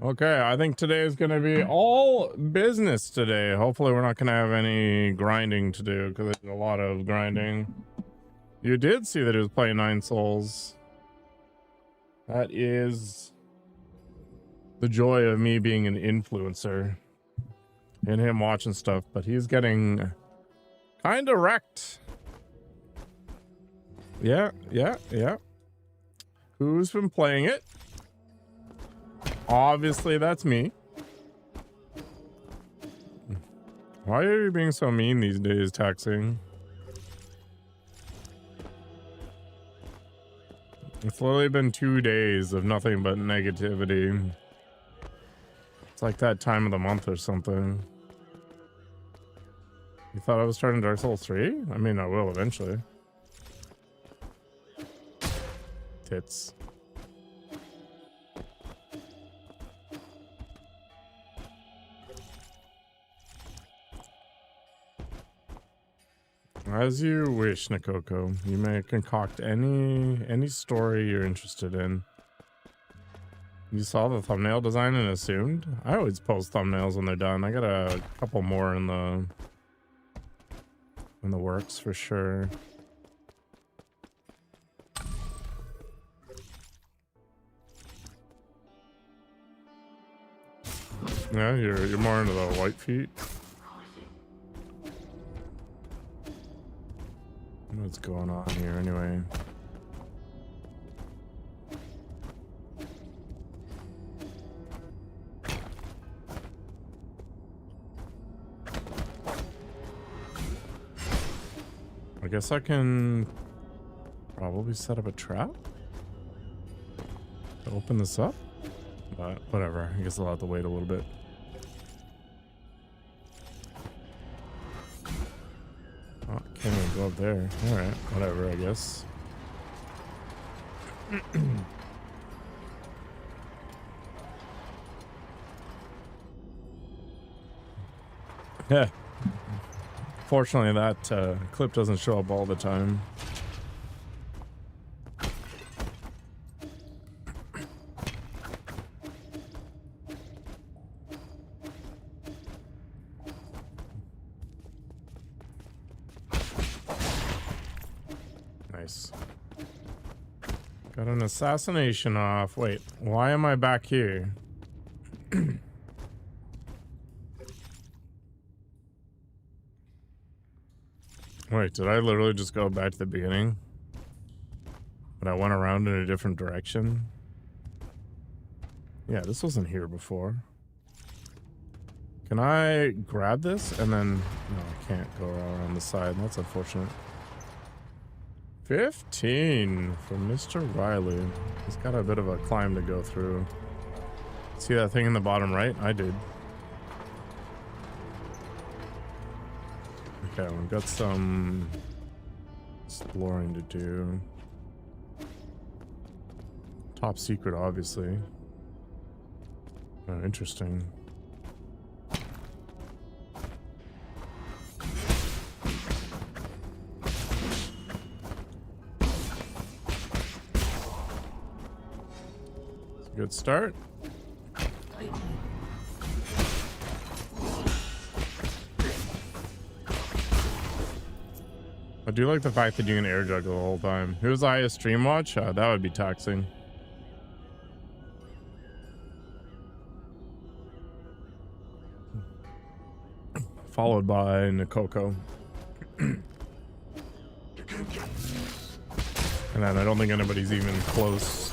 Okay, I think today is going to be all business today. Hopefully we're not going to have any grinding to do because there's a lot of grinding. You did see that he was playing 9 souls. That is the joy of me being an influencer and him watching stuff, but he's getting kind of wrecked. Yeah. Who's been playing it? Obviously, that's me. Why are you being so mean these days, Taxing? It's literally been 2 days of nothing but negativity. It's like that time of the month or something. You thought I was starting Dark Souls 3? I mean, I will eventually. Tits. As you wish, Nikoko. You may concoct any story you're interested in. You saw the thumbnail design and assumed? I always post thumbnails when they're done. I got a couple more in the works for sure. Yeah, you're more into the white feet. What's going on here anyway? I guess I can probably set up a trap to open this up, but whatever. I guess I'll have to wait a little bit. Oh, can't even go up there. All right, whatever, I guess. Yeah. Fortunately, that clip doesn't show up all the time. Nice. Got an assassination off. Wait, why am I back here? Wait, did I literally just go back to the beginning? But I went around in a different direction? Yeah, this wasn't here before. Can I grab this and then... No, I can't go around the side. That's unfortunate. 15 from Mr. Riley. He's got a bit of a climb to go through. See that thing in the bottom right? I did. Okay, we've got some exploring to do. Top secret, obviously. Oh, interesting. It's a good start. I do like the fact that you can air juggle the whole time. Who's the highest stream watch? That would be taxing. Followed by Nikoko. And then I don't think anybody's even close.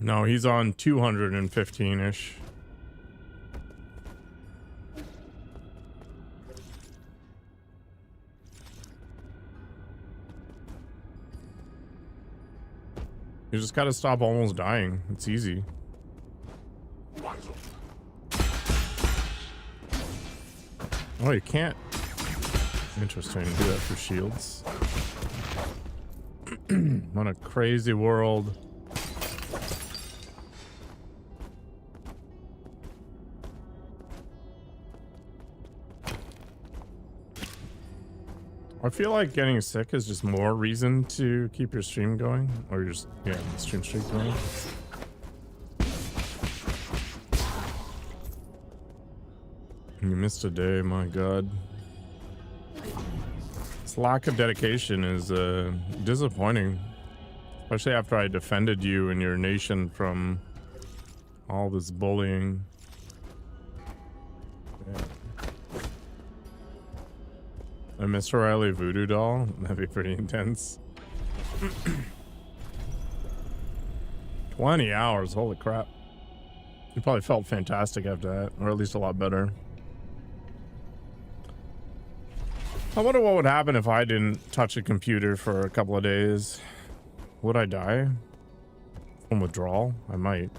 No, he's on 215-ish. You just gotta stop almost dying. It's easy. Oh, you can't. Interesting. Do that for shields. What a crazy world. I feel like getting sick is just more reason to keep your stream going, or your stream streak going. You missed a day, my god. This lack of dedication is disappointing, especially after I defended you and your nation from all this bullying. Yeah. A Mr. Riley voodoo doll? That'd be pretty intense. 20 hours, holy crap. You probably felt fantastic after that, or at least a lot better. I wonder what would happen if I didn't touch a computer for a couple of days. Would I die from withdrawal? I might.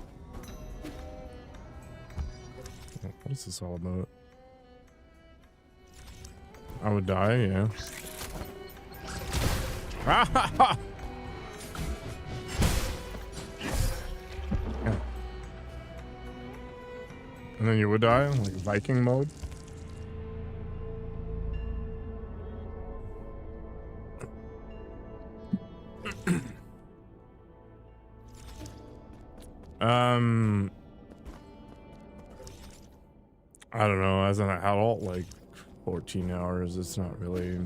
What is this all about? I would die, yeah. Yeah. And then you would die, like Viking mode. I don't know, as an adult, like 14 hours, it's not really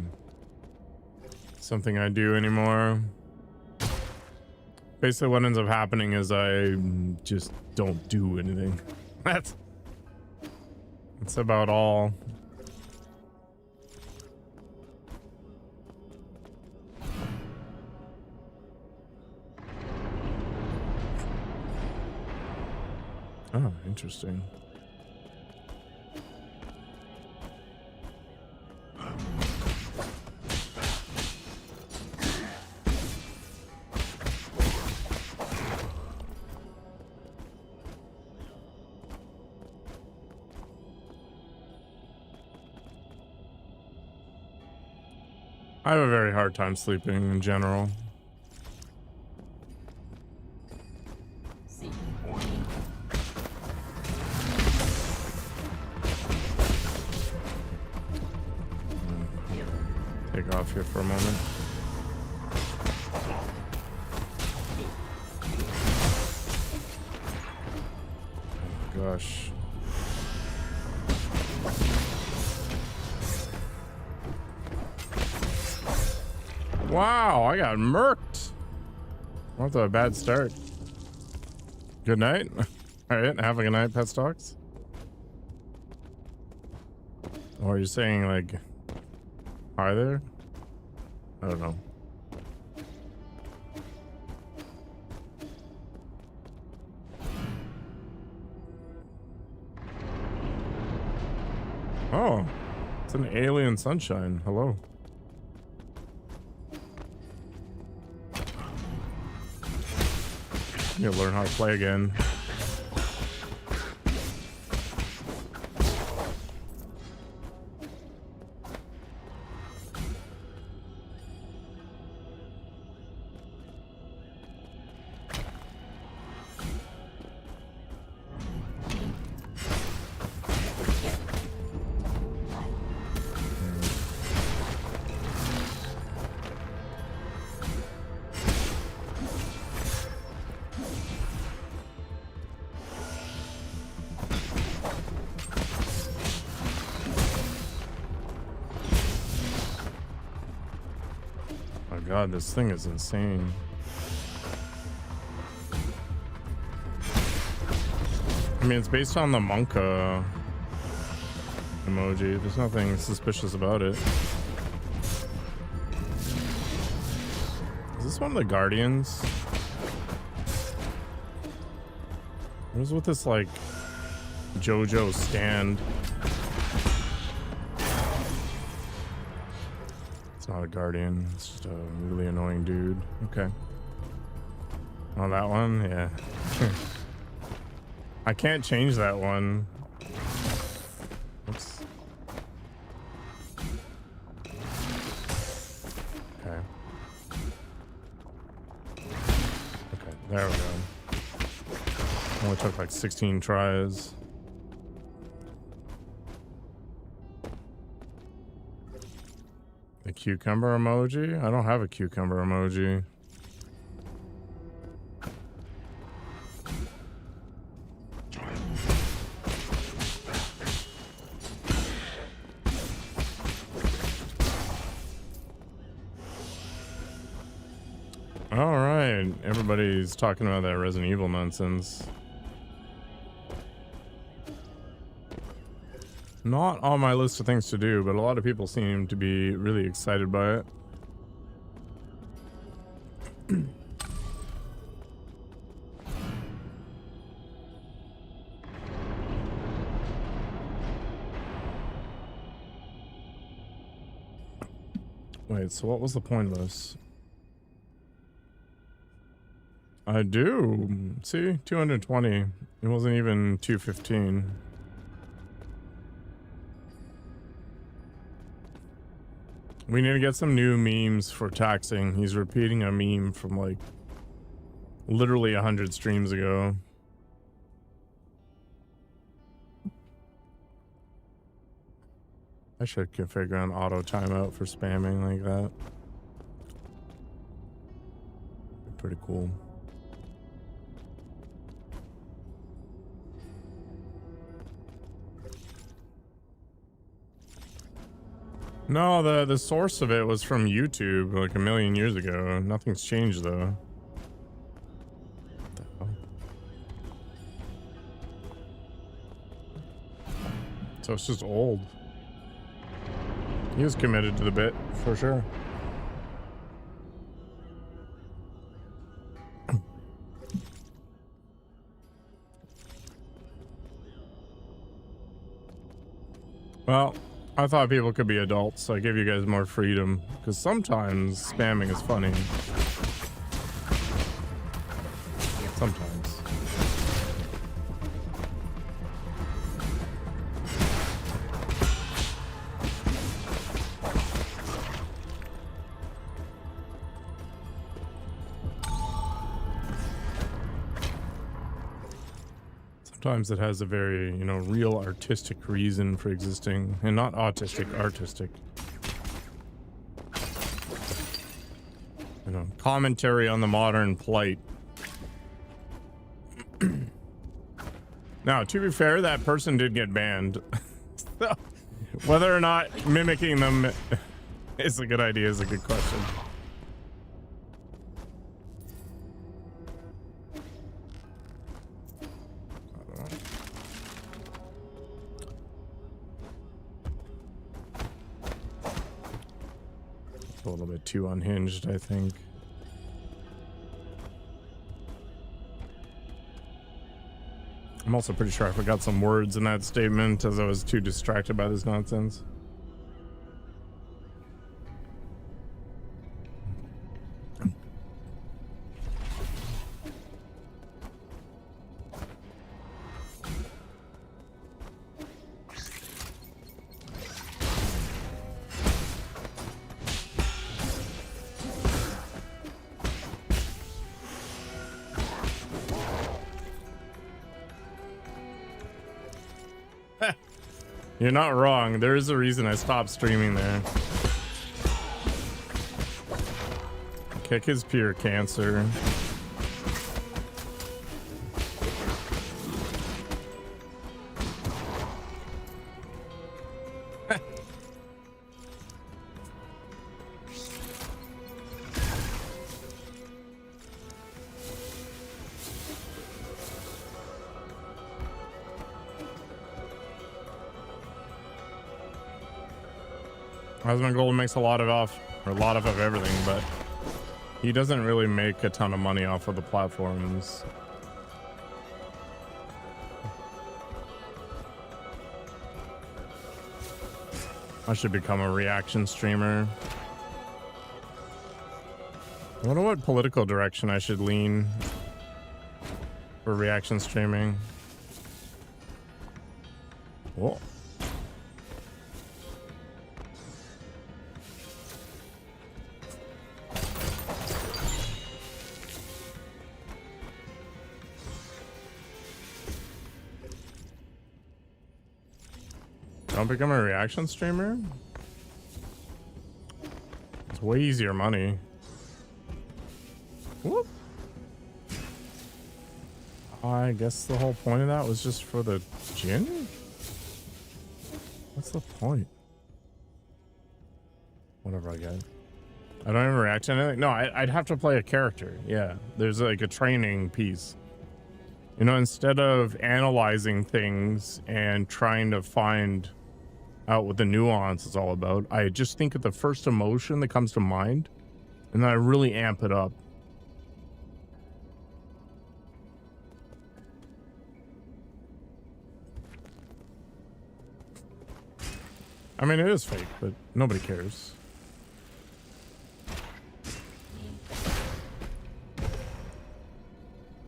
something I do anymore. Basically what ends up happening is I just don't do anything. That's about all. Oh, interesting. I have a very hard time sleeping in general. Take off here for a moment. Oh my gosh. Wow, I got murked. Off to a bad start. Good night. All right, have a good night, Pet Stocks. Or are you saying like hi there? I don't know. Oh, it's an alien sunshine. Hello. You gotta learn how to play again. God, this thing is insane. I mean, it's based on the monk emoji. There's nothing suspicious about it. Is this one of the Guardians? What is with this, like, JoJo stand? It's not a Guardian, it's just a really annoying dude. Okay. Oh, that one? Yeah. I can't change that one. Oops. Okay. Okay, there we go. Only took like 16 tries. The cucumber emoji? I don't have a cucumber emoji. All right, everybody's talking about that Resident Evil nonsense. Not on my list of things to do, but a lot of people seem to be really excited by it. Wait, so what was the point of this? I do. See, 220. It wasn't even 215. We need to get some new memes for taxing. He's repeating a meme from like literally 100 streams ago. I should configure an auto timeout for spamming like that. Pretty cool. No, the source of it was from YouTube like a million years ago. Nothing's changed though. What the hell? So it's just old. He was committed to the bit for sure. Well, I thought people could be adults, so I give you guys more freedom, because sometimes spamming is funny. Sometimes. Sometimes it has a very, you know, real artistic reason for existing, and not autistic, artistic. You know, commentary on the modern plight. Now, to be fair, that person did get banned. So, whether or not mimicking them is a good idea is a good question. A little bit too unhinged, I think. I'm also pretty sure I forgot some words in that statement as I was too distracted by this nonsense. You're not wrong. There is a reason I stopped streaming there. Kick is pure cancer. Husband Golden makes a lot of everything, but he doesn't really make a ton of money off of the platforms. I should become a reaction streamer. I wonder what political direction I should lean for reaction streaming. Whoa. Don't become a reaction streamer? way easier money. Whoop. I guess the whole point of that was just for the gin? What's the point? Whatever I get. I don't even react to anything. No, I'd have to play a character. Yeah, there's like a training piece. You know, instead of analyzing things and trying to find out what the nuance is all about, I just think of the first emotion that comes to mind, and then I really amp it up. I mean, it is fake, but nobody cares.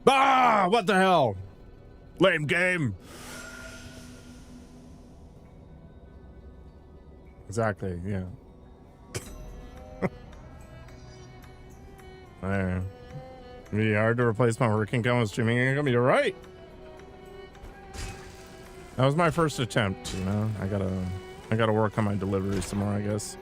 Ah, what the hell? Lame game. Exactly, yeah. There. It'd be hard to replace my work income with streaming income. You're right. That was my first attempt, you know. I gotta work on my delivery some more, I guess.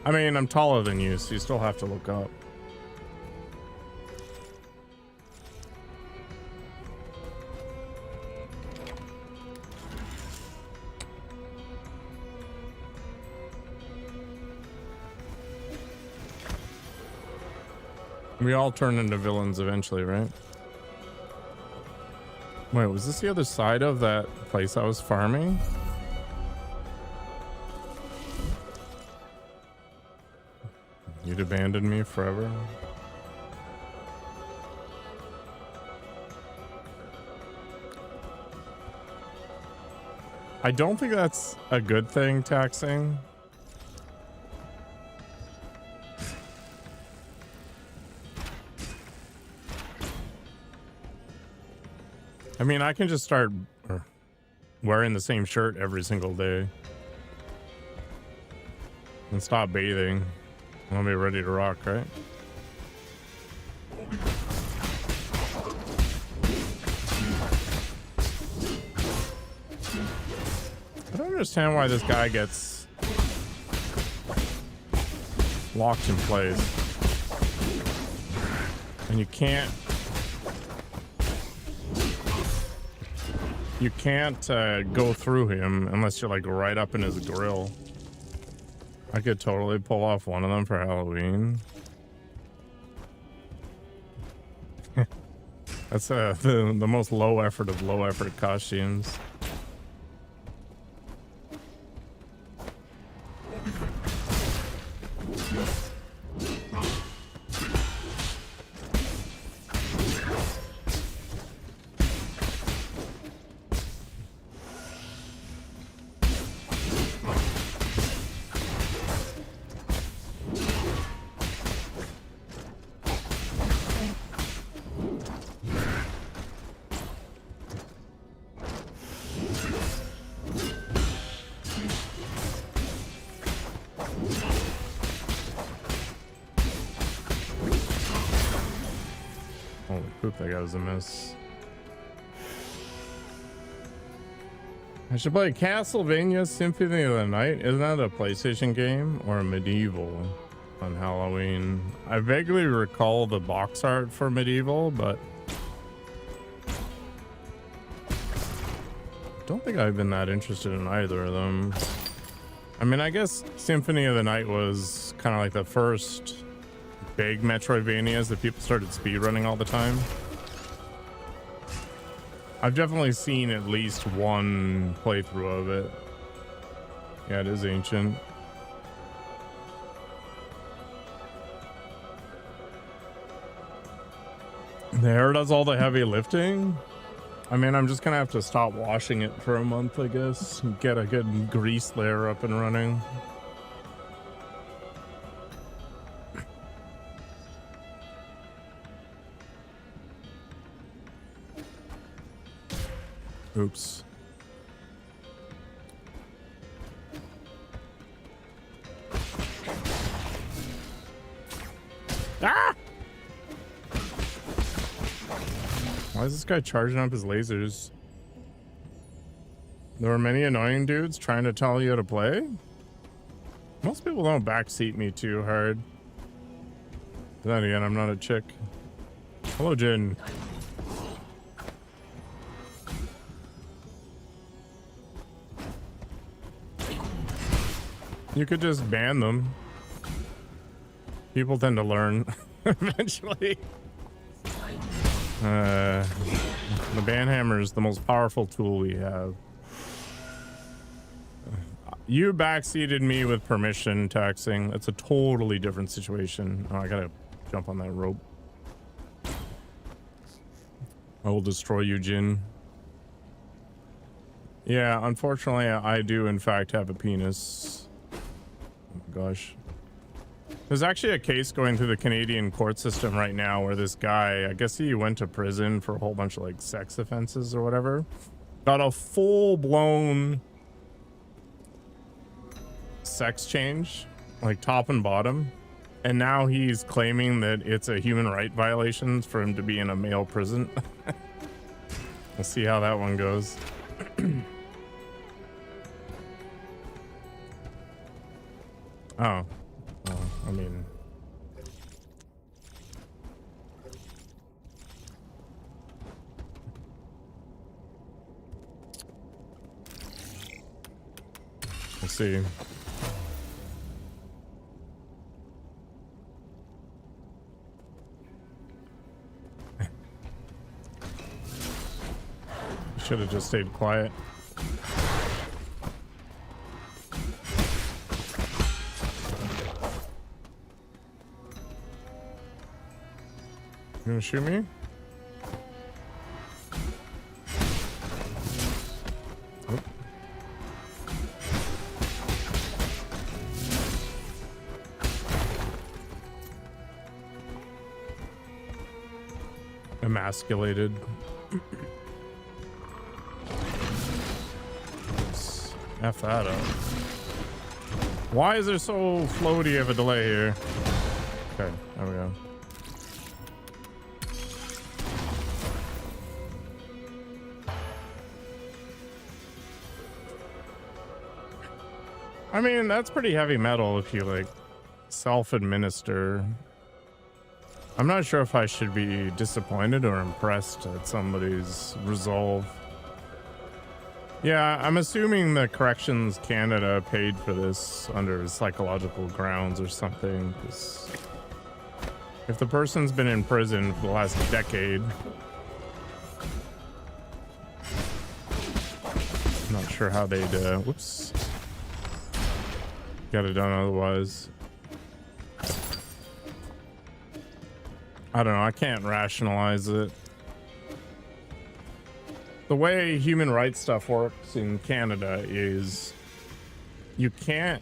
I mean, I'm taller than you, so you still have to look up. We all turn into villains eventually, right? Wait, was this the other side of that place I was farming? You'd abandon me forever? I don't think that's a good thing, taxing. I mean, I can just start wearing the same shirt every single day and stop bathing. I'll be ready to rock, right? I don't understand why this guy gets locked in place. And you can't go through him unless you're like right up in his grill. I could totally pull off one of them for Halloween. That's the most low effort of low effort costumes. That guy was a miss. I should play Castlevania Symphony of the Night. Isn't that a PlayStation game or a Medieval on Halloween? I vaguely recall the box art for Medieval, but don't think I've been that interested in either of them. I mean, I guess Symphony of the Night was kind of like the first big Metroidvanias that people started speedrunning all the time. I've definitely seen at least one playthrough of it. Yeah, it is ancient. The hair does all the heavy lifting? I mean, I'm just gonna have to stop washing it for a month, I guess. Get a good grease layer up and running. Oops. Ah! Why is this guy charging up his lasers? There were many annoying dudes trying to tell you how to play. Most people don't backseat me too hard. But then again, I'm not a chick. Hello, Jin. You could just ban them. People tend to learn eventually. The ban hammer is the most powerful tool we have. You backseated me with permission, taxing. That's a totally different situation. Oh, I gotta jump on that rope. I will destroy you, Jin. Yeah, unfortunately, I do in fact have a penis. Oh my gosh. There's actually a case going through the Canadian court system right now where this guy, I guess he went to prison for a whole bunch of like sex offenses or whatever. Got a full-blown sex change, like top and bottom. And now he's claiming that it's a human right violation for him to be in a male prison. We'll see how that one goes. Oh, well, I mean, let's see. Should have just stayed quiet. You gonna shoot me? Oh. Emasculated. F that up. Why is there so floaty of a delay here? Okay, there we go. I mean, that's pretty heavy metal if you like self-administer. I'm not sure if I should be disappointed or impressed at somebody's resolve. Yeah, I'm assuming the Corrections Canada paid for this under psychological grounds or something. 'Cause if the person's been in prison for the last decade, I'm not sure how they'd, whoops. Get it done otherwise. I don't know, I can't rationalize it. The way human rights stuff works in Canada is you can't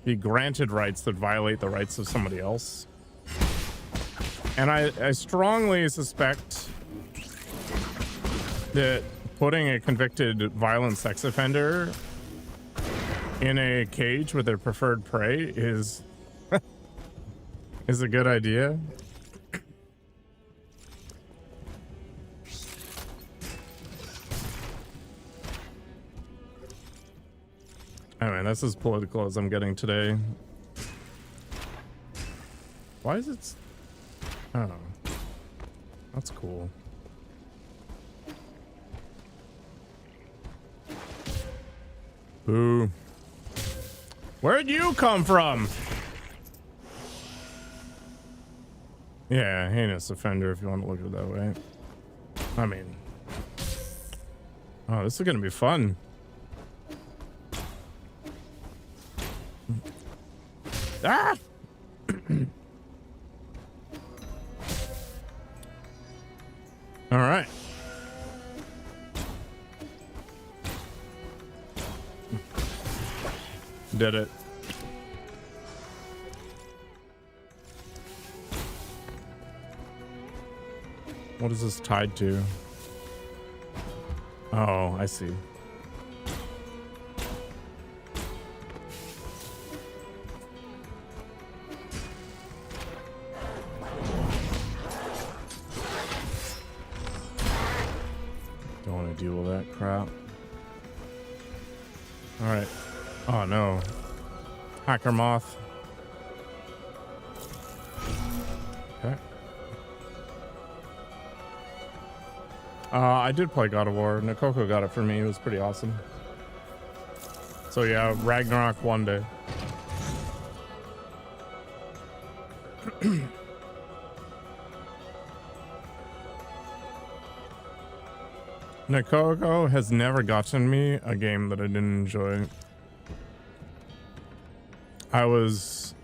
be granted rights that violate the rights of somebody else. And I strongly suspect that putting a convicted violent sex offender in a cage with their preferred prey is is a good idea. I mean, that's as political as I'm getting today. Why is it? Oh, that's cool. Boo. Where'd you come from? Yeah, heinous offender if you want to look at it that way. I mean, oh, this is gonna be fun. Ah! All right. Did it. What is this tied to? Oh, I see. Don't want to deal with that crap. All right. Oh no. Hacker moth. Okay. I did play God of War. Nakoko got it for me. It was pretty awesome. So yeah, Ragnarok one day. Nakoko has never gotten me a game that I didn't enjoy. I was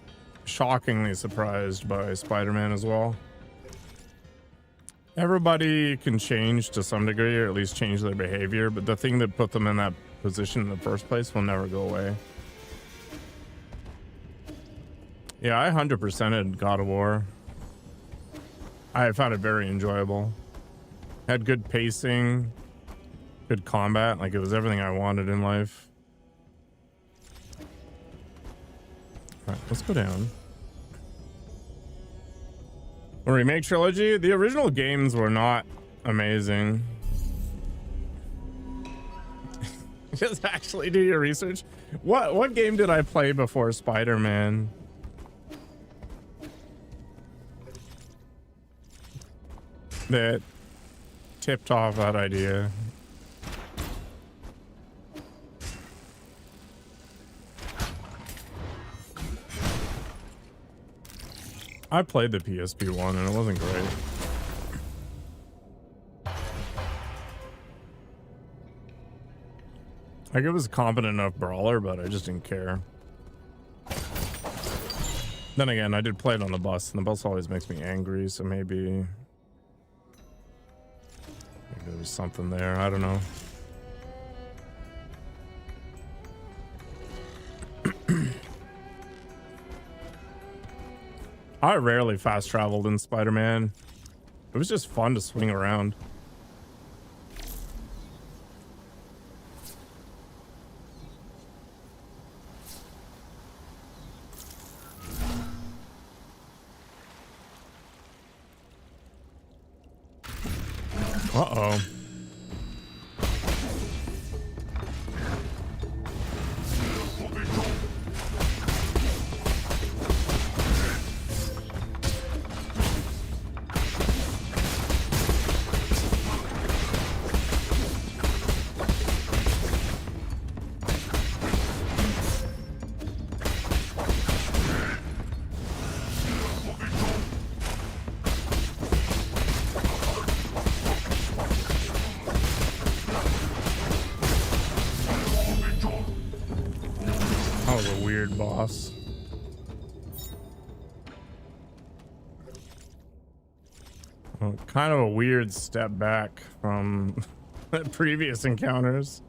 shockingly surprised by Spider-Man as well. Everybody can change to some degree, or at least change their behavior, but the thing that put them in that position in the first place will never go away. Yeah, I 100%ed God of War. I found it very enjoyable. Had good pacing, good combat, like it was everything I wanted in life. All right, let's go down. A remake trilogy? The original games were not amazing. Just actually do your research. What game did I play before Spider-Man? That tipped off that idea. I played the PSP one and it wasn't great. Like it was a competent enough brawler, but I just didn't care. Then again, I did play it on the bus, and the bus always makes me angry, so maybe there was something there. I don't know. I rarely fast traveled in Spider-Man. It was just fun to swing around. Uh-oh. Boss. Well, kind of a weird step back from previous encounters.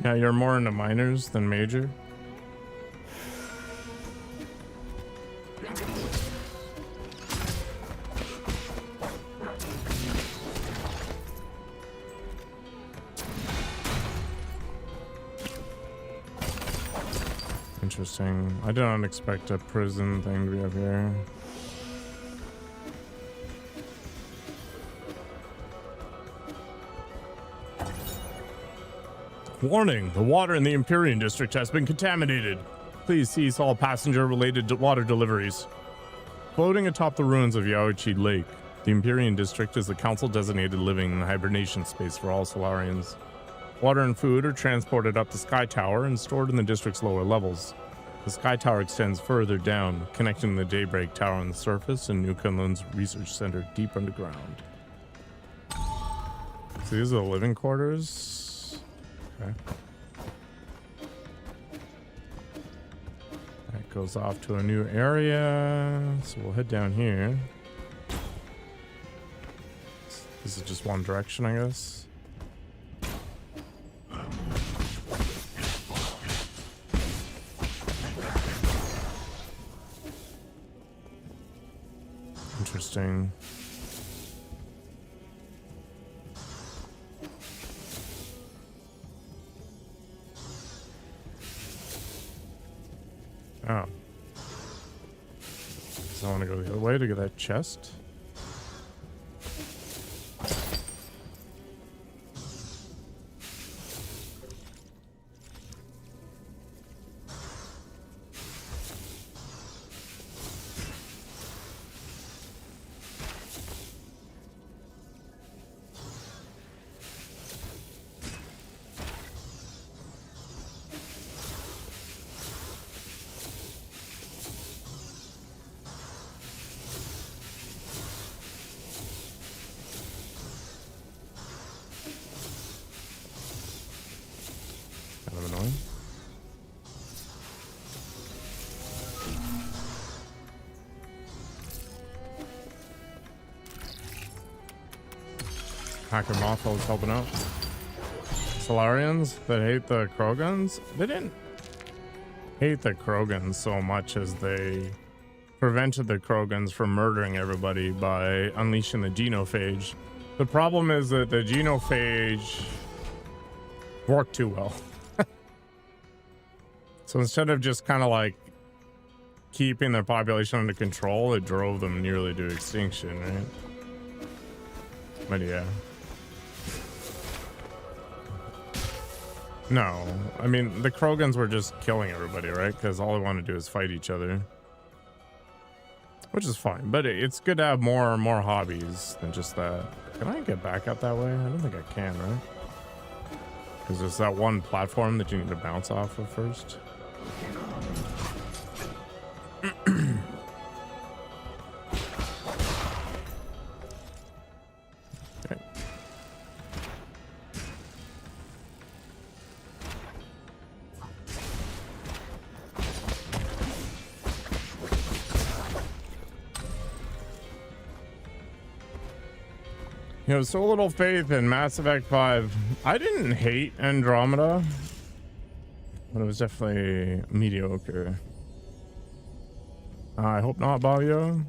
Yeah, you're more into minors than major. Interesting. I did not expect a prison thing to be up here. Warning, the water in the Empyrean district has been contaminated. Please cease all passenger-related water deliveries. Floating atop the ruins of Yaoichi Lake, the Empyrean district is the council-designated living and hibernation space for all Solarians. Water and food are transported up the Sky Tower and stored in the district's lower levels. The Sky Tower extends further down, connecting the Daybreak Tower on the surface and New Kunlun's research center deep underground. So these are the living quarters. Okay. That goes off to a new area, so we'll head down here. This This is just one direction, I guess. Interesting. Oh. So I want to go the other way to get that chest. Hacker Mothel is helping out. Solarians that hate the Krogans? They didn't hate the Krogans so much as they prevented the Krogans from murdering everybody by unleashing the genophage. The problem is that the genophage worked too well. So instead of just kind of like keeping their population under control, it drove them nearly to extinction, right? But yeah. No, I mean, the Krogans were just killing everybody, right? Because all they want to do is fight each other. Which is fine, but it's good to have more hobbies than just that. Can I get back up that way? I don't think I can, right? Because there's that one platform that you need to bounce off of first. You have so little faith in Mass Effect 5. I didn't hate Andromeda, but it was definitely mediocre. I hope not, Bobio.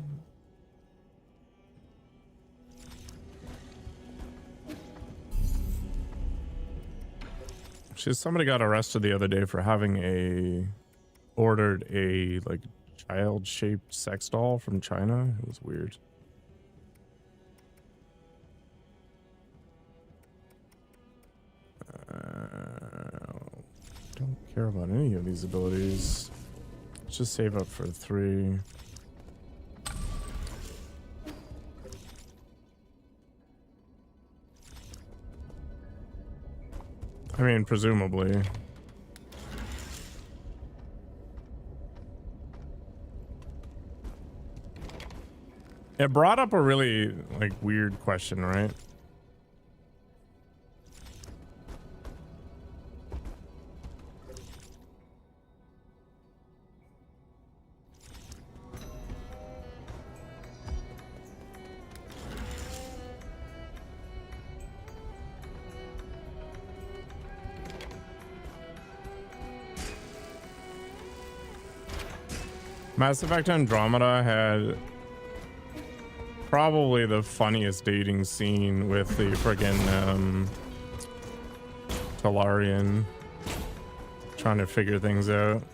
Somebody got arrested the other day for having ordered a like child-shaped sex doll from China. It was weird. Don't care about any of these abilities. Let's just save up for 3. I mean, presumably. It brought up a really like weird question, right? Mass Effect Andromeda had probably the funniest dating scene with the friggin' Solarian trying to figure things out.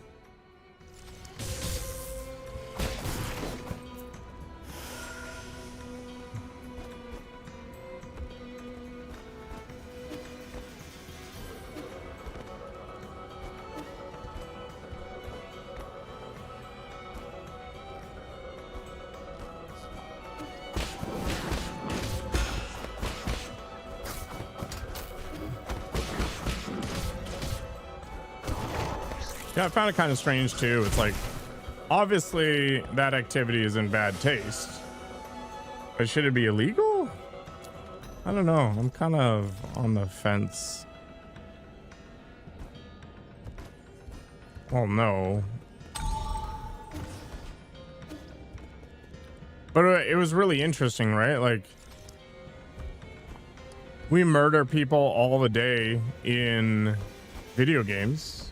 Yeah, I found it kind of strange too. It's like, obviously that activity is in bad taste, but should it be illegal? I don't know. I'm kind of on the fence. Well, no. But it was really interesting, right? Like, We murder people all the day in video games.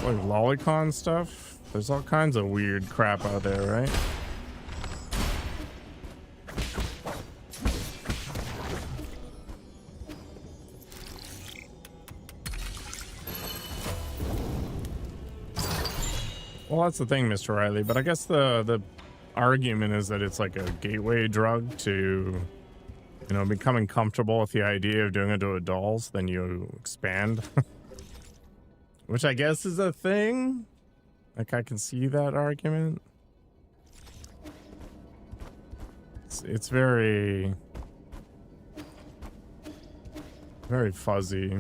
Like lolicon stuff. There's all kinds of weird crap out there, right? Well, that's the thing, Mr. Riley, but I guess the argument is that it's like a gateway drug to, you know, becoming comfortable with the idea of doing it to adults, then you expand. Which I guess is a thing. Like, I can see that argument. It's very fuzzy.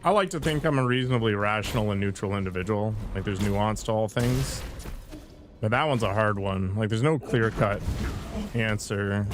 I like to think I'm a reasonably rational and neutral individual. Like, there's nuance to all things. But that one's a hard one. Like, there's no clear-cut answer.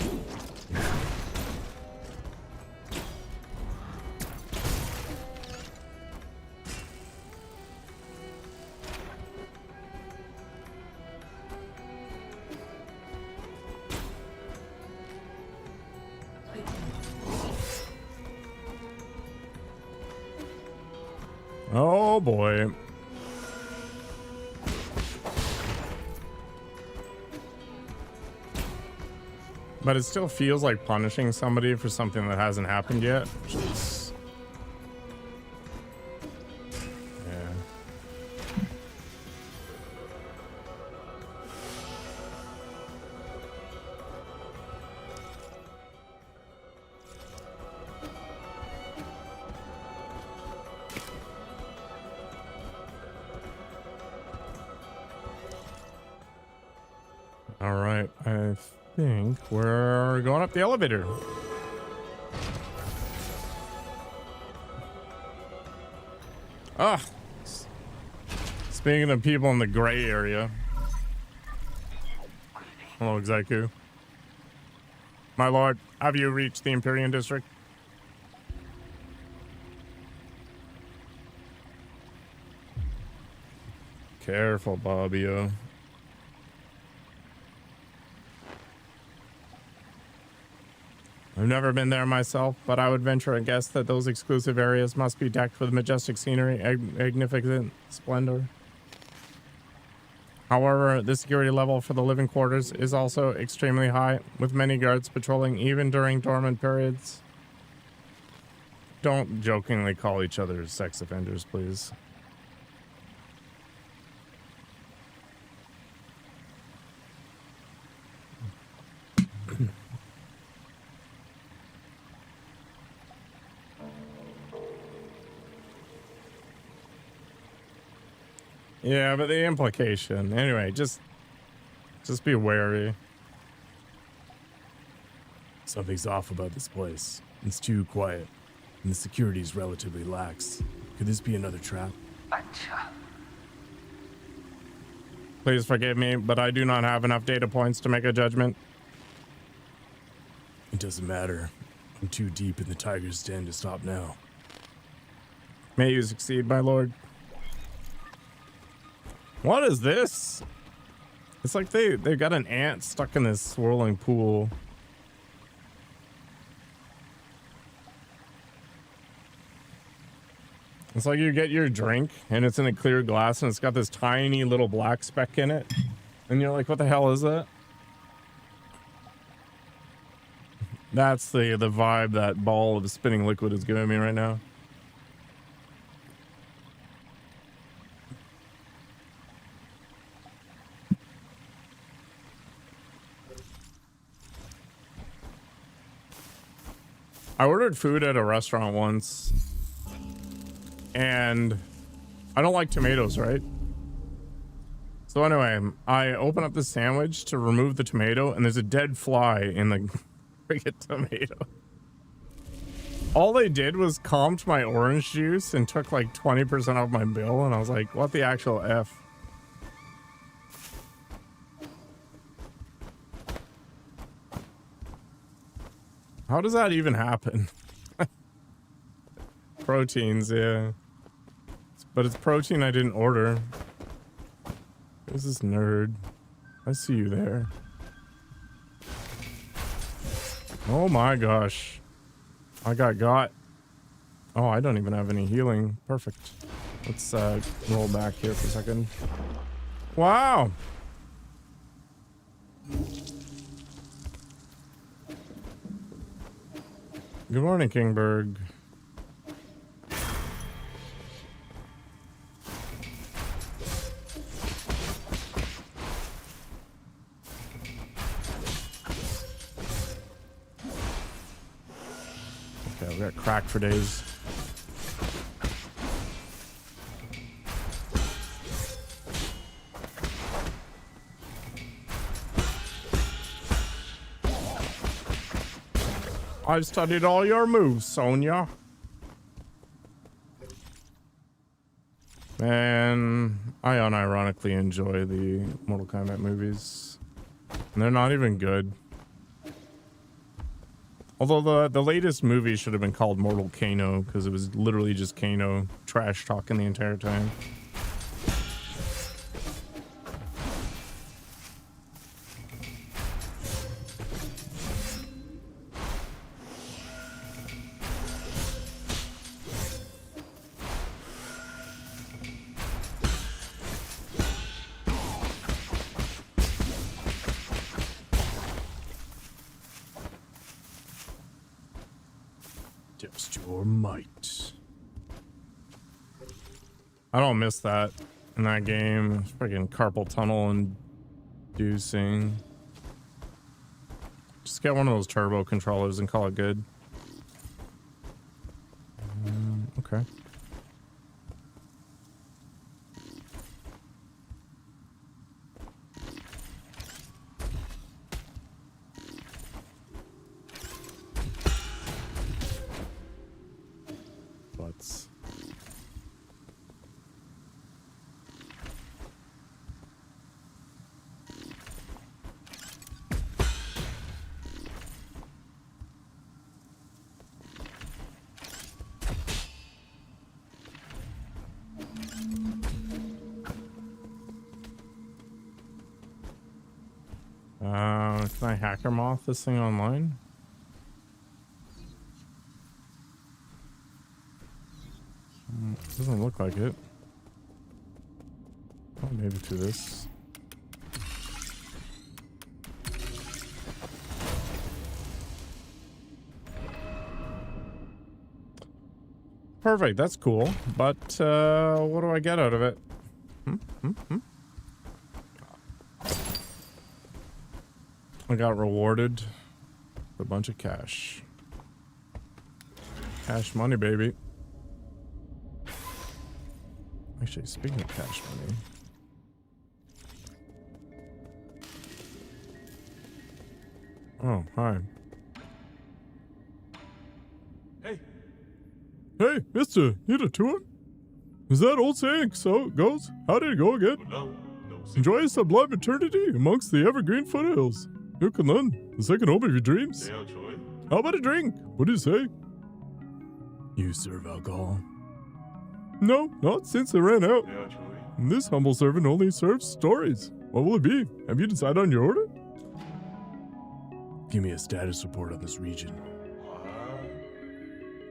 Oh boy. But it still feels like punishing somebody for something that hasn't happened yet. Which is... yeah. All right, I think we're going up the elevator. Ah, speaking of people in the gray area. Hello, Execu. My lord, have you reached the Empyrean District? Careful, Bobbio. I've never been there myself, but I would venture a guess that those exclusive areas must be decked with majestic scenery, magnificent splendor. However, the security level for the living quarters is also extremely high, with many guards patrolling even during dormant periods. Don't jokingly call each other sex offenders, please. Yeah, but the implication. Anyway, just be wary. Something's off about this place. It's too quiet, and the security's relatively lax. Could this be another trap? Please forgive me, but I do not have enough data points to make a judgment. It doesn't matter. I'm too deep in the tiger's den to stop now. May you succeed, my lord. What is this? It's like they got an ant stuck in this swirling pool. It's like you get your drink and it's in a clear glass and it's got this tiny little black speck in it. And you're like, what the hell is that? That's the vibe that ball of spinning liquid is giving me right now. I ordered food at a restaurant once, and I don't like tomatoes, right? So anyway, I open up the sandwich to remove the tomato, and there's a dead fly in the friggin' tomato. All they did was comped my orange juice and took like 20% off my bill, and I was like, what the actual F? How does that even happen? Proteins, yeah. But it's protein I didn't order. Who's this nerd? I see you there. Oh my gosh. I got. Oh, I don't even have any healing. Perfect. Let's roll back here for a second. Wow. Good morning, Kingberg. Okay, we got crack for days. I've studied all your moves, Sonya. Man, I unironically enjoy the Mortal Kombat movies. And they're not even good. Although the latest movie should have been called Mortal Kano, because it was literally just Kano trash talking the entire time. Test your might. I don't miss that in that game. It's freaking carpal tunnel inducing. Just get one of those turbo controllers and call it good. Okay. Butts. Can I hacker moth this thing online? Doesn't look like it. Oh, maybe to this. Perfect, that's cool. But what do I get out of it? I got rewarded with a bunch of cash. Cash money, baby. Actually, speaking of cash money. Oh, hi. Hey. Hey, mister, need a tour? Is that old saying so it goes? How did it go again? No. Enjoy a sublime eternity amongst the evergreen foothills. You Kunlun, the second home of your dreams. How about a drink? What do you say? You serve alcohol? No, not since I ran out. And this humble servant only serves stories. What will it be? Have you decided on your order? Give me a status report on this region.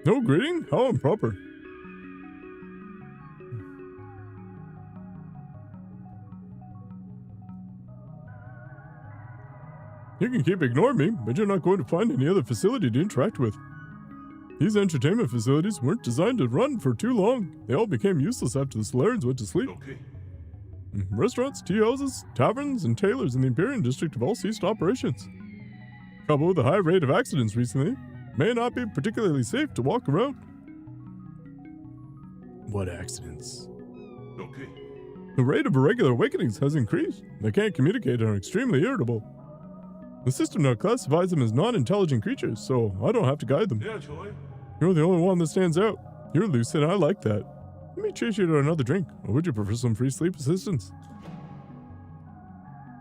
No greeting? How improper. You can keep ignoring me, but you're not going to find any other facility to interact with. These entertainment facilities weren't designed to run for too long. They all became useless after the Solarians went to sleep. Okay. Restaurants, tea houses, taverns, and tailors in the Empyrean district have all ceased operations. Coupled with a high rate of accidents recently, may not be particularly safe to walk around. What accidents? Okay. The rate of irregular awakenings has increased. They can't communicate and are extremely irritable. The system now classifies them as non-intelligent creatures, so I don't have to guide them. Yeah, Joy. You're the only one that stands out. You're lucid, and I like that. Let me chase you to another drink, or would you prefer some free sleep assistance?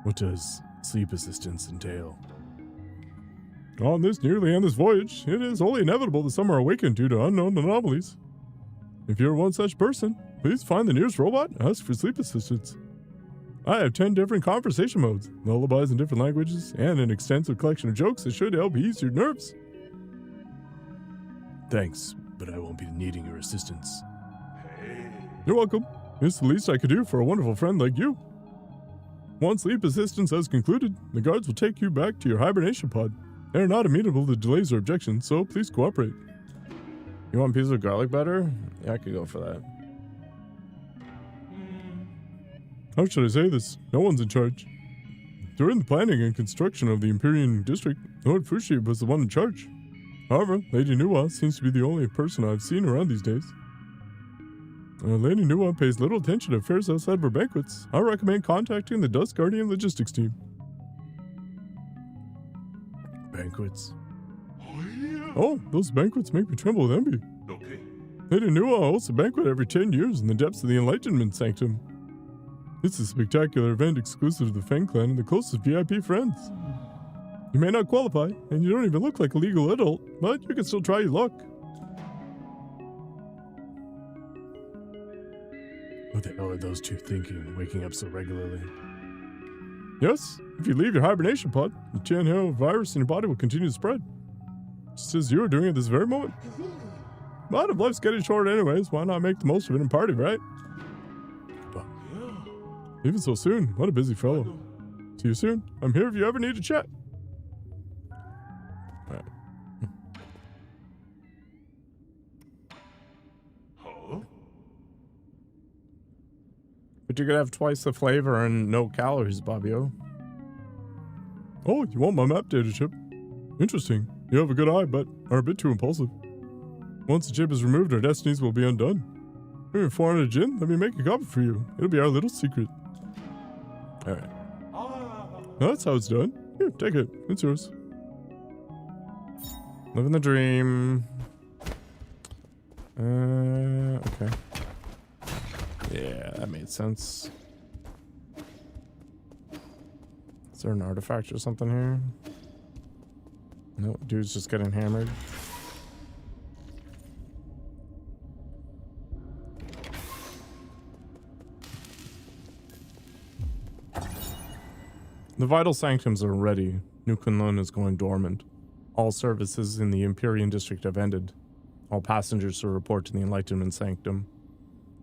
What does sleep assistance entail? On this nearly endless voyage, it is wholly inevitable that some are awakened due to unknown anomalies. If you're one such person, please find the nearest robot and ask for sleep assistance. I have 10 different conversation modes, lullabies in different languages, and an extensive collection of jokes that should help ease your nerves. Thanks, but I won't be needing your assistance. You're welcome. It's the least I could do for a wonderful friend like you. Once sleep assistance has concluded, the guards will take you back to your hibernation pod. They're not amenable to delays or objections, so please cooperate. You want a piece of garlic butter? Yeah, I could go for that. How should I say this? No one's in charge. During the planning and construction of the Empyrean District, Lord Fushi was the one in charge. However, Lady Nuwa seems to be the only person I've seen around these days. Lady Nuwa pays little attention to affairs outside of her banquets. I recommend contacting the Dust Guardian logistics team. Banquets? Oh, those banquets make me tremble with envy. Okay. Lady Nuwa hosts a banquet every 10 years in the depths of the Enlightenment Sanctum. It's a spectacular event exclusive to the Feng Clan and the closest VIP friends. You may not qualify, and you don't even look like a legal adult, but you can still try your luck. What the hell are those two thinking, waking up so regularly? Yes, if you leave your hibernation pod, the Tianhao virus in your body will continue to spread. Just as you are doing at this very moment. But if life's getting short anyways, why not make the most of it and party, right? But even so soon, what a busy fellow. See you soon. I'm here if you ever need to chat. Right. But you're gonna have twice the flavor and no calories, Bobbio. Oh, you want my map data chip? Interesting. You have a good eye, but are a bit too impulsive. Once the chip is removed, our destinies will be undone. You're 400 Jin, let me make a copy for you. It'll be our little secret. Alright. That's how it's done. Here, take it. It's yours. Living the dream. Okay. Yeah, that made sense. Is there an artifact or something here? No, dude's just getting hammered. The vital sanctums are ready. New Kunlun is going dormant. All services in the Empyrean District have ended. All passengers will report to the Enlightenment Sanctum.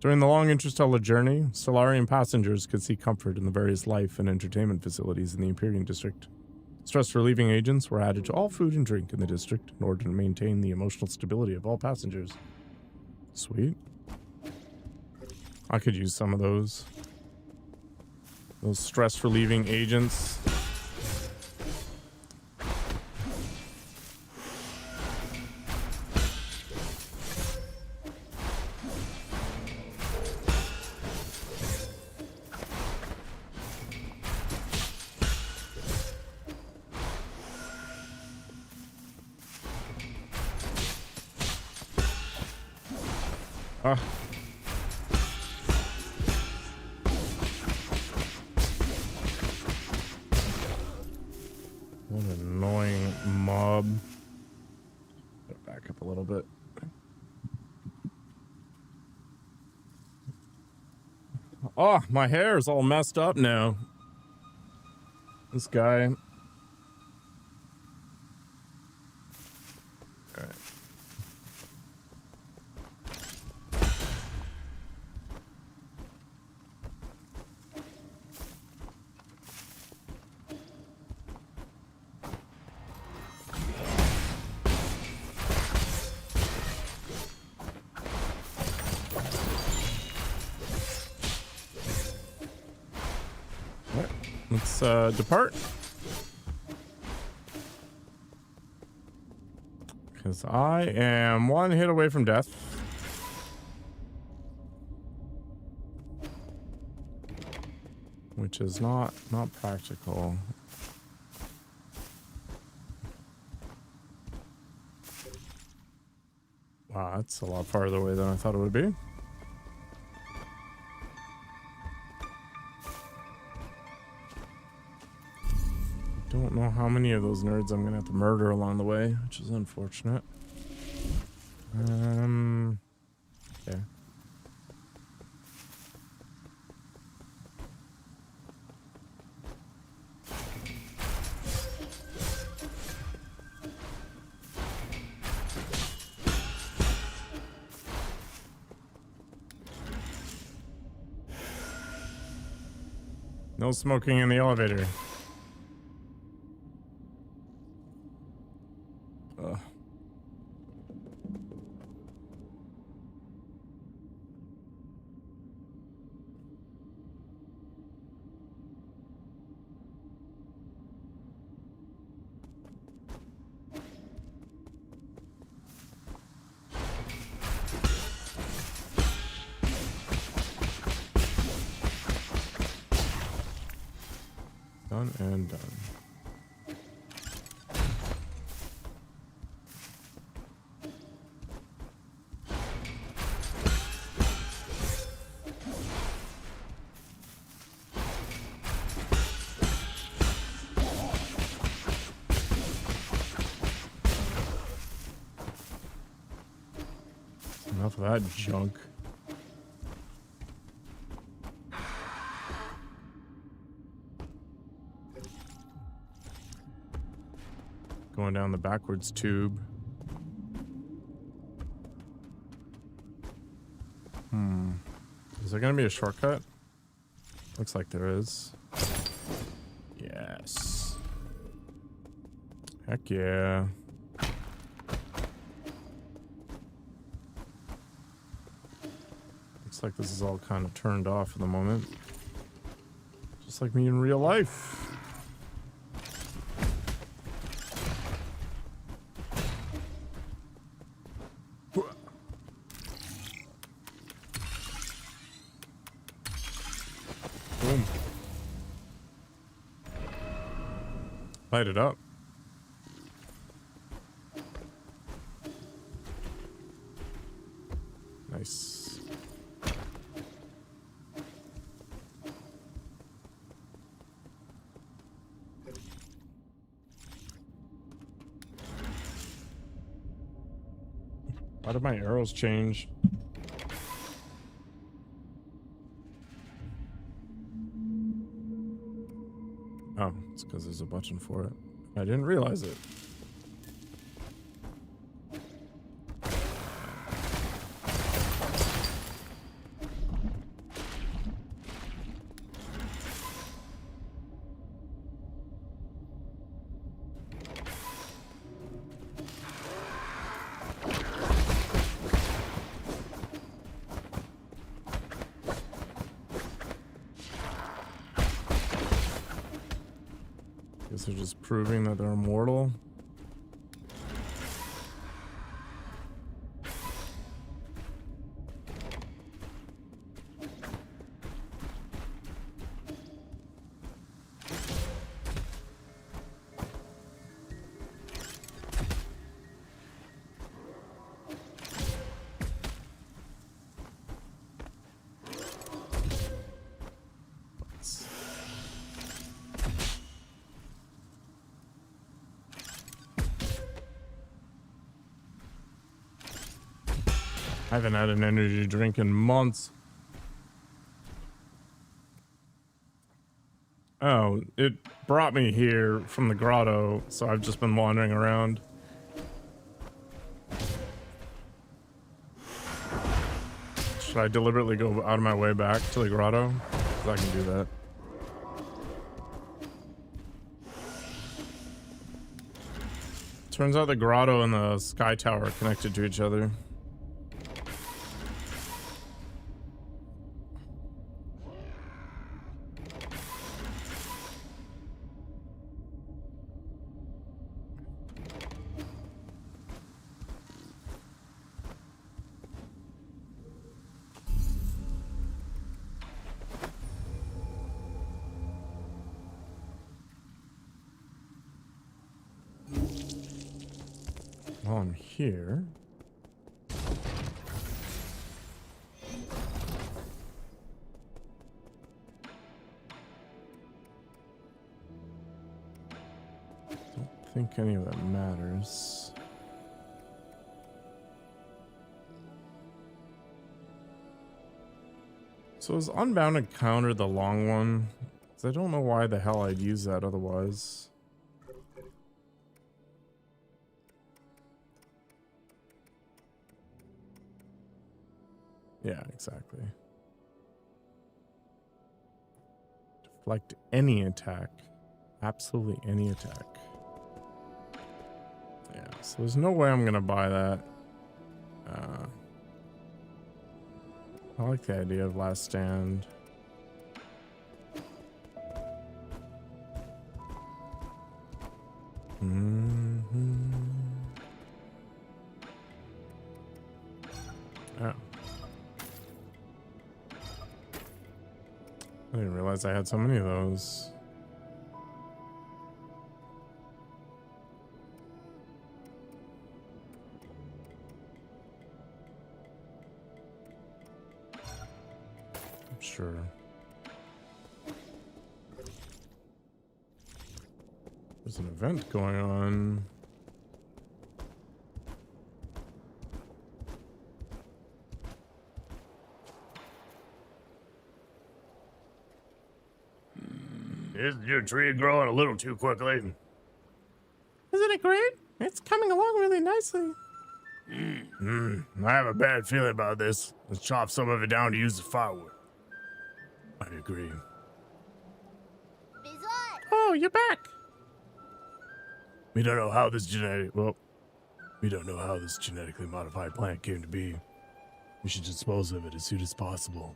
During the long interstellar journey, SOLARI passengers could seek comfort in the various life and entertainment facilities in the Empyrean District. Stress-relieving agents were added to all food and drink in the district in order to maintain the emotional stability of all passengers. Sweet. I could use some of those. Those stress-relieving agents. Ah. What an annoying mob. Better back up a little bit. Oh, my hair is all messed up now. This guy. All right. Let's depart. Because I am one hit away from death. Which is not practical. Wow, that's a lot farther away than I thought it would be. Don't know how many of those nerds I'm gonna have to murder along the way, which is unfortunate. Okay. No smoking in the elevator. Ugh. Done and done. Enough of that junk. Going down the backwards tube. Is there gonna be a shortcut? Looks like there is. Yes. Heck yeah. Looks like this is all kind of turned off at the moment. Just like me in real life. Boom. Light it up. Nice. Why did my arrows change? Oh, it's because there's a button for it. I didn't realize it. Guess they're just proving that they're immortal. I haven't had an energy drink in months. Oh, it brought me here from the grotto, so I've just been wandering around. Should I deliberately go out of my way back to the grotto? 'Cause I can do that. Turns out the grotto and the sky tower are connected to each other. While I'm here, don't think any of that matters. So is Unbounded counter the long one? 'Cause I don't know why the hell I'd use that otherwise. Yeah, exactly. Deflect any attack. Absolutely any attack. Yeah, so there's no way I'm gonna buy that. I like the idea of last stand. Oh. I didn't realize I had so many of those. Sure. There's an event going on. Isn't your tree growing a little too quickly? Isn't it great? It's coming along really nicely. I have a bad feeling about this. Let's chop some of it down to use as firewood. I agree. Oh, you're back. We don't know how this genetically modified plant came to be. We should dispose of it as soon as possible.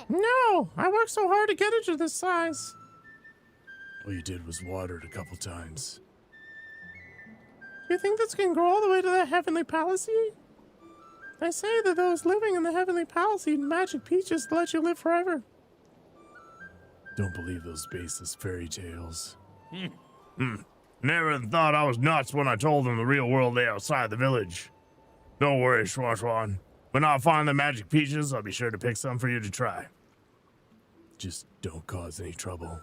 No, I worked so hard to get it to this size. All you did was water it a couple times. Do you think this can grow all the way to the Heavenly Palace? They say that those living in the Heavenly Palace eat magic peaches to let you live forever. Don't believe those baseless fairy tales. Never thought I was nuts when I told them the real world lay outside the village. Don't worry, Schwan. When I find the magic peaches, I'll be sure to pick some for you to try. Just don't cause any trouble.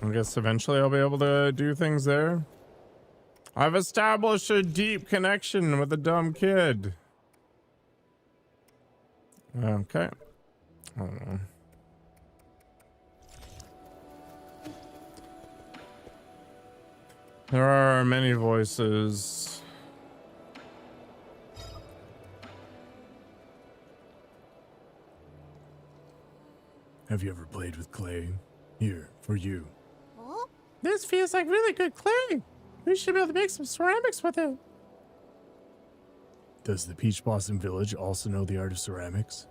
I guess eventually I'll be able to do things there. I've established a deep connection with a dumb kid. Okay. I don't know. There are many voices. Have you ever played with clay? Here, for you. This feels like really good clay. We should be able to make some ceramics with it. Does the Peach Blossom Village also know the art of ceramics?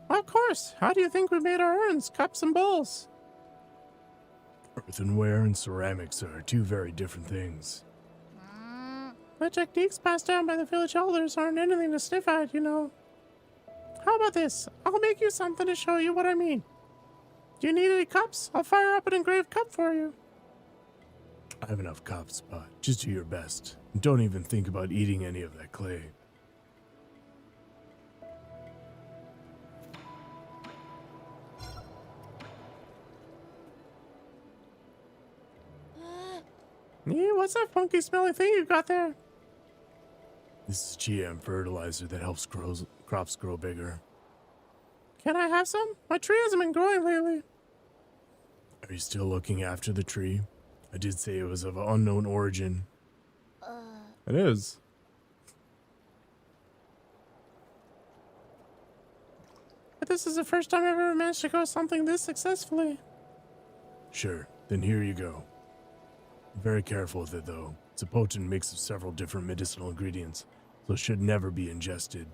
Of course. How do you think we made our urns, cups, and bowls? Earthenware and ceramics are two very different things. The techniques passed down by the village elders aren't anything to sniff at, you know. How about this? I'll make you something to show you what I mean. Do you need any cups? I'll fire up an engraved cup for you. I have enough cups, but just do your best. Don't even think about eating any of that clay. What's that funky smelly thing you got there? This is GM fertilizer that helps crops grow bigger. Can I have some? My tree hasn't been growing lately. Are you still looking after the tree? I did say it was of unknown origin. It is. But this is the first time I've ever managed to grow something this successfully. Sure, then here you go. Be very careful with it though. It's a potent mix of several different medicinal ingredients, so it should never be ingested.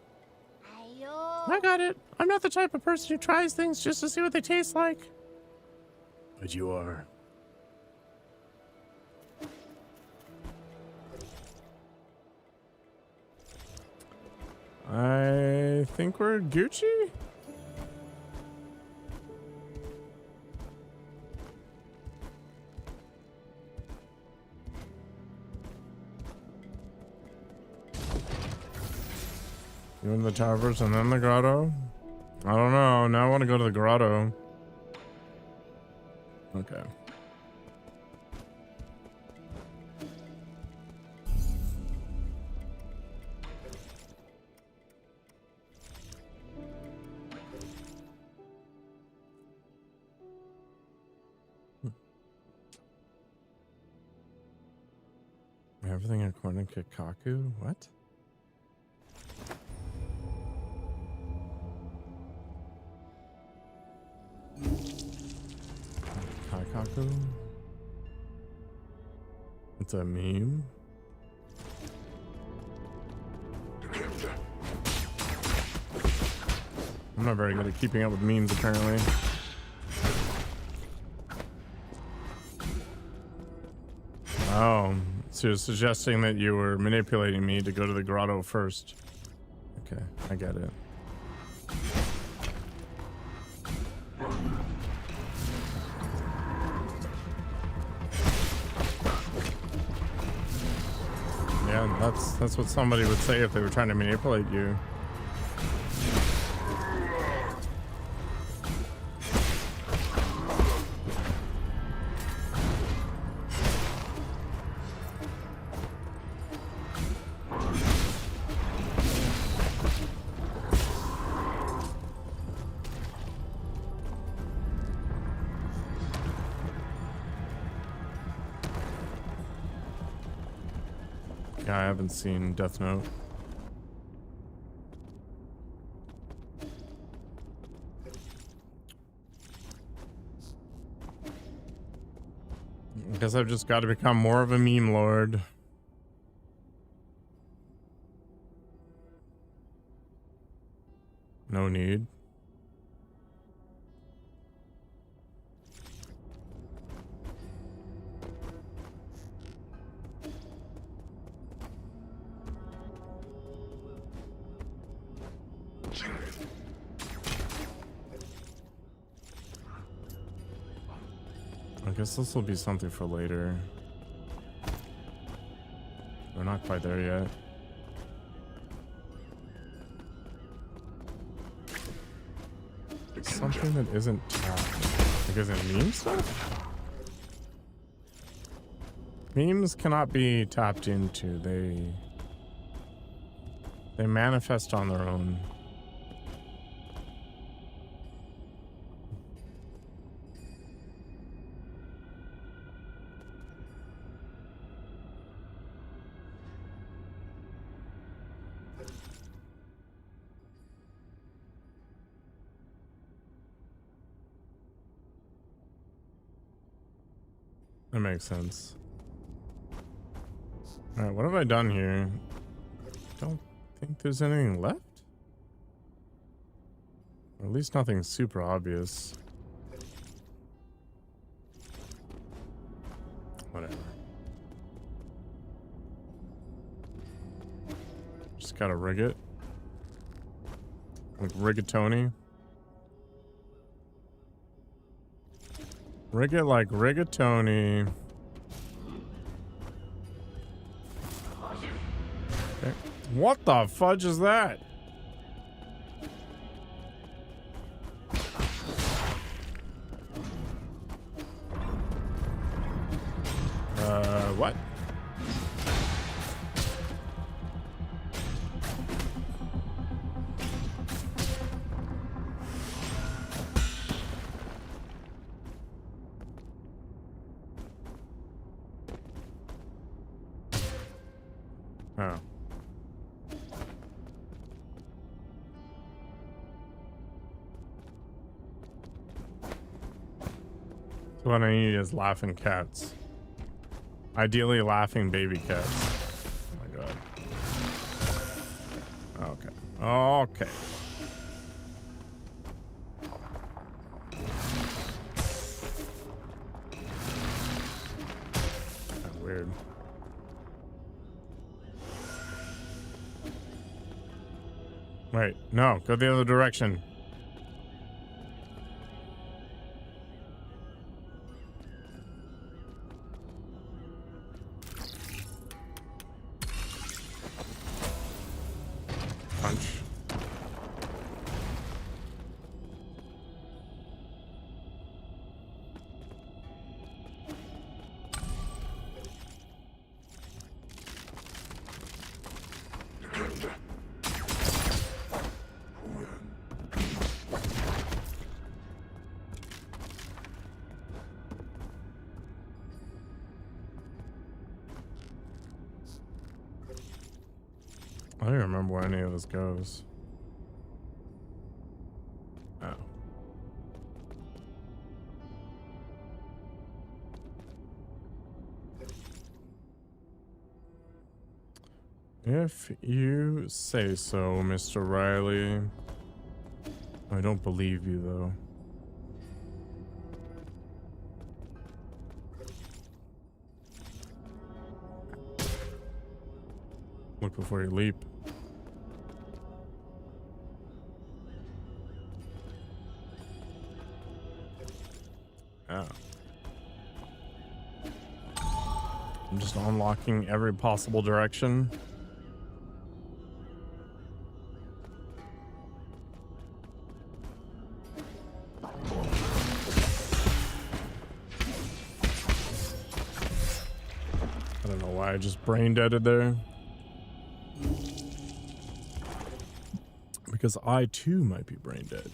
I got it. I'm not the type of person who tries things just to see what they taste like. But you are. I think we're Gucci? You in the towers and then the grotto? I don't know. Now I want to go to the grotto. Okay. Everything according to Kikaku? What? It's a meme. I'm not very good at keeping up with memes, apparently. Oh, so you're suggesting that you were manipulating me to go to the grotto first. Okay, I get it. Yeah, that's what somebody would say if they were trying to manipulate you. Yeah, I haven't seen Death Note. I guess I've just got to become more of a meme lord. No need. I guess this will be something for later. We're not quite there yet. It's something that isn't tapped. Like, is it meme stuff? Memes cannot be tapped into. They manifest on their own. That makes sense. Alright, what have I done here? Don't think there's anything left? Or at least nothing super obvious. Whatever. Just gotta rig it. Like rigatoni. Rig it like rigatoni. Okay. What the fudge is that? What? Oh. So what I need is laughing cats. Ideally laughing baby cats. Oh my god. Okay. Okay. That's weird. Wait, no, go the other direction. Punch. I don't remember where any of this goes. Oh. If you say so, Mr. Riley. I don't believe you, though. Look before you leap. Oh. I'm just unlocking every possible direction. I don't know why I just brain deaded there. Because I too might be brain dead.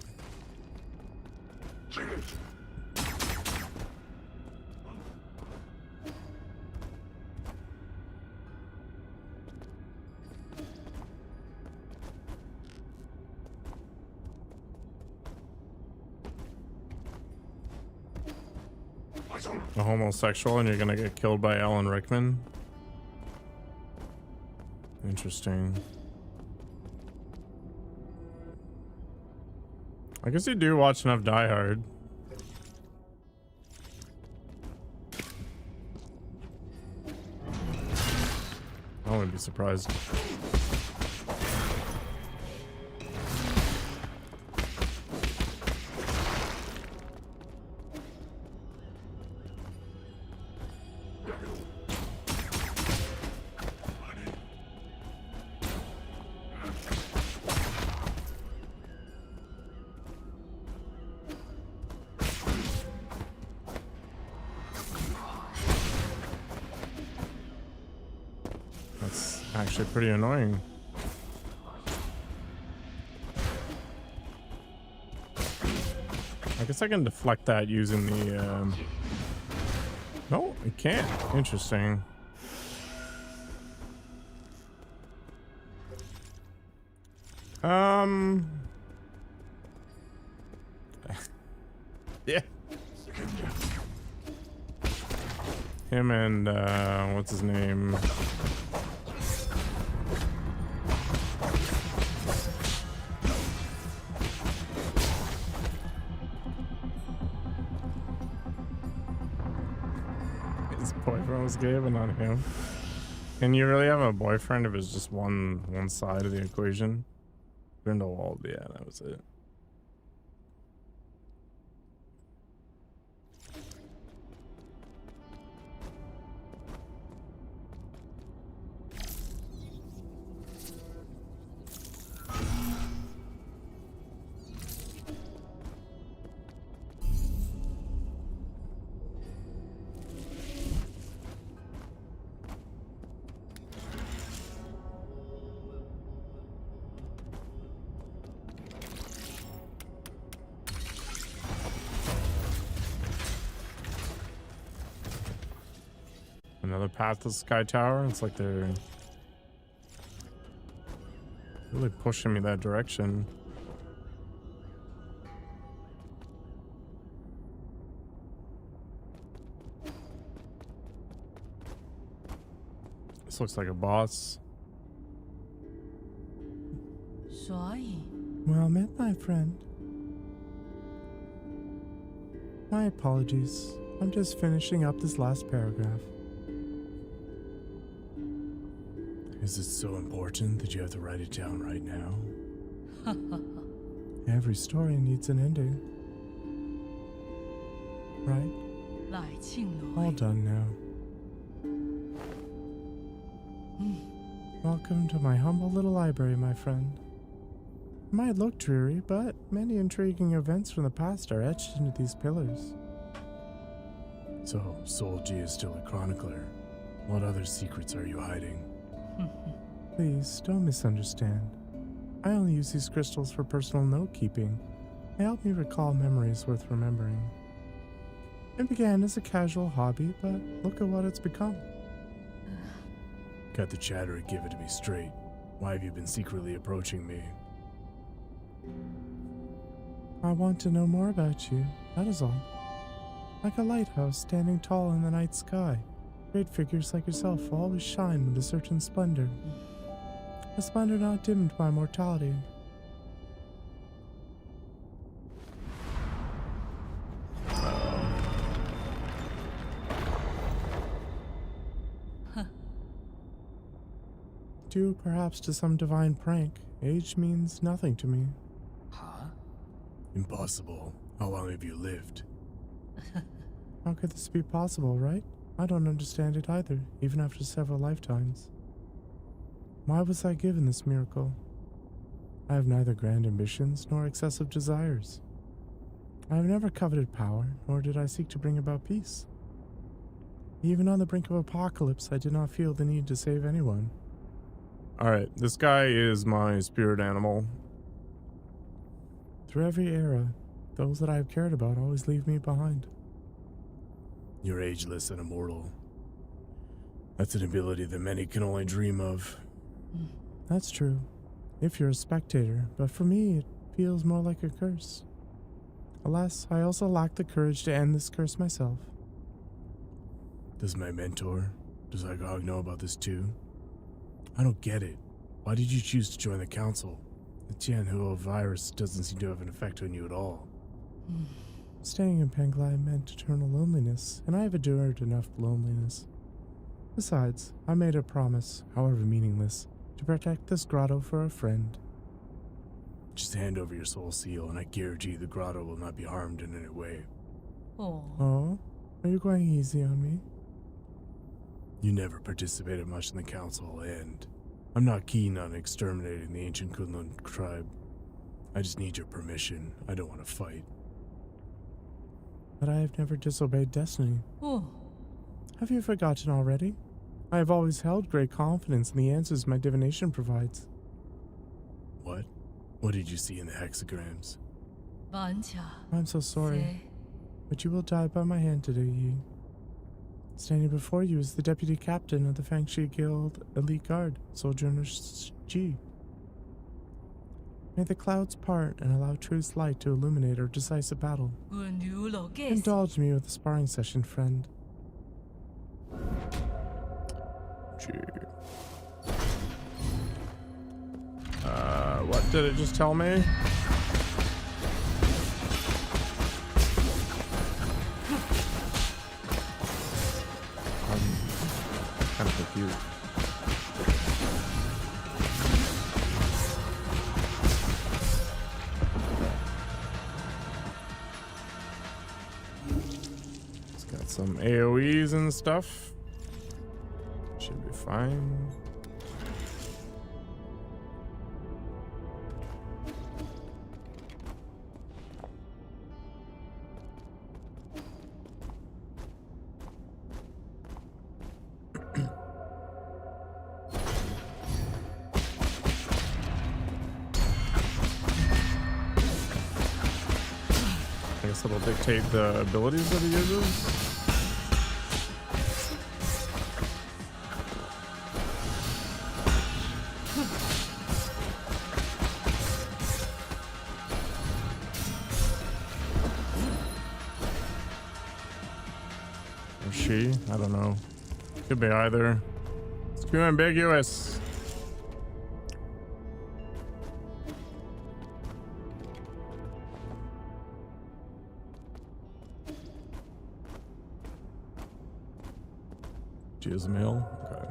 A homosexual and you're gonna get killed by Alan Rickman? Interesting. I guess you do watch enough Die Hard. I wouldn't be surprised. Actually pretty annoying. I guess I can deflect that using the no, I can't. Interesting. Yeah. Him and what's his name? Was gay, but not him. Can you really have a boyfriend if it's just one side of the equation? Grindelwald, yeah, that was it. Another path to the Sky Tower. It's like they're really pushing me that direction. This looks like a boss. Well met, my friend. My apologies. I'm just finishing up this last paragraph. Is it so important that you have to write it down right now? Every story needs an ending. Right? All done now. Welcome to my humble little library, my friend. It might look dreary, but many intriguing events from the past are etched into these pillars. So, Soul Ji is still a chronicler. What other secrets are you hiding? Please, don't misunderstand. I only use these crystals for personal note-keeping. They help me recall memories worth remembering. It began as a casual hobby, but look at what it's become. Cut the chatter and give it to me straight. Why have you been secretly approaching me? I want to know more about you, that is all. Like a lighthouse standing tall in the night sky, great figures like yourself always shine with a certain splendor. a splendor not dimmed by mortality. Due perhaps to some divine prank, age means nothing to me. Huh? Impossible. How long have you lived? How could this be possible, right? I don't understand it either, even after several lifetimes. Why was I given this miracle? I have neither grand ambitions nor excessive desires. I have never coveted power, nor did I seek to bring about peace. Even on the brink of apocalypse, I did not feel the need to save anyone. Alright, this guy is my spirit animal. Through every era, those that I have cared about always leave me behind. You're ageless and immortal. That's an ability that many can only dream of. That's true, if you're a spectator, but for me it feels more like a curse. Alas, I also lack the courage to end this curse myself. Does my mentor, does Agog know about this too? I don't get it. Why did you choose to join the council? The Tianhuo virus doesn't seem to have an effect on you at all. Staying in Penglai meant eternal loneliness, and I have endured enough loneliness. Besides, I made a promise, however meaningless, to protect this grotto for a friend. Just hand over your soul seal, and I guarantee the grotto will not be harmed in any way. Oh? Are you going easy on me? You never participated much in the council, and I'm not keen on exterminating the ancient Kunlun tribe. I just need your permission. I don't want to fight. But I have never disobeyed destiny. Have you forgotten already? I have always held great confidence in the answers my divination provides. What? What did you see in the hexagrams? I'm so sorry, but you will die by my hand today, Yi. Standing before you is the deputy captain of the Fangshi Guild Elite Guard, Sojourner Ji. May the clouds part and allow truth's light to illuminate our decisive battle. Indulge me with a sparring session, friend. Gee. What did it just tell me? I'm kind of confused. It's got some AoEs and stuff. Should be fine. I guess it'll dictate the abilities that he uses. Or she? I don't know. Could be either. It's too ambiguous. She is a male? Okay.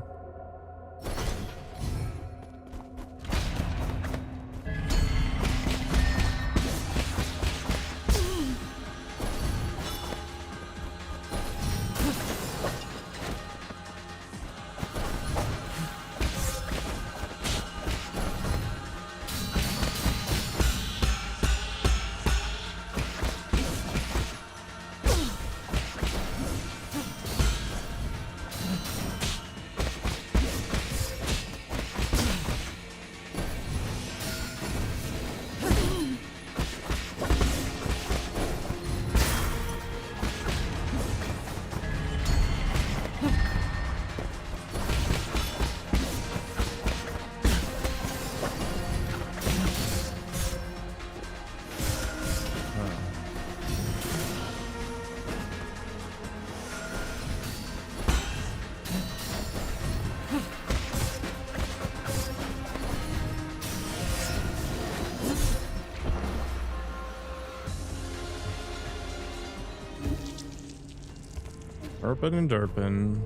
Derpin and derpin.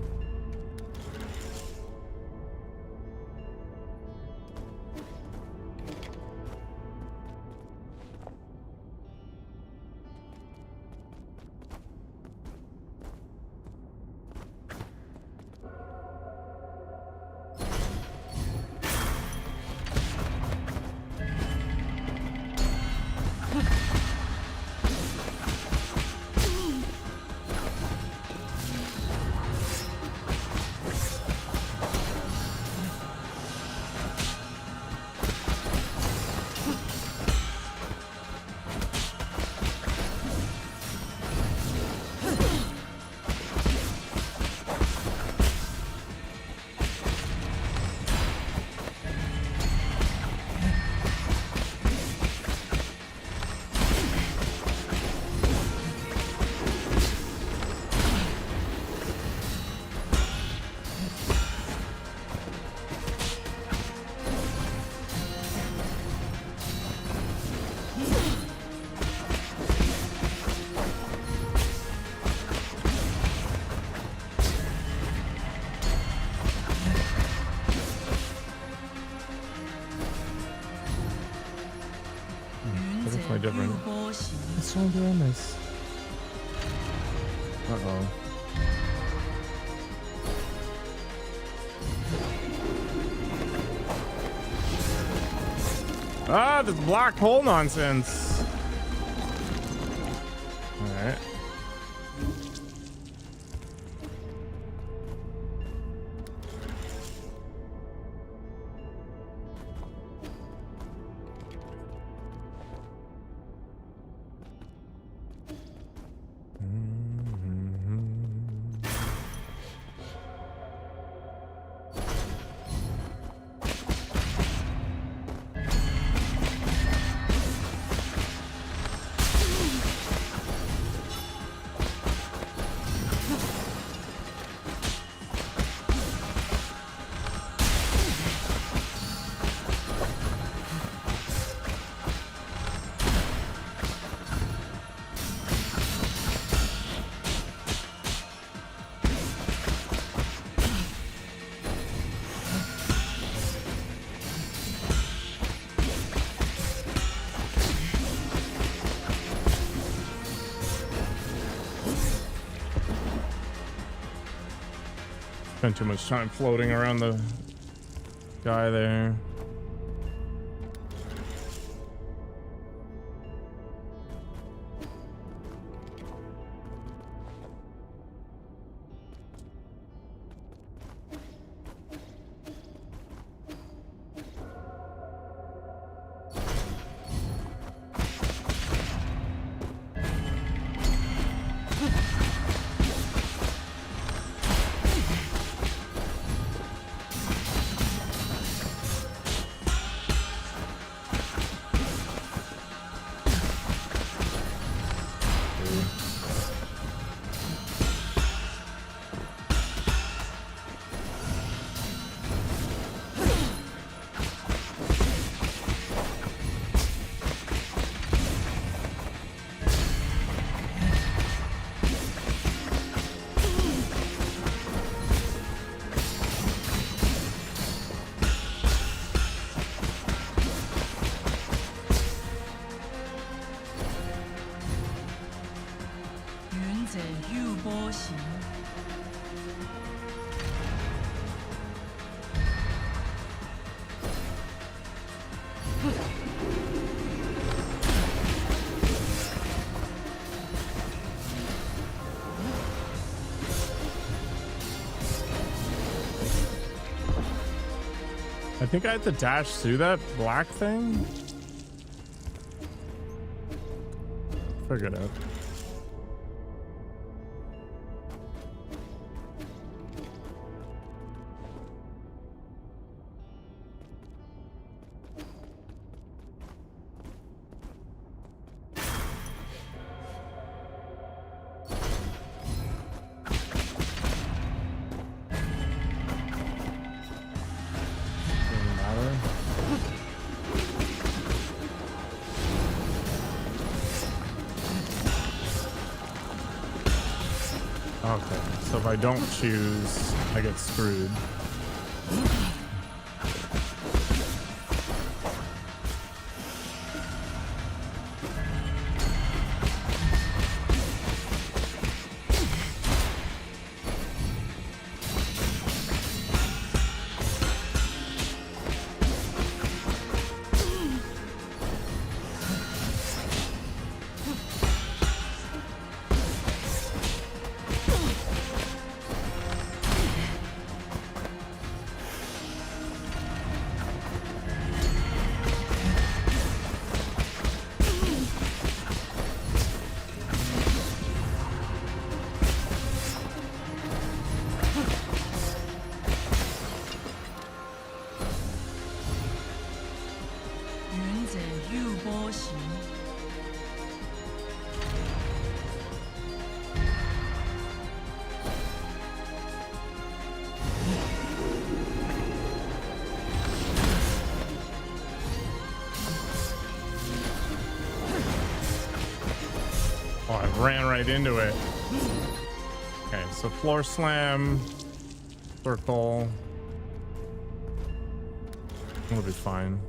Different. What's wrong doing this? Uh-oh. Ah, this black hole nonsense. All right. Spent too much time floating around the guy there. I think I had to dash through that black thing. Figured it out. so if I don't choose, I get screwed. Oh, I ran right into it. Okay, so floor slam, circle. It'll be fine.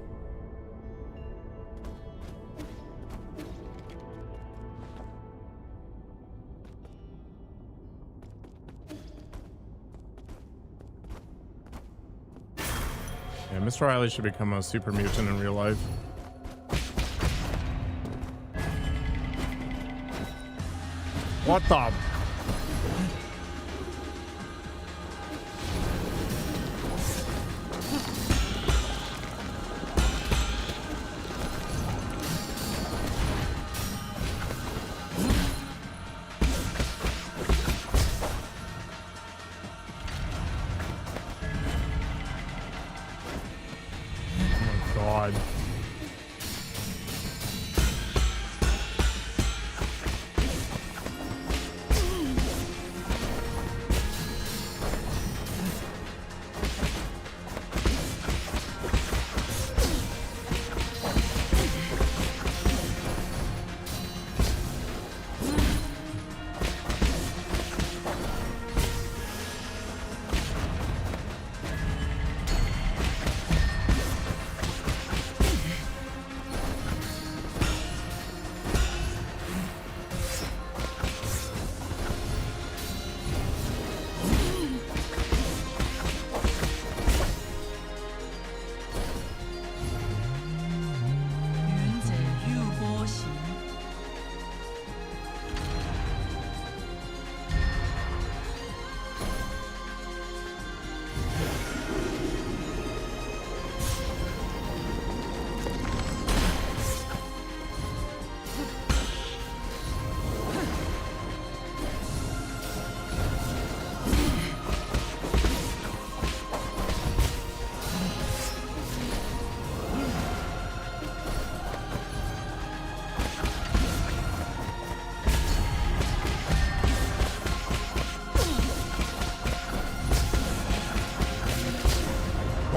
Yeah, Mr. Riley should become a super mutant in real life. What the? God.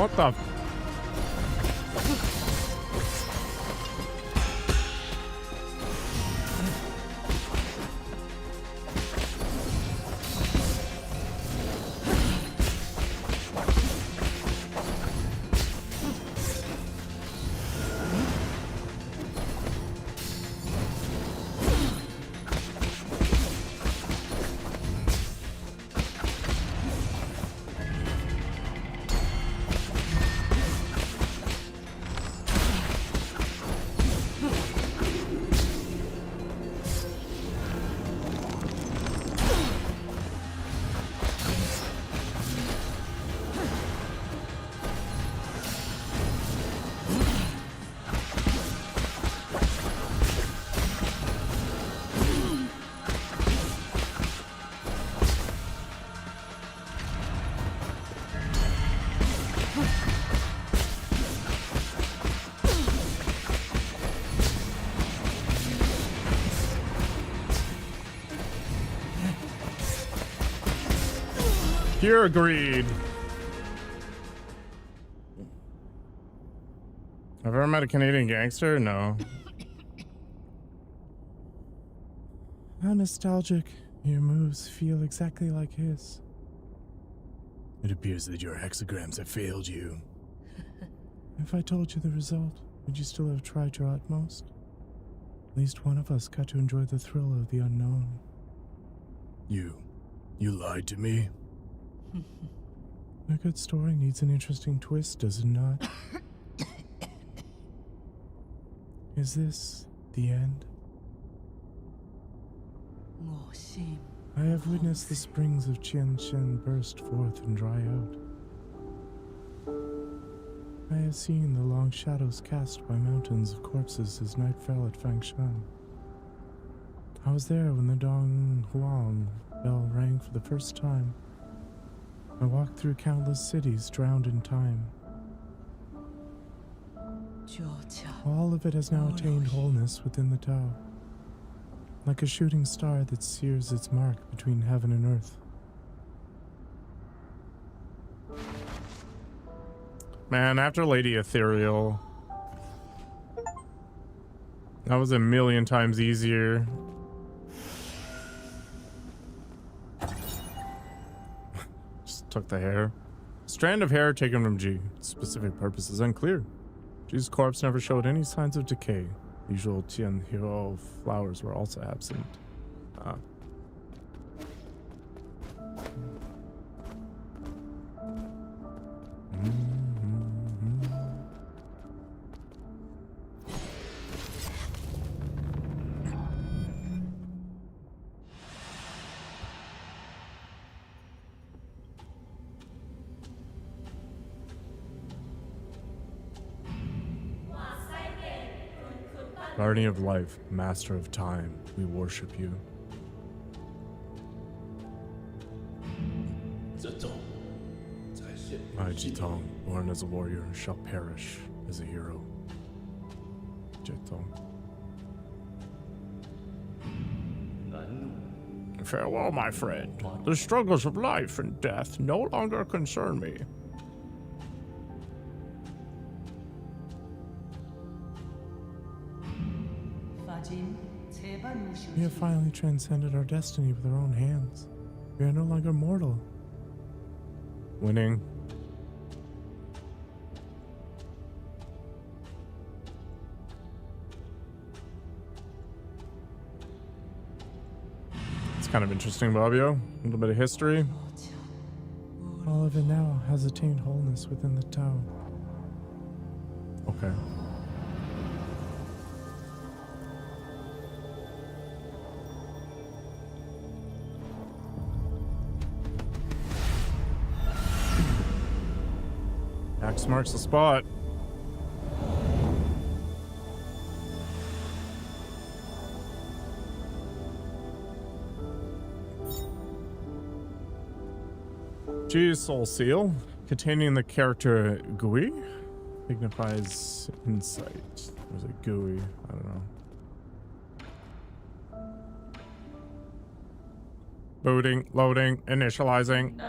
What the? Pure greed. Have I ever met a Canadian gangster? No. How nostalgic. Your moves feel exactly like his. It appears that your hexagrams have failed you. If I told you the result, would you still have tried your utmost? At least one of us got to enjoy the thrill of the unknown. You lied to me? A good story needs an interesting twist, does it not? Is this the end? I have witnessed the springs of Qianshen burst forth and dry out. I have seen the long shadows cast by mountains of corpses as night fell at Fangshan. I was there when the Dong Huang bell rang for the first time. I walked through countless cities drowned in time. All of it has now attained wholeness within the Tao, like a shooting star that sears its mark between heaven and earth. Man, after Lady Ethereal, that was a million times easier. Just took the hair. Strand of hair taken from Ji. Specific purpose is unclear. Ji's corpse never showed any signs of decay. Usual Tian Hero flowers were also absent. Guardian of life, master of time, we worship you. I, Jitong, born as a warrior, shall perish as a hero. Jitong. Farewell, my friend. The struggles of life and death no longer concern me. We have finally transcended our destiny with our own hands. We are no longer mortal. Winning. It's kind of interesting, Bobbio. A little bit of history. All of it now has attained wholeness within the Tao. Okay. X marks the spot. Ji's soul seal, containing the character Gui, signifies insight. There's a Gui, I don't know. Booting, loading, initializing.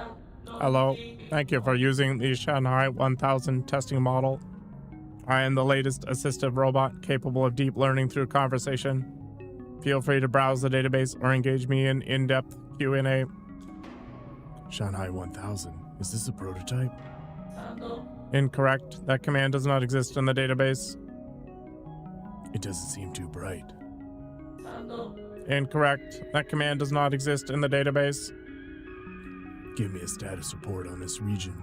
Hello, thank you for using the Shanghai 1000 testing model. I am the latest assistive robot capable of deep learning through conversation. Feel free to browse the database or engage me in in-depth Q&A. Shanghai 1000, is this a prototype? Incorrect. That command does not exist in the database. It doesn't seem too bright. Incorrect. That command does not exist in the database. Give me a status report on this region.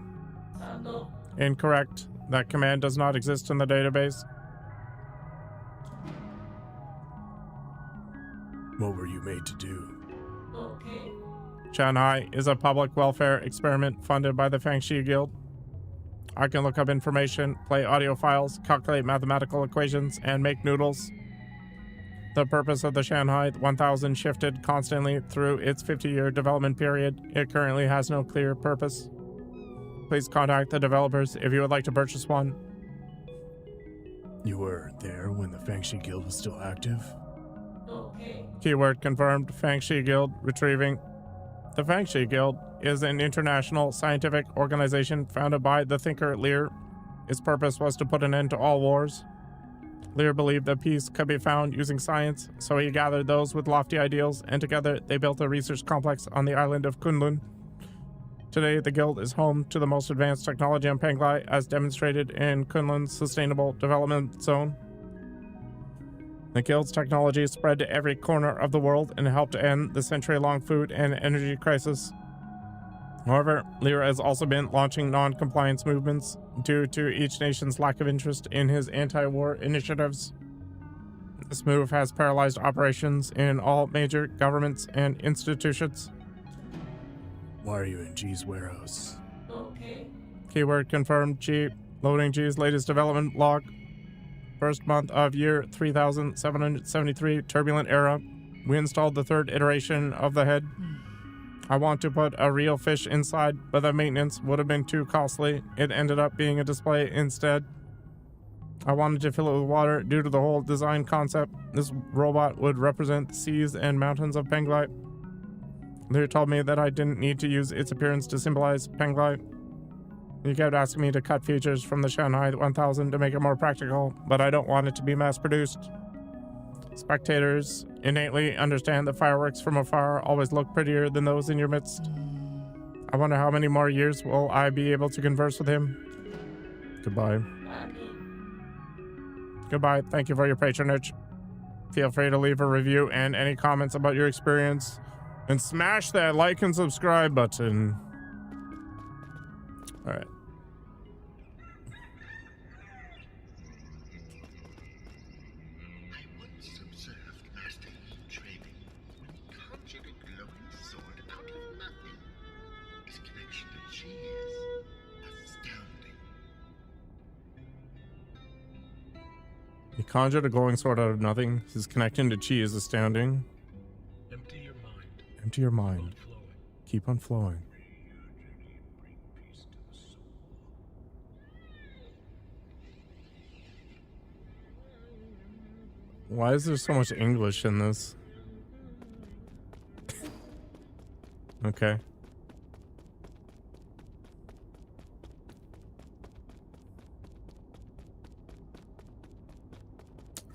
Incorrect. That command does not exist in the database. What were you made to do? Shanghai is a public welfare experiment funded by the Fangxi Guild. I can look up information, play audio files, calculate mathematical equations, and make noodles. The purpose of the Shanghai 1000 shifted constantly through its 50-year development period. It currently has no clear purpose. Please contact the developers if you would like to purchase one. You were there when the Fangxi Guild was still active? Keyword confirmed. Fangxi Guild retrieving. The Fangxi Guild is an international scientific organization founded by the thinker Lear. Its purpose was to put an end to all wars. Lear believed that peace could be found using science, so he gathered those with lofty ideals, and together they built a research complex on the island of Kunlun. Today, the Guild is home to the most advanced technology on Penglai, as demonstrated in Kunlun's Sustainable Development Zone. The Guild's technology spread to every corner of the world and helped end the century-long food and energy crisis. However, Lear has also been launching non-compliance movements due to each nation's lack of interest in his anti-war initiatives. This move has paralyzed operations in all major governments and institutions. Why are you in Ji's warehouse? Okay. Keyword confirmed. Ji. Loading Ji's latest development log. First month of year 3773 turbulent era. We installed the third iteration of the head. I want to put a real fish inside, but the maintenance would have been too costly. It ended up being a display instead. I wanted to fill it with water due to the whole design concept. This robot would represent the seas and mountains of Penglai. Lear told me that I didn't need to use its appearance to symbolize Penglai. He kept asking me to cut features from the Shanghai 1000 to make it more practical, but I don't want it to be mass-produced. Spectators innately understand that fireworks from afar always look prettier than those in your midst. I wonder how many more years will I be able to converse with him. Goodbye. Goodbye. Thank you for your patronage. Feel free to leave a review and any comments about your experience. And smash that like and subscribe button. All right. He conjured a glowing sword out of nothing. His connection to Chi is astounding. Empty your mind. Empty your mind. Keep on flowing. Why is there so much English in this? Okay.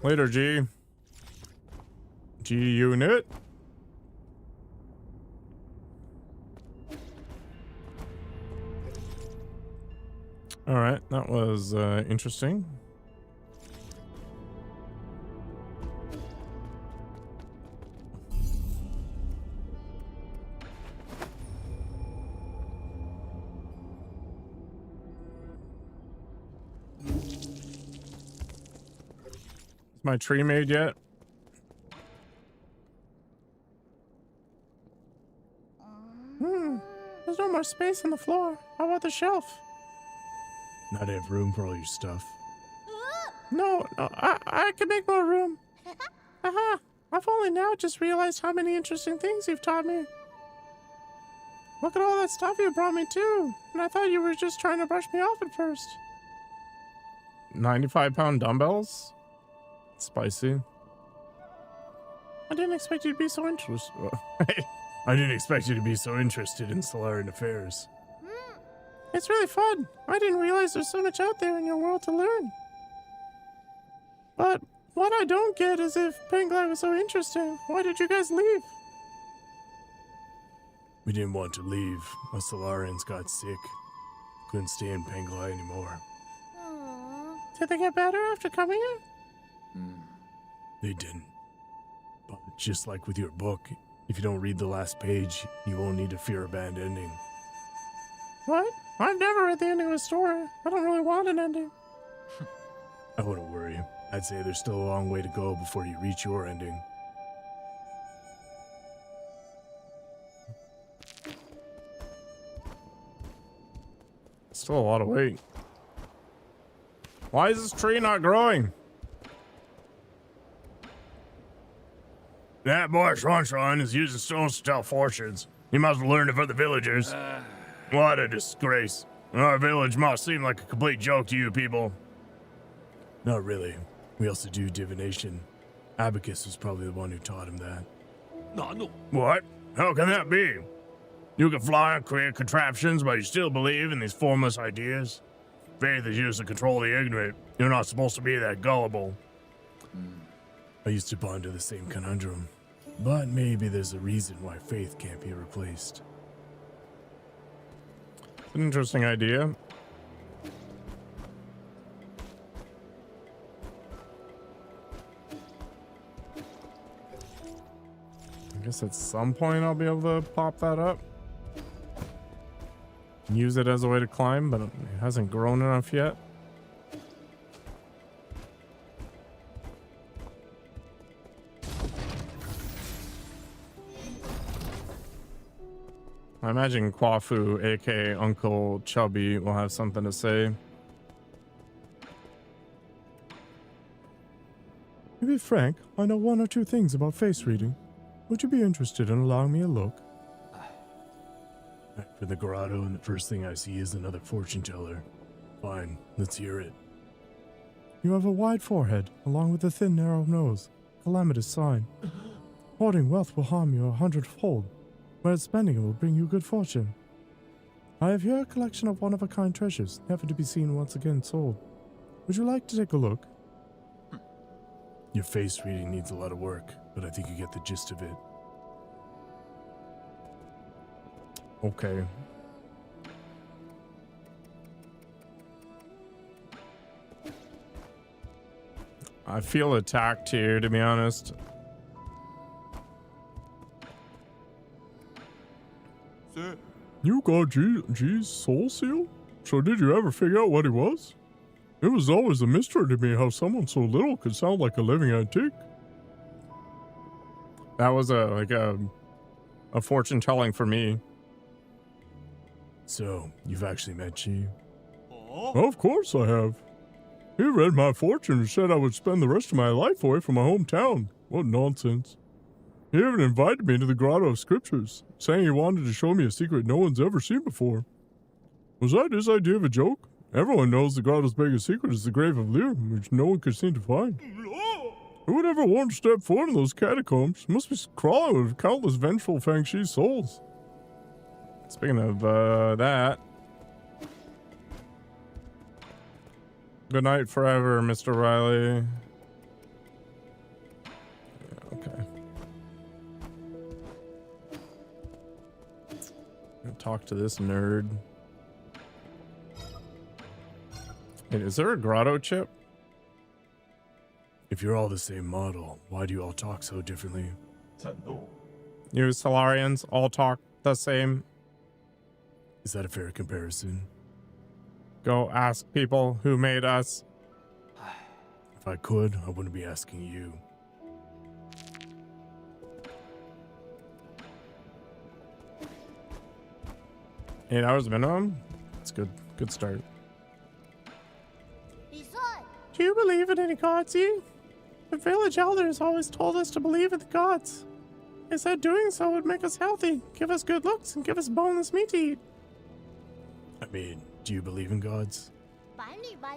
Later, G. G unit. All right, that was interesting. My tree made yet? There's no more space on the floor. How about the shelf? Not enough room for all your stuff. No, I can make more room. Aha, I've only now just realized how many interesting things you've taught me. Look at all that stuff you brought me too. And I thought you were just trying to brush me off at first. 95-pound dumbbells? Spicy. I didn't expect you to be so interested. I didn't expect you to be so interested in SOLARI affairs. It's really fun. I didn't realize there's so much out there in your world to learn. But what I don't get is if Penglai was so interesting, why did you guys leave? We didn't want to leave. Us Solarians got sick. Couldn't stay in Penglai anymore. Did they get better after coming here? They didn't. But just like with your book, if you don't read the last page, you won't need to fear a bad ending. What? I've never read the ending of a story. I don't really want an ending. I wouldn't worry. I'd say there's still a long way to go before you reach your ending. Still a lot of weight. Why is this tree not growing? That boy Shron is using stones to tell fortunes. He must have learned it from the villagers. What a disgrace. Our village must seem like a complete joke to you people. Not really. We also do divination. Abacus was probably the one who taught him that. No. What? How can that be? You can fly and create contraptions, but you still believe in these formless ideas? Faith is used to control the ignorant. You're not supposed to be that gullible. I used to ponder the same conundrum, but maybe there's a reason why faith can't be replaced. It's an interesting idea. I guess at some point I'll be able to pop that up. Use it as a way to climb, but it hasn't grown enough yet. I imagine Kwafu, aka Uncle Chubby, will have something to say. To be frank, I know one or two things about face reading. Would you be interested in allowing me a look? Back for the grotto, and the first thing I see is another fortune teller. Fine, let's hear it. You have a wide forehead, along with a thin, narrow nose. Calamitous sign. Hoarding wealth will harm you 100-fold, whereas spending it will bring you good fortune. I have here a collection of one-of-a-kind treasures, never to be seen once again sold. Would you like to take a look? Your face reading needs a lot of work, but I think you get the gist of it. Okay. I feel attacked here, to be honest. You got G's soul seal? So did you ever figure out what it was? It was always a mystery to me how someone so little could sound like a living antique. That was a fortune telling for me. So, you've actually met Chi? Of course I have. He read my fortune and said I would spend the rest of my life away from my hometown. What nonsense. He even invited me to the Grotto of Scriptures, saying he wanted to show me a secret no one's ever seen before. Was that his idea of a joke? Everyone knows the Grotto's biggest secret is the Grave of Lear, which no one could seem to find. Who would ever want to step foot in those catacombs? Must be crawling with countless vengeful Fangshi souls. Speaking of that. Good night forever, Mr. Riley. Yeah, okay. Gonna talk to this nerd. Wait, is there a grotto chip? If you're all the same model, why do you all talk so differently? You Solarians all talk the same. Is that a fair comparison? Go ask people who made us. If I could, I wouldn't be asking you. $8 hours minimum? That's good. Good start. Do you believe in any gods, Yi? The village elders always told us to believe in the gods. They said doing so would make us healthy, give us good looks, and give us boneless meat to eat. I mean, do you believe in gods?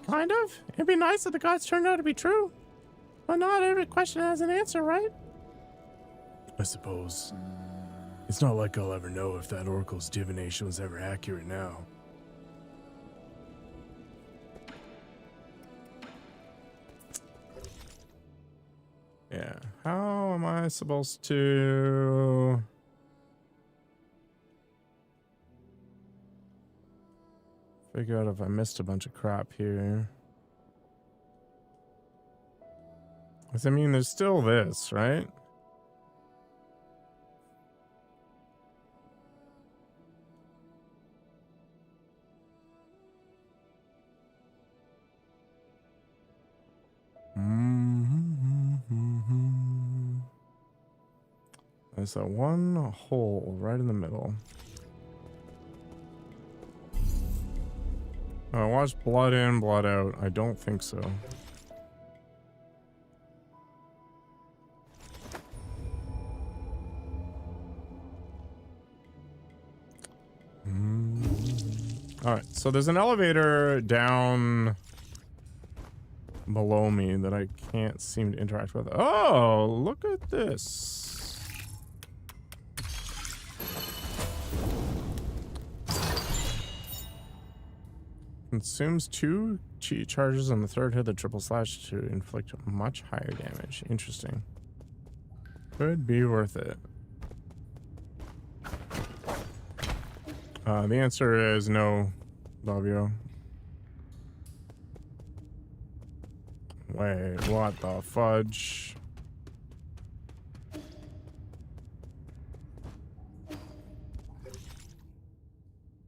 Kind of. It'd be nice if the gods turned out to be true. But not every question has an answer, right? I suppose. It's not like I'll ever know if that oracle's divination was ever accurate now. Yeah. How am I supposed to... figure out if I missed a bunch of crap here? 'Cause I mean, there's still this, right? There's that one hole right in the middle. I watched blood in, blood out. I don't think so. Alright, so there's an elevator down below me that I can't seem to interact with. Oh, look at this. Consumes 2 chi charges on the third hit, the triple slash to inflict much higher damage. Interesting. Could be worth it. The answer is no, Bobbio. Wait, what the fudge?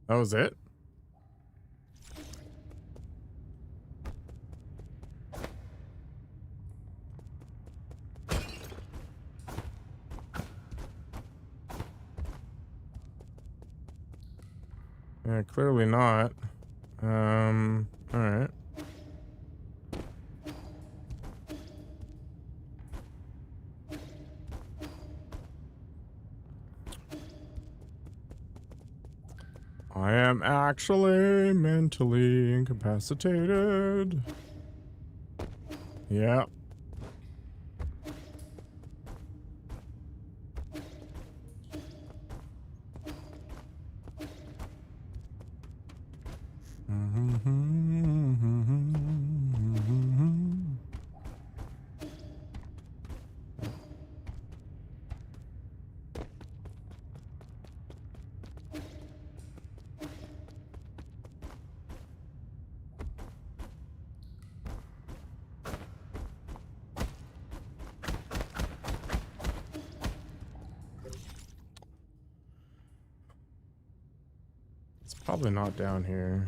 That was it? Yeah, clearly not. Alright. I am actually mentally incapacitated. Yeah. It's probably not down here.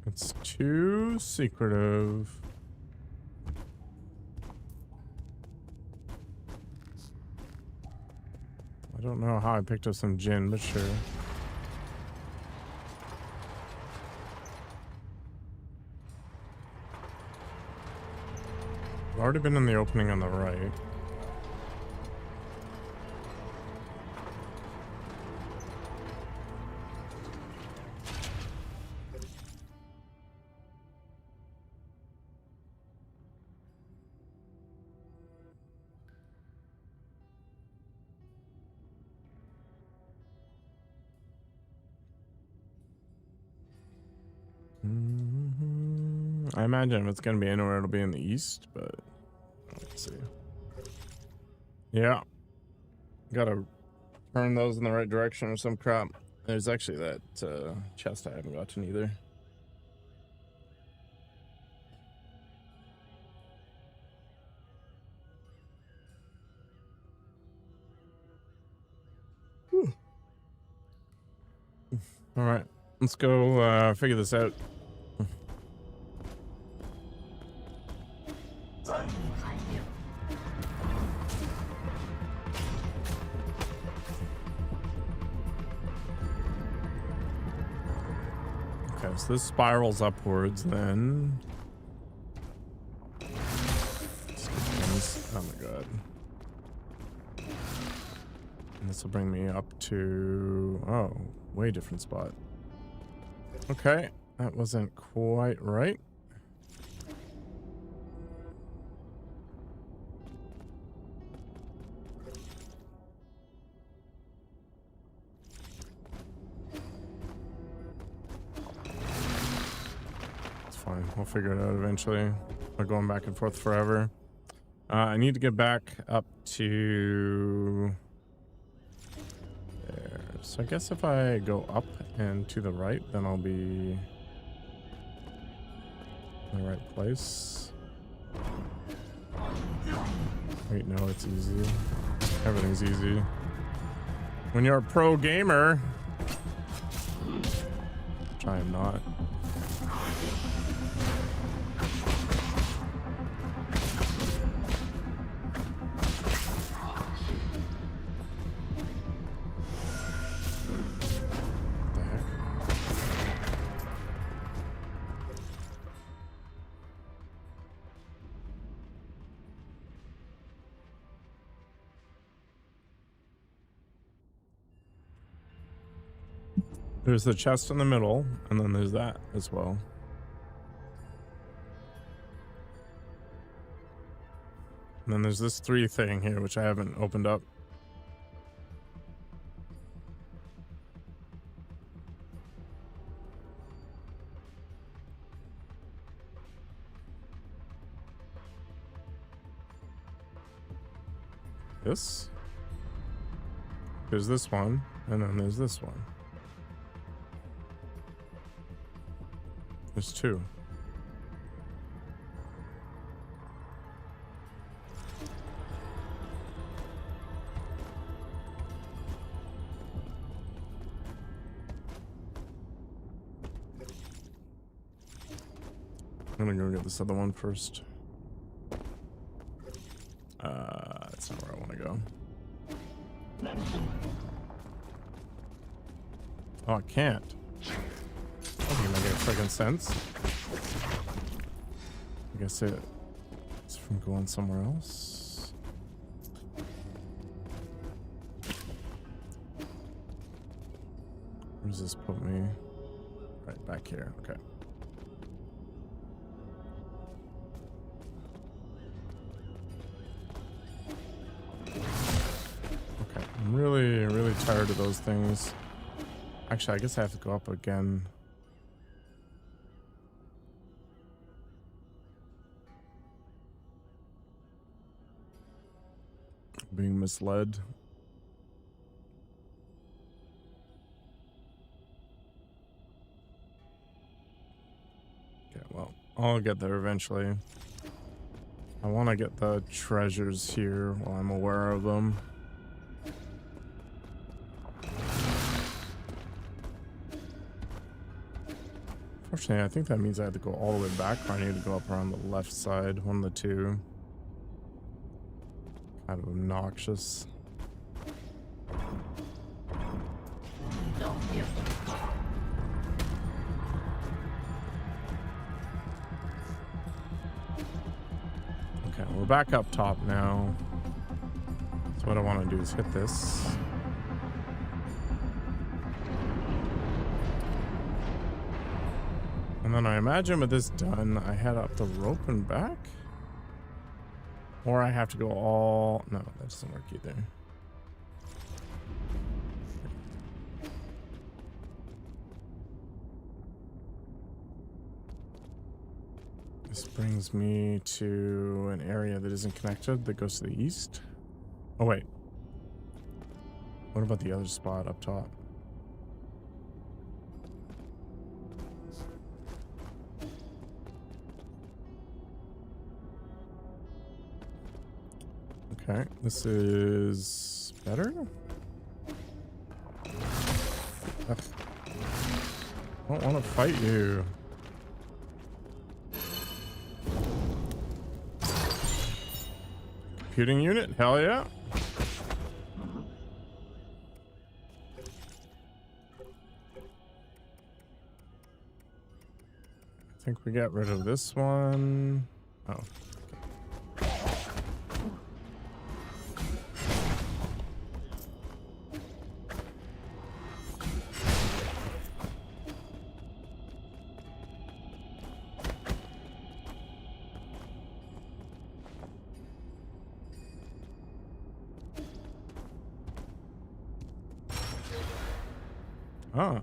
It's too secretive. I don't know how I picked up some gin, but sure. I've already been in the opening on the right. I imagine if it's gonna be anywhere, it'll be in the east, but let's see. Yeah, gotta turn those in the right direction or some crap. There's actually that chest I haven't gotten either. All right, let's go figure this out. Okay, so this spirals upwards then. Oh my god. And this will bring me up to, oh, way different spot. Okay, that wasn't quite right. It's fine, we'll figure it out eventually. We're going back and forth forever. I need to get back up to there. So I guess if I go up and to the right, then I'll be in the right place. Wait, no, it's easy. Everything's easy when you're a pro gamer, which I am not. There's the chest in the middle, and then there's that as well. And then there's this 3 thing here, which I haven't opened up. This. There's this one, and then there's this one. There's 2. I'm gonna go get this other one first. That's not where I want to go. Oh, I can't. That doesn't make any friggin' sense. I guess it's from going somewhere else. Where does this put me? Right back here. Okay. I'm really, really tired of those things. Actually, I guess I have to go up again. Being misled. Okay, well, I'll get there eventually. I want to get the treasures here while I'm aware of them. Unfortunately, I think that means I have to go all the way back, or I need to go up around the left side, one of the 2. Kind of obnoxious. Okay, we're back up top now. So what I want to do is hit this. And then I imagine with this done, I head up the rope and back? Or I have to go all... No, that doesn't work either. This brings me to an area that isn't connected, that goes to the east. Oh, wait. What about the other spot up top? Okay, this is better. I don't want to fight you. Computing unit, hell yeah. I think we got rid of this one. Oh. Oh.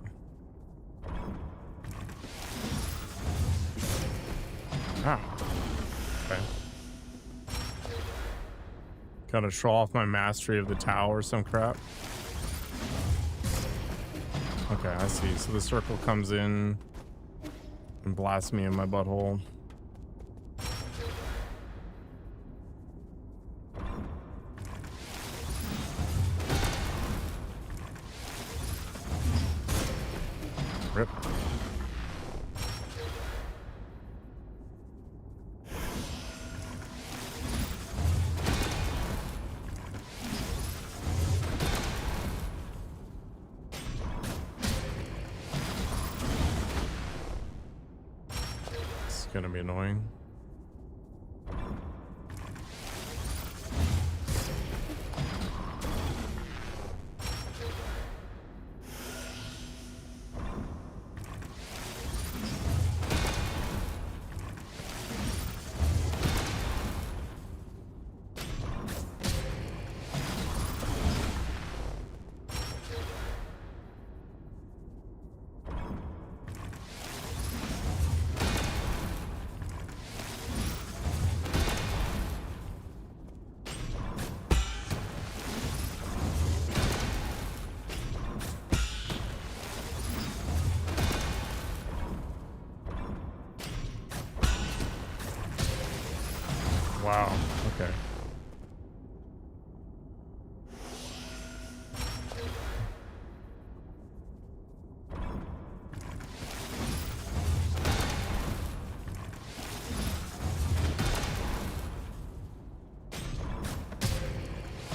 Ah. Okay. Gotta show off my mastery of the tower or some crap. Okay, I see. So the circle comes in and blasts me in my butthole. Rip. It's gonna be annoying. Wow. Okay.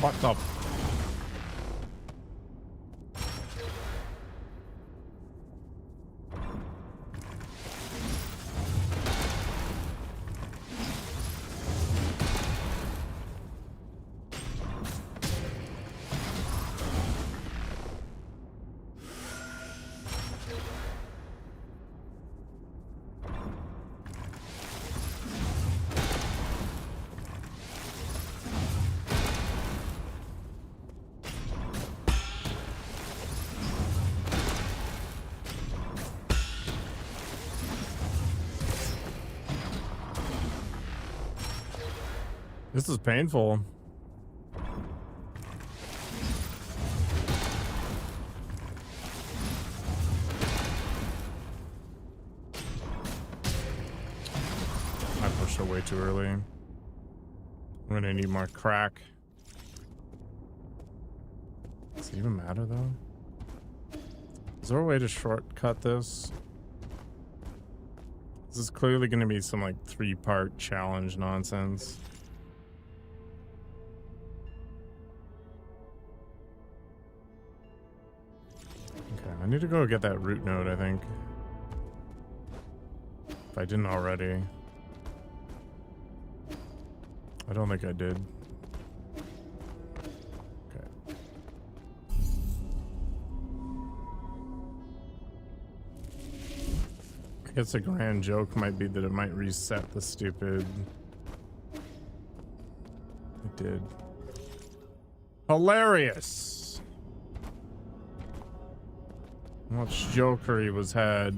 What the? This is painful. I pushed it way too early. I'm gonna need more crack. Does it even matter though? Is there a way to shortcut this? This is clearly gonna be some like 3-part challenge nonsense. I need to go get that root node, I think. If I didn't already. I don't think I did. Okay. I guess a grand joke might be that it might reset the stupid... It did. Hilarious! How much jokery was had.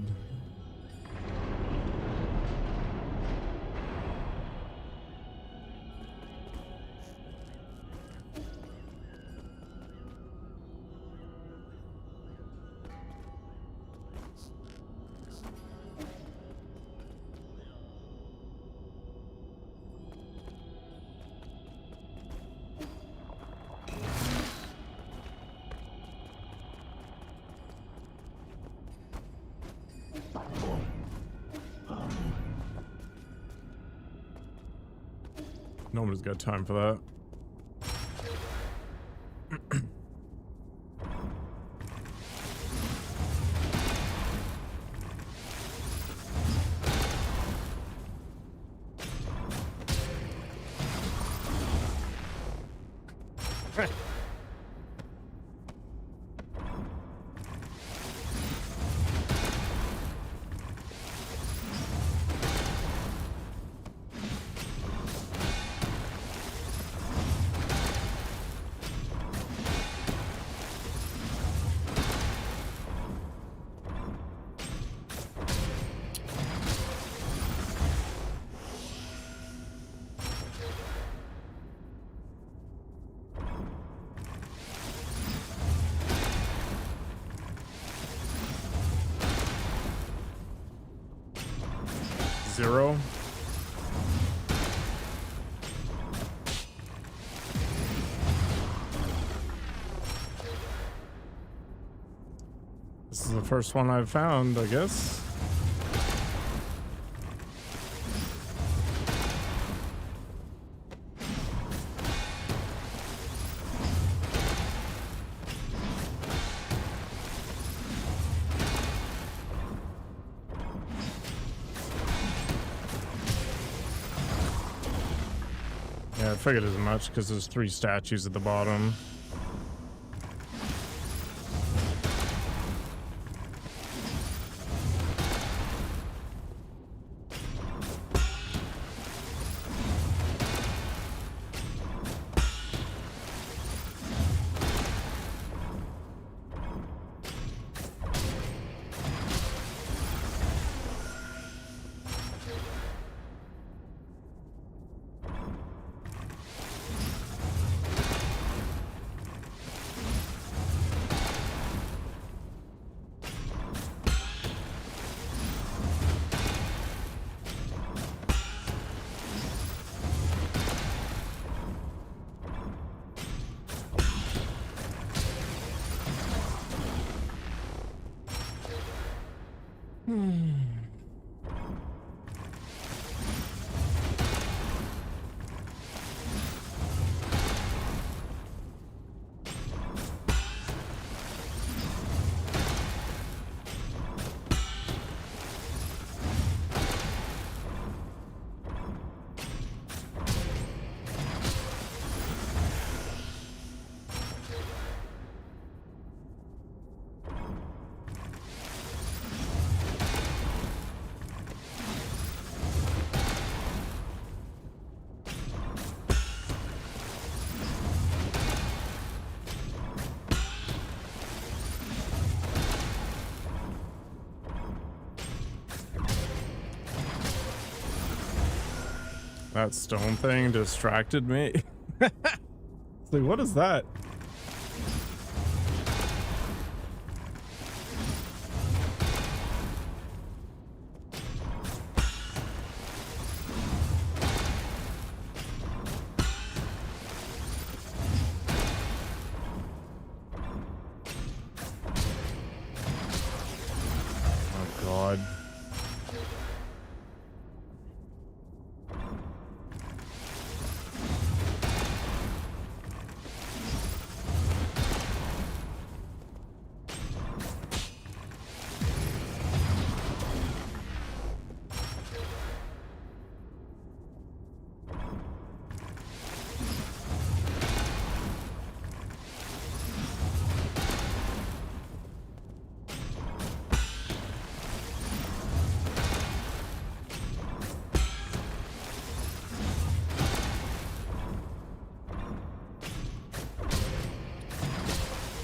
Nobody's got time for that. Zero. This is the first one I've found, I guess. Yeah, I figured as much because there's 3 statues at the bottom. That stone thing distracted me. It's like, what is that? Oh God.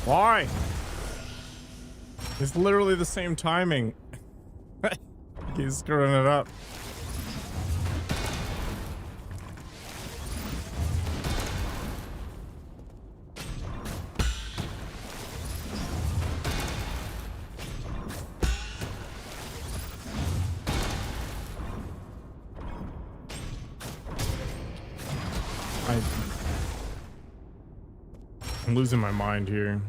Why? It's literally the same timing. He's screwing it up. I'm losing my mind here.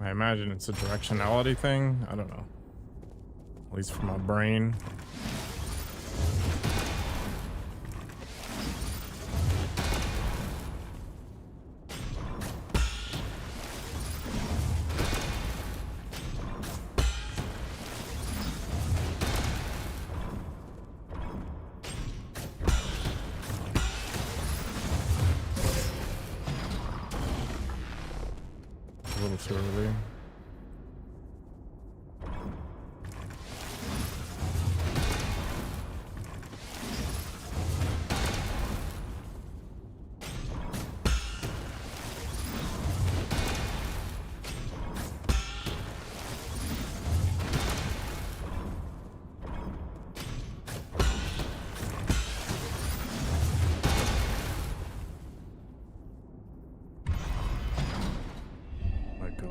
I imagine it's a directionality thing. I don't know. At least for my brain. A little too early.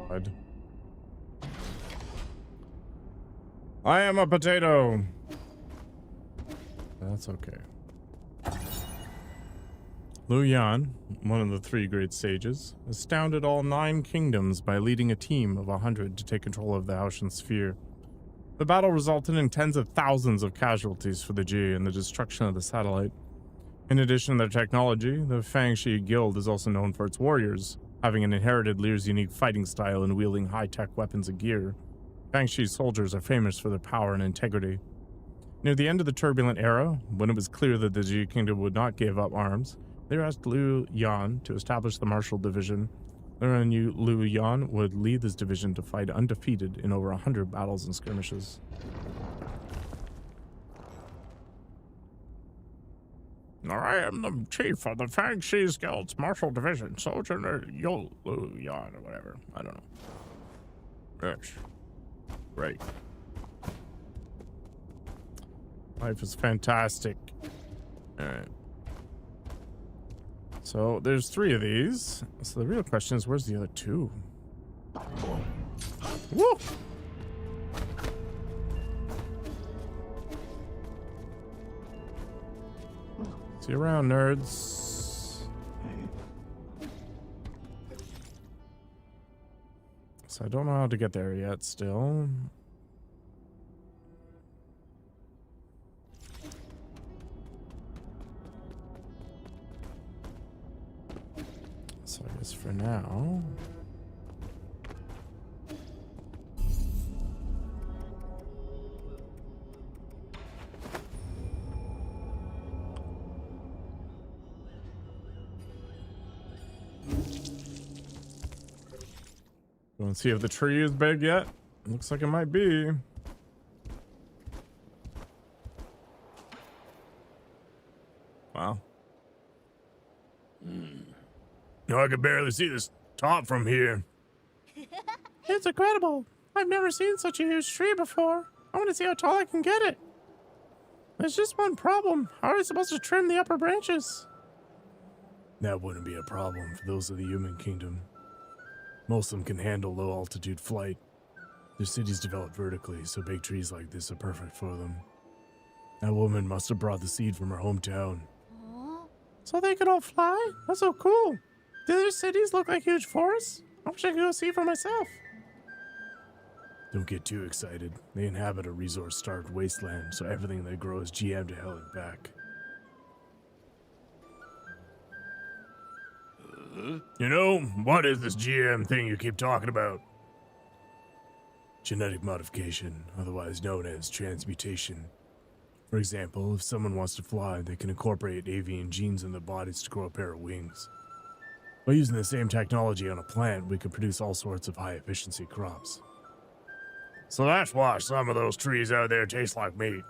God. I am a potato. That's okay. Lu Yan, one of the three great sages, astounded all 9 kingdoms by leading a team of 100 to take control of the Haoshan sphere. The battle resulted in tens of thousands of casualties for the Ji and the destruction of the satellite. In addition to their technology, the Fangxi Guild is also known for its warriors, having inherited Lear's unique fighting style and wielding high-tech weapons and gear. Fangxi's soldiers are famous for their power and integrity. Near the end of the turbulent era, when it was clear that the Ji Kingdom would not give up arms, they asked Lu Yan to establish the Martial Division. Lu Yan would lead this division to fight undefeated in over 100 battles and skirmishes. I am the chief of the Fangxi Guild's Martial Division, Soldier Lu Yan, or whatever. I don't know. Yes. Great. Life is fantastic. Alright. So, there's 3 of these. So the real question is, where's the other 2? Woo! See you around, nerds. So I don't know how to get there yet still. So I guess for now. You want to see if the tree is big yet? Looks like it might be. Wow. No, I can barely see this top from here. It's incredible. I've never seen such a huge tree before. I want to see how tall I can get it. There's just one problem. How are we supposed to trim the upper branches? That wouldn't be a problem for those of the human kingdom. Most of them can handle low altitude flight. Their cities develop vertically, so big trees like this are perfect for them. That woman must have brought the seed from her hometown. So they could all fly? That's so cool. Do their cities look like huge forests? I wish I could go see for myself. Don't get too excited. They inhabit a resource-starved wasteland, so everything they grow is GM'd to hell and back. You know, what is this GM thing you keep talking about? Genetic modification, otherwise known as transmutation. For example, if someone wants to fly, they can incorporate avian genes in their bodies to grow a pair of wings. By using the same technology on a plant, we can produce all sorts of high-efficiency crops. So that's why some of those trees out there taste like meat.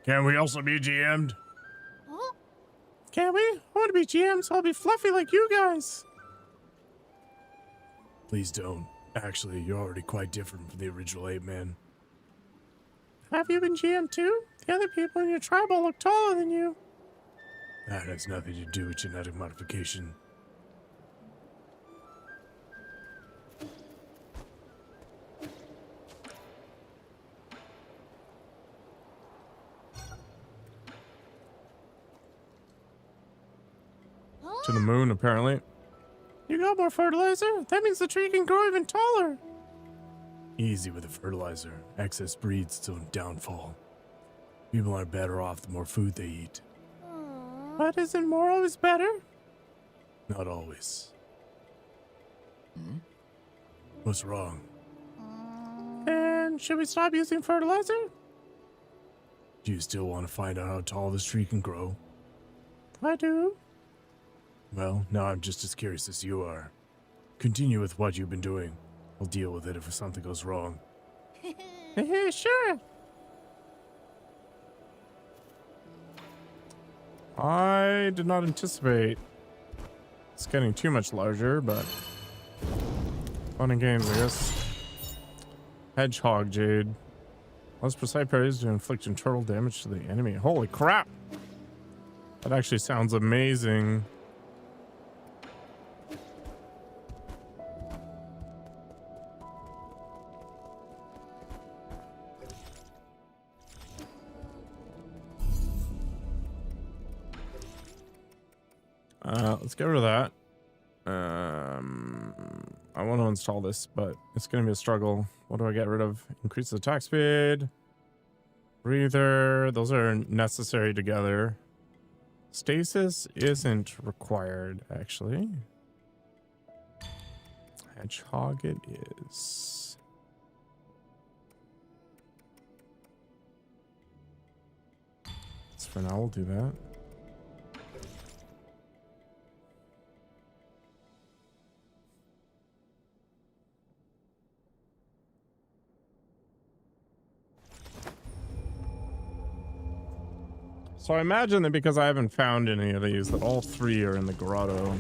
Can we also be GM'd? Can we? I want to be GM, so I'll be fluffy like you guys. Please don't. Actually, you're already quite different from the original ape man. Have you been GM too? The other people in your tribe all look taller than you. That has nothing to do with genetic modification. To the moon, apparently. You got more fertilizer? That means the tree can grow even taller. Easy with the fertilizer. Excess breeds its own downfall. People are better off the more food they eat. But isn't more always better? Not always. What's wrong? Then should we stop using fertilizer? Do you still want to find out how tall this tree can grow? I do. Well, now I'm just as curious as you are. Continue with what you've been doing. I'll deal with it if something goes wrong. Sure. I did not anticipate it's getting too much larger, but fun and games, I guess. Hedgehog Jade. Less precise parries to inflict internal damage to the enemy. Holy crap! That actually sounds amazing. Let's get rid of that. I want to install this, but it's going to be a struggle. What do I get rid of? Increase the attack speed. Breather. Those are necessary together. Stasis isn't required, actually. Hedgehog it is. So for now, we'll do that. So I imagine that because I haven't found any of these, that all three are in the grotto.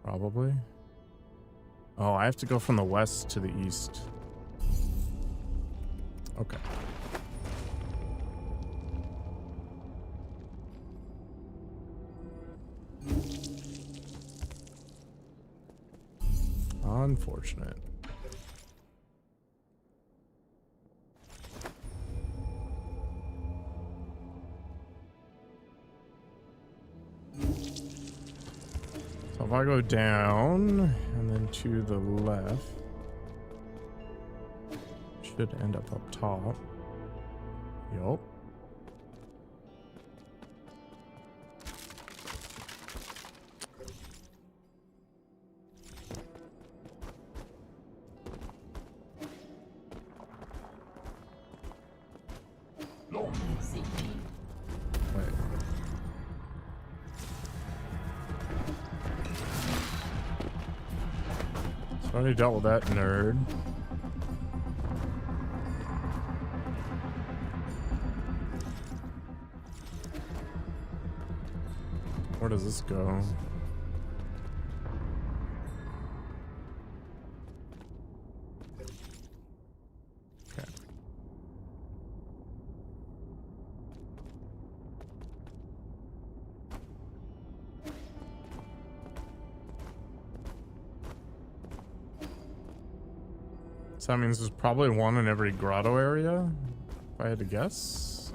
Probably. Oh, I have to go from the west to the east. Okay. Unfortunate. So if I go down and then to the left, should end up top. Yup. Already dealt with that nerd. Where does this go? Okay. So that means there's probably one in every grotto area, if I had to guess.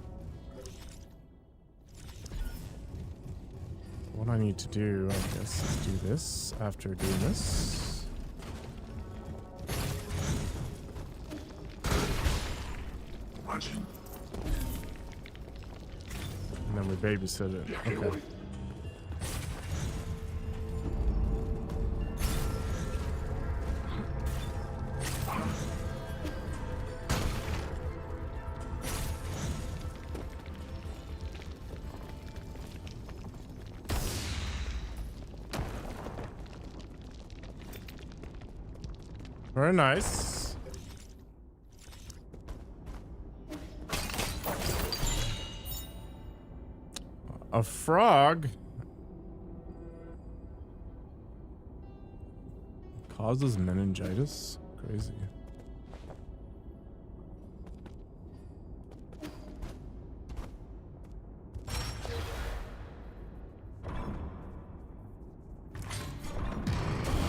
What I need to do, I guess, is do this after doing this. Watch. And then we babysit it. Okay. Very nice. A frog causes meningitis? Crazy.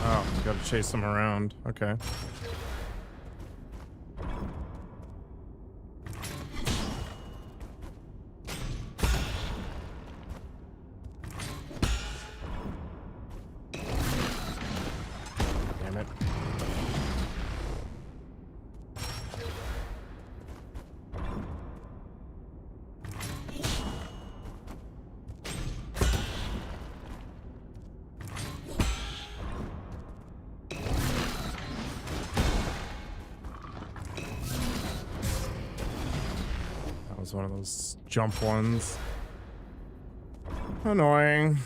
Oh, gotta chase them around. Okay. Damn it. One of those jump ones. Annoying.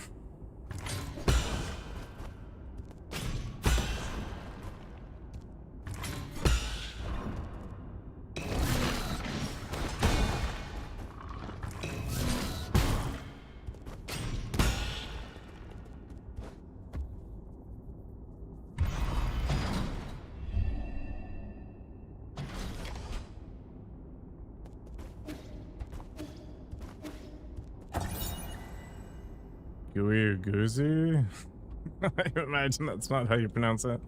Gooey or Goozy? I imagine that's not how you pronounce it.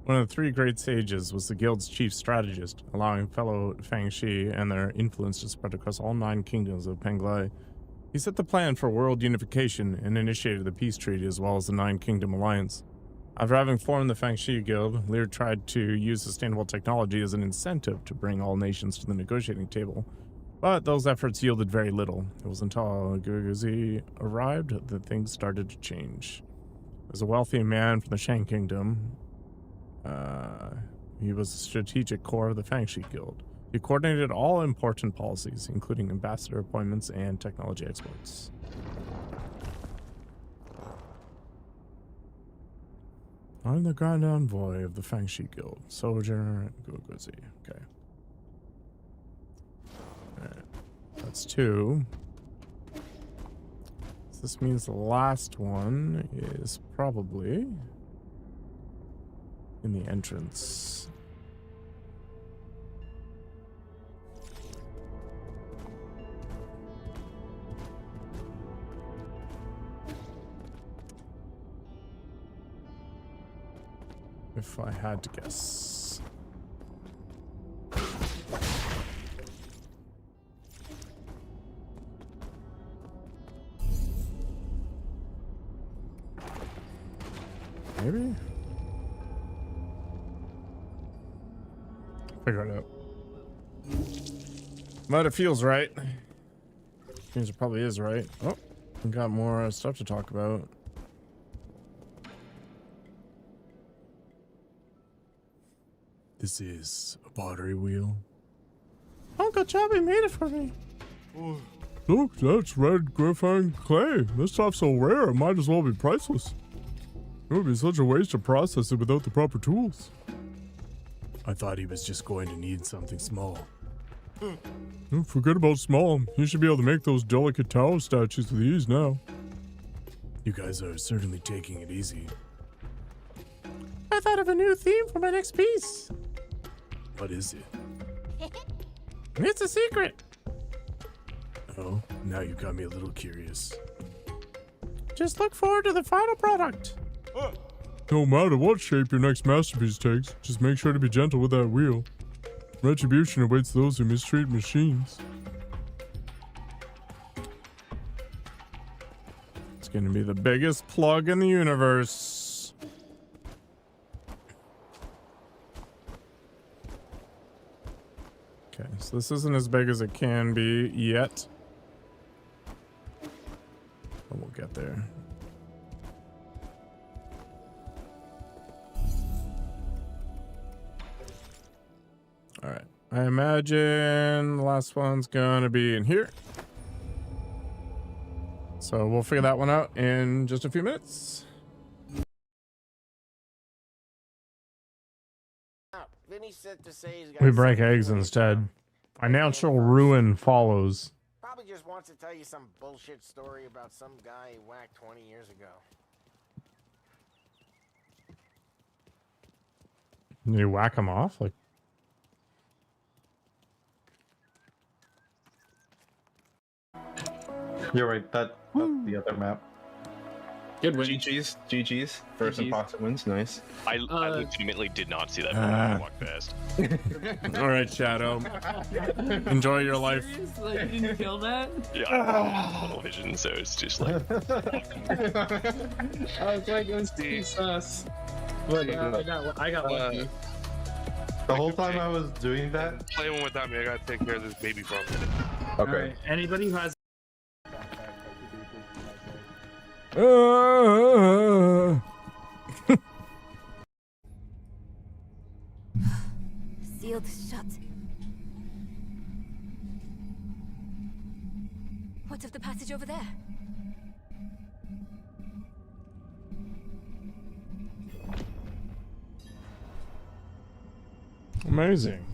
One of the three great sages was the guild's chief strategist, allowing fellow Fangshi and their influence to spread across all 9 kingdoms of Penglai. He set the plan for world unification and initiated the peace treaty as well as the 9 Kingdom Alliance. After having formed the Fangshi Guild, Lear tried to use sustainable technology as an incentive to bring all nations to the negotiating table. But those efforts yielded very little. It was until Guguzi arrived that things started to change. As a wealthy man from the Shang Kingdom, he was the strategic core of the Fangshi Guild. He coordinated all important policies, including ambassador appointments and technology exports. I'm the Grand Envoy of the Fangshi Guild, Sojourner and Guguzi. Okay. That's 2. So this means the last one is probably in the entrance. If I had to guess. Maybe? Figure it out. But it feels right. Means it probably is right. Oh, we got more stuff to talk about. This is a pottery wheel. Uncle Chubby made it for me. Look, that's red graphite clay. This stuff's so rare, it might as well be priceless. It would be such a waste to process it without the proper tools. I thought he was just going to need something small. Oh, forget about small. You should be able to make those delicate Tao statues with ease now. You guys are certainly taking it easy. I thought of a new theme for my next piece. What is it? It's a secret. Oh, now you got me a little curious. Just look forward to the final product. No matter what shape your next masterpiece takes, just make sure to be gentle with that wheel. Retribution awaits those who mistreat machines. It's gonna be the biggest plug in the universe. Okay, so this isn't as big as it can be yet. But we'll get there. All right, I imagine the last one's gonna be in here. So we'll figure that one out in just a few minutes. Vinny said to say he's got We break something eggs to instead. Financial ruin follows. Probably just wants to tell you some bullshit story about some guy he whacked 20 years ago. Did you whack him off? Like, You're right. That's the other map. Good win. GG's. First imposter wins. Nice. I legitimately did not see that when I walked past. all right, Shadow. Enjoy your life. Serious? Like, you didn't kill that? Yeah, I have tunnel vision, so it's just like. I was like, it was too sus. But I got lucky. The whole time I was doing that. Play one without me. I gotta take care of this baby for a minute. Okay. Alright, anybody who has Sealed shut. What of the passage over there? Amazing.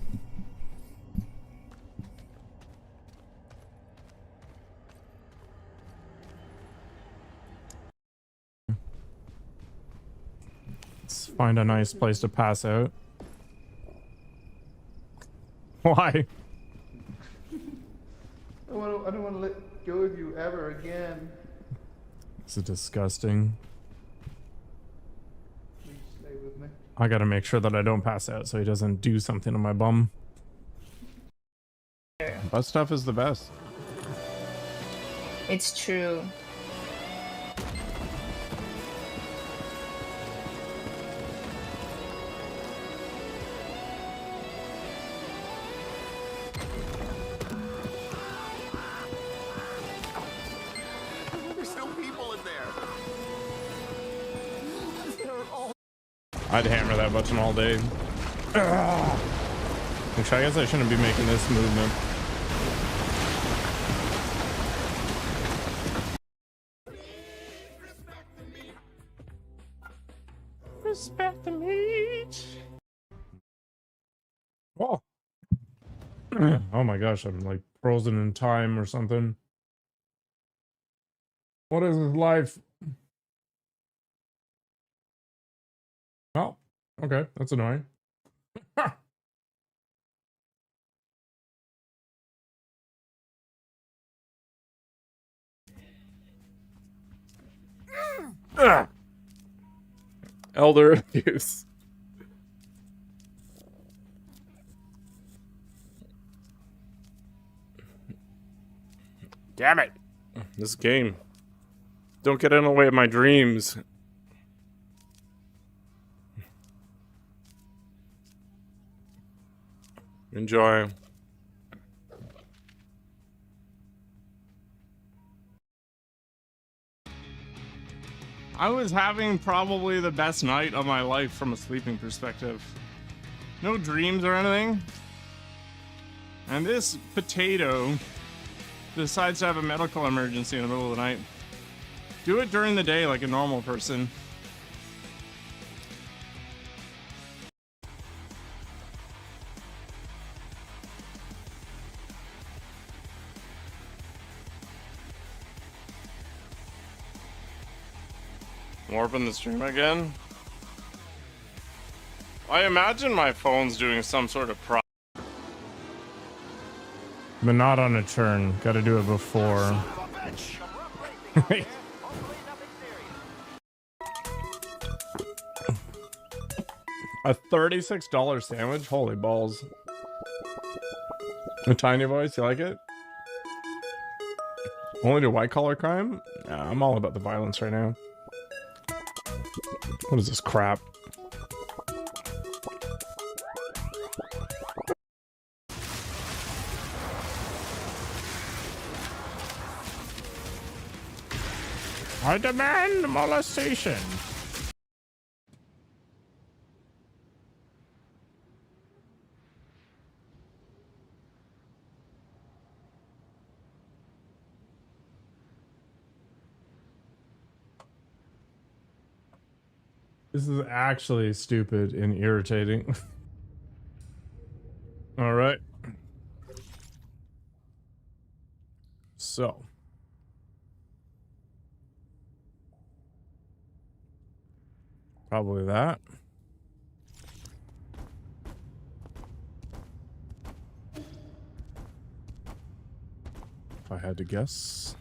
Let's find a nice place to pass out. Why? I don't want to let go of you ever again. This is disgusting. Please stay with me. I gotta make sure that I don't pass out so he doesn't do something to my bum. Butt stuff is the best. It's true. There's still people in there. I'd hammer that button all day. Which I guess I shouldn't be making this movement. Respect the meat. Oh. Oh my gosh, I'm like frozen in time or something. What is his life? Oh, okay, that's annoying. Elder abuse. Damn it. This game. Don't get in the way of my dreams. Enjoy. I was having probably the best night of my life from a sleeping perspective. No dreams or anything. And this potato decides to have a medical emergency in the middle of the night. Do it during the day like a normal person. Warping the stream again? I imagine my phone's doing some sort of but not on a turn. Gotta do it before. A $36 sandwich? Holy balls. A tiny voice, you like it? Only do white collar crime? Nah, I'm all about the violence right now. What is this crap? I demand molestation. This is actually stupid and irritating. All right. So. Probably that. If I had to guess.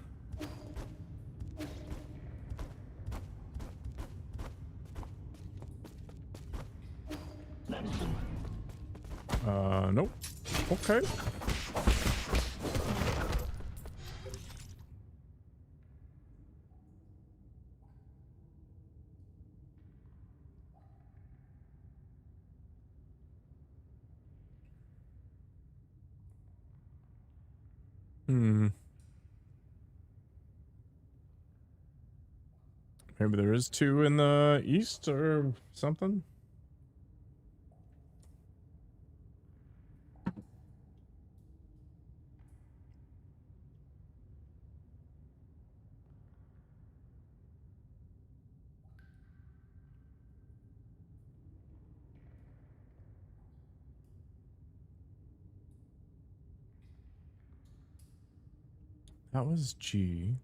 Nope. Okay. Maybe there is two in the east or something. That was G.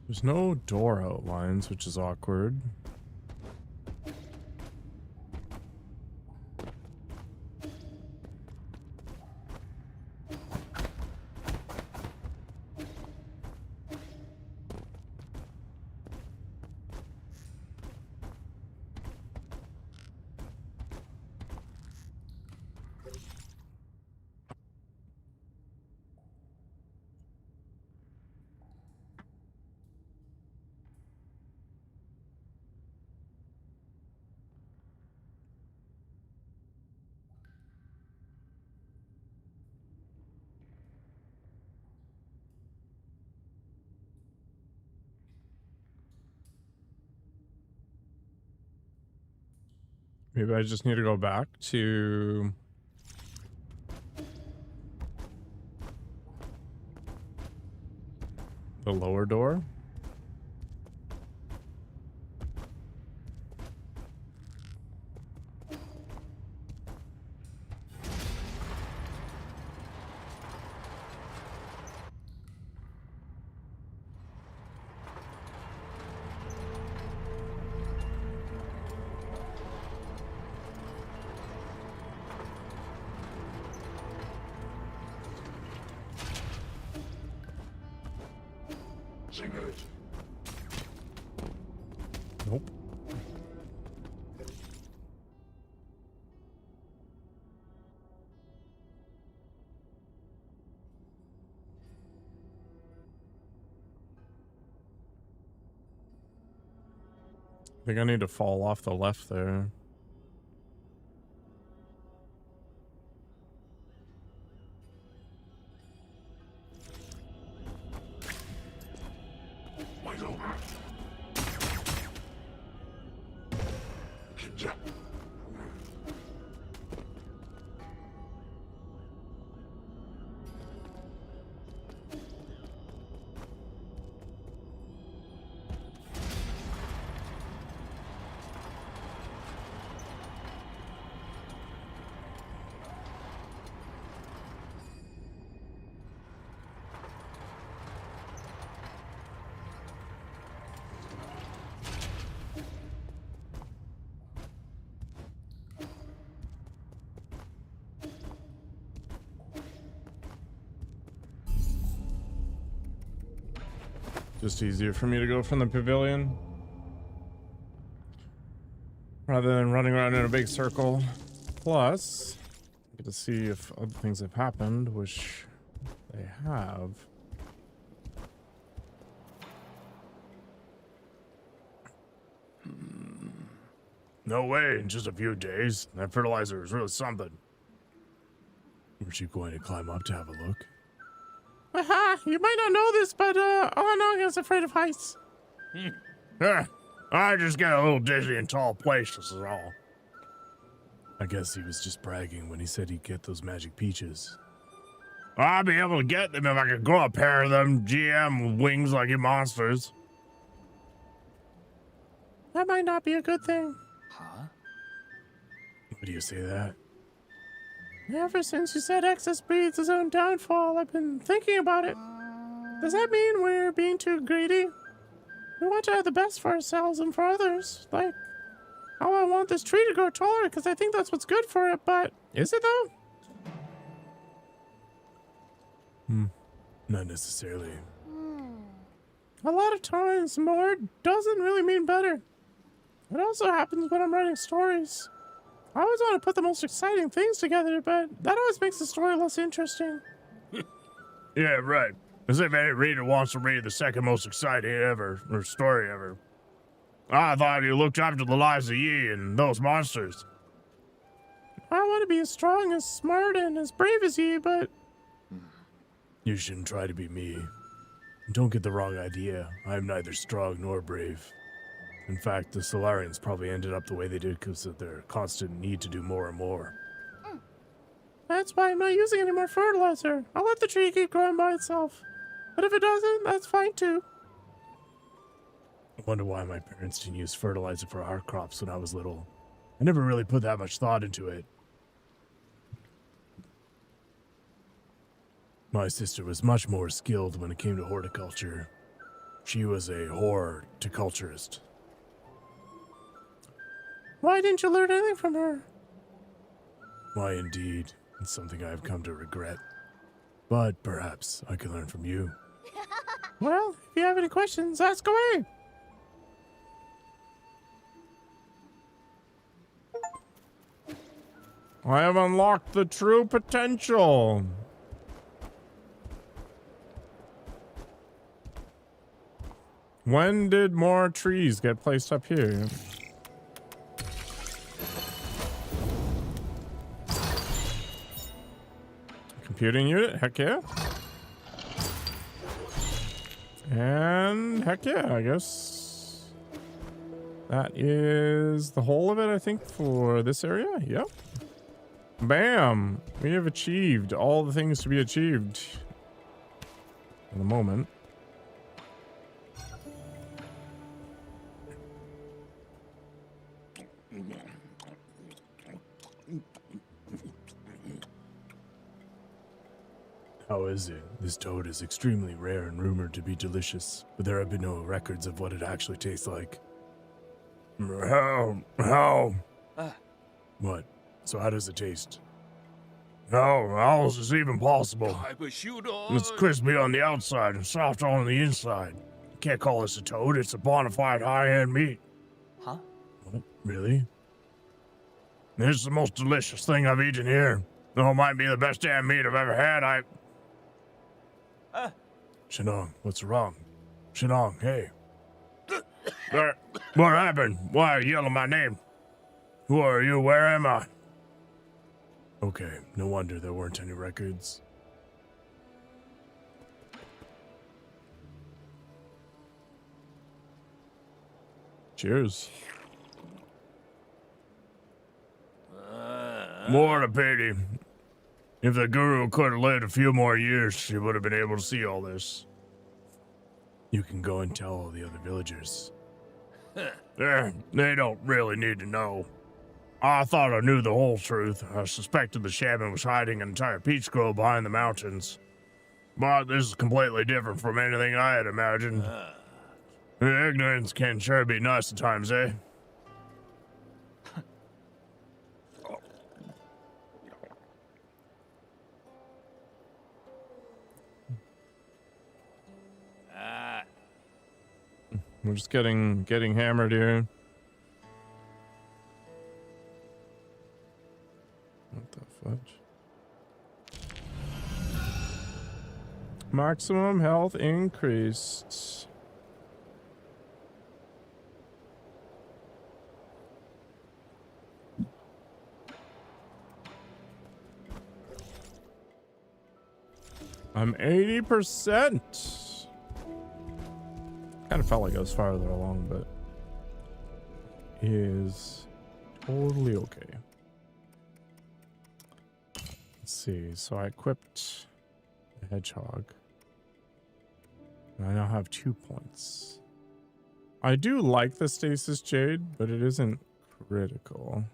There's no door outlines, which is awkward. Maybe I just need to go back to the lower door. Nope. I think I need to fall off the left there. Just easier for me to go from the pavilion rather than running around in a big circle. Plus, I get to see if other things have happened, which they have. No way, in just a few days. That fertilizer is really something. Weren't you going to climb up to have a look? Aha! You might not know this, but all I know is afraid of heights. I just get a little dizzy in tall places is all. I guess he was just bragging when he said he'd get those magic peaches. I'd be able to get them if I could grow a pair of them GM with wings like you monsters. That might not be a good thing. Huh? Why do you say that? Ever since you said excess breeds his own downfall, I've been thinking about it. Does that mean we're being too greedy? We want to have the best for ourselves and for others. Like, how I want this tree to grow taller because I think that's what's good for it, but is it though? Not necessarily. A lot of times, more doesn't really mean better. It also happens when I'm writing stories. I always want to put the most exciting things together, but that always makes the story less interesting. Yeah, right. As if any reader wants to read the second most exciting ever, or story ever. I thought you looked up to the lives of Yi and those monsters. I want to be as strong, as smart, and as brave as Yi, but... You shouldn't try to be me. Don't get the wrong idea. I am neither strong nor brave. In fact, the Solarians probably ended up the way they did because of their constant need to do more and more. That's why I'm not using any more fertilizer. I'll let the tree keep growing by itself. But if it doesn't, that's fine too. I wonder why my parents didn't use fertilizer for our crops when I was little. I never really put that much thought into it. My sister was much more skilled when it came to horticulture. She was a horticulturist. Why didn't you learn anything from her? Why, indeed. It's something I've come to regret. But perhaps I can learn from you. Well, if you have any questions, ask away. I have unlocked the true potential. When did more trees get placed up here? Computing unit, heck yeah. And heck yeah, I guess that is the whole of it, I think, for this area. Yep. Bam! We have achieved all the things to be achieved in the moment. How is it? This toad is extremely rare and rumored to be delicious, but there have been no records of what it actually tastes like. How? What? So how does it taste? How is this even possible? It's crispy on the outside and soft on the inside. You can't call this a toad, it's a bona fide high-end meat. Huh? What? Really? This is the most delicious thing I've eaten here. Though it might be the best damn meat I've ever had, Shenong, what's wrong? Shenong, hey. What happened? Why are you yelling my name? Who are you? Where am I? Okay, no wonder there weren't any records. Cheers. What a pity. If the guru could have lived a few more years, she would have been able to see all this. You can go and tell all the other villagers. They don't really need to know. I thought I knew the whole truth. I suspected the shaman was hiding an entire peach grove behind the mountains. But this is completely different from anything I had imagined. Ignorance can sure be nice at times, eh? We're just getting hammered here. What the fudge? Maximum health increased. I'm 80%. Kind of felt like I was farther along, but is totally okay. Let's see. So I equipped the hedgehog. And I now have 2 points. I do like the stasis jade, but it isn't critical.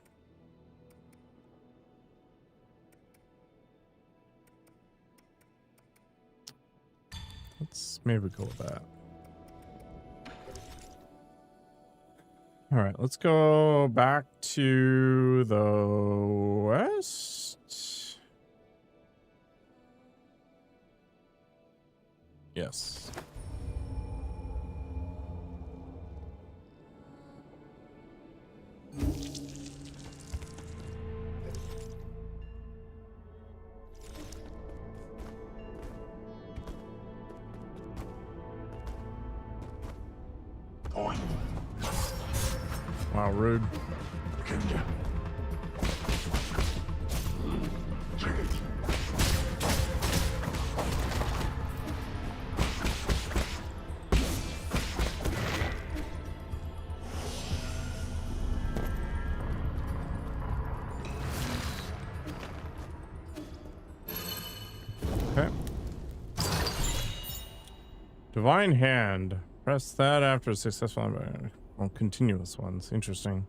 Let's maybe go with that. All right, let's go back to the west. Yes. Point. Wow, rude. Kenya. Take it. Okay. Divine Hand. Press that after a successful continuous ones. Interesting.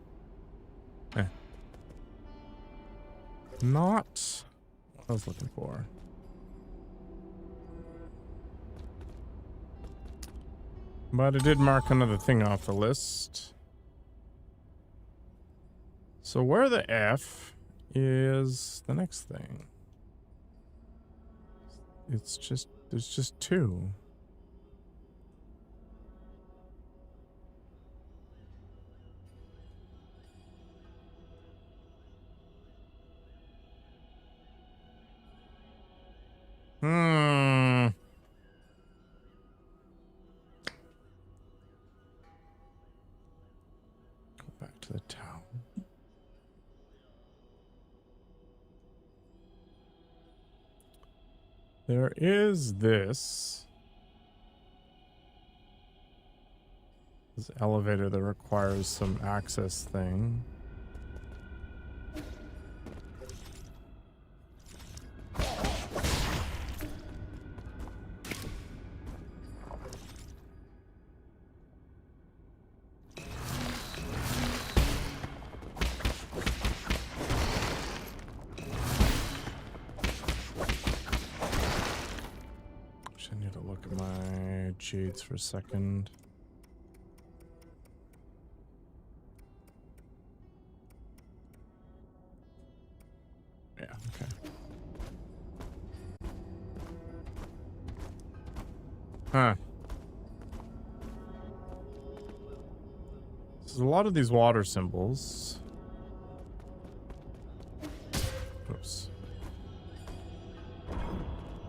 Not what I was looking for. But it did mark another thing off the list. So where the F is the next thing? It's just, there's just 2. Go back to the town. There is this elevator that requires some access thing. Jades for a second. Yeah, okay. Huh. There's a lot of these water symbols. Oops.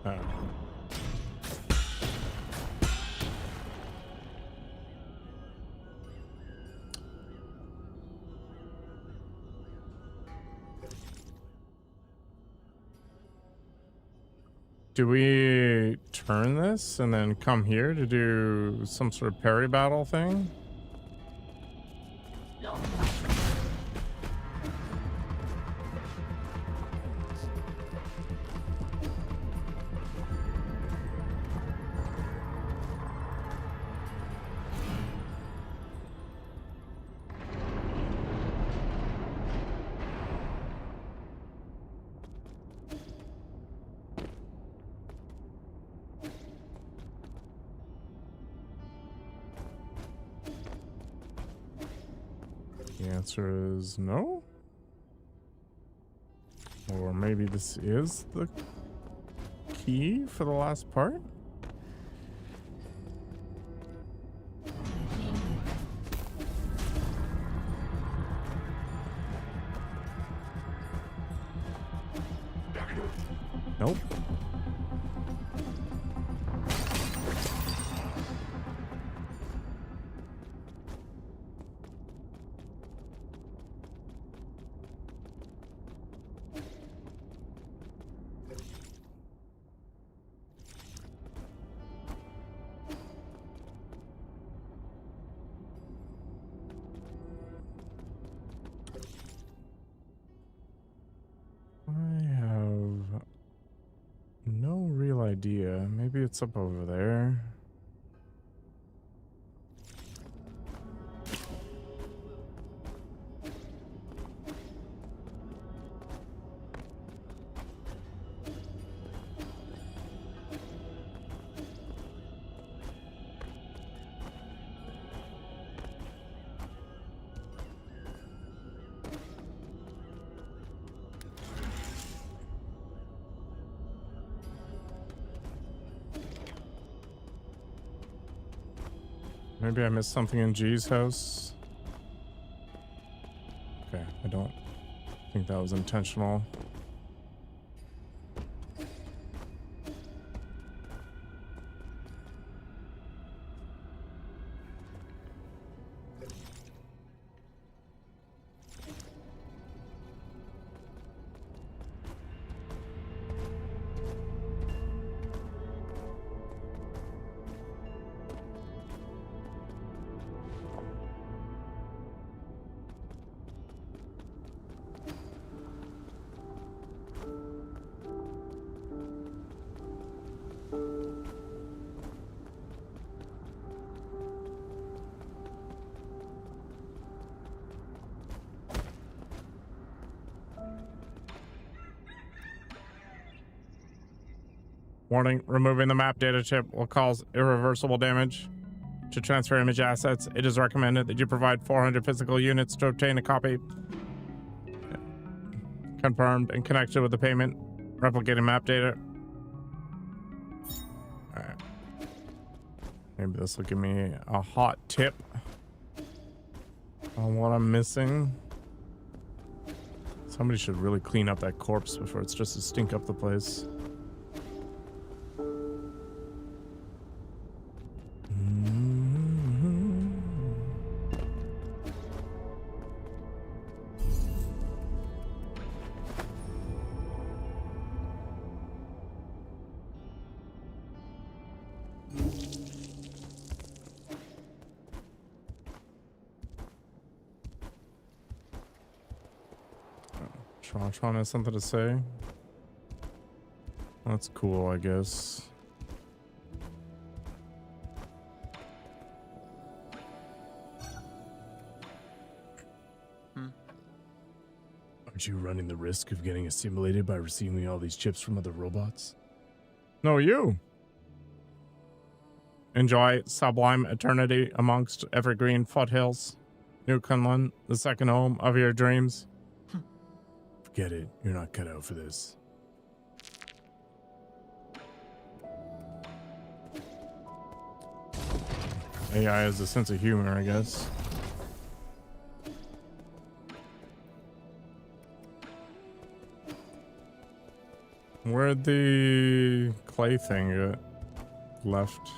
Oh. Do we turn this and then come here to do some sort of parry battle thing? The answer is no. Or maybe this is the key for the last part? Nope. Idea. Maybe it's up over there. Maybe I missed something in G's house. Okay, I don't think that was intentional. Warning, removing the map data chip will cause irreversible damage. To transfer image assets, it is recommended that you provide 400 physical units to obtain a copy. Confirmed and connected with the payment. Replicating map data. Alright. Maybe this will give me a hot tip on what I'm missing. Somebody should really clean up that corpse before it's just to stink up the place. Tron has something to say. That's cool, I guess. Aren't you running the risk of getting assimilated by receiving all these chips from other robots? No, you. Enjoy sublime eternity amongst evergreen foothills. New Kunlun, the second home of your dreams. Forget it. You're not cut out for this. AI has a sense of humor, I guess. Where'd the clay thing get left?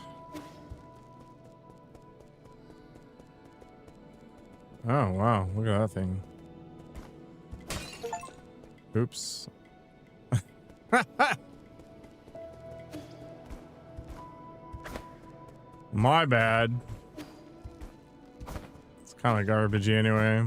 Oh, wow. Look at that thing. Oops. My bad. It's kind of garbagey anyway.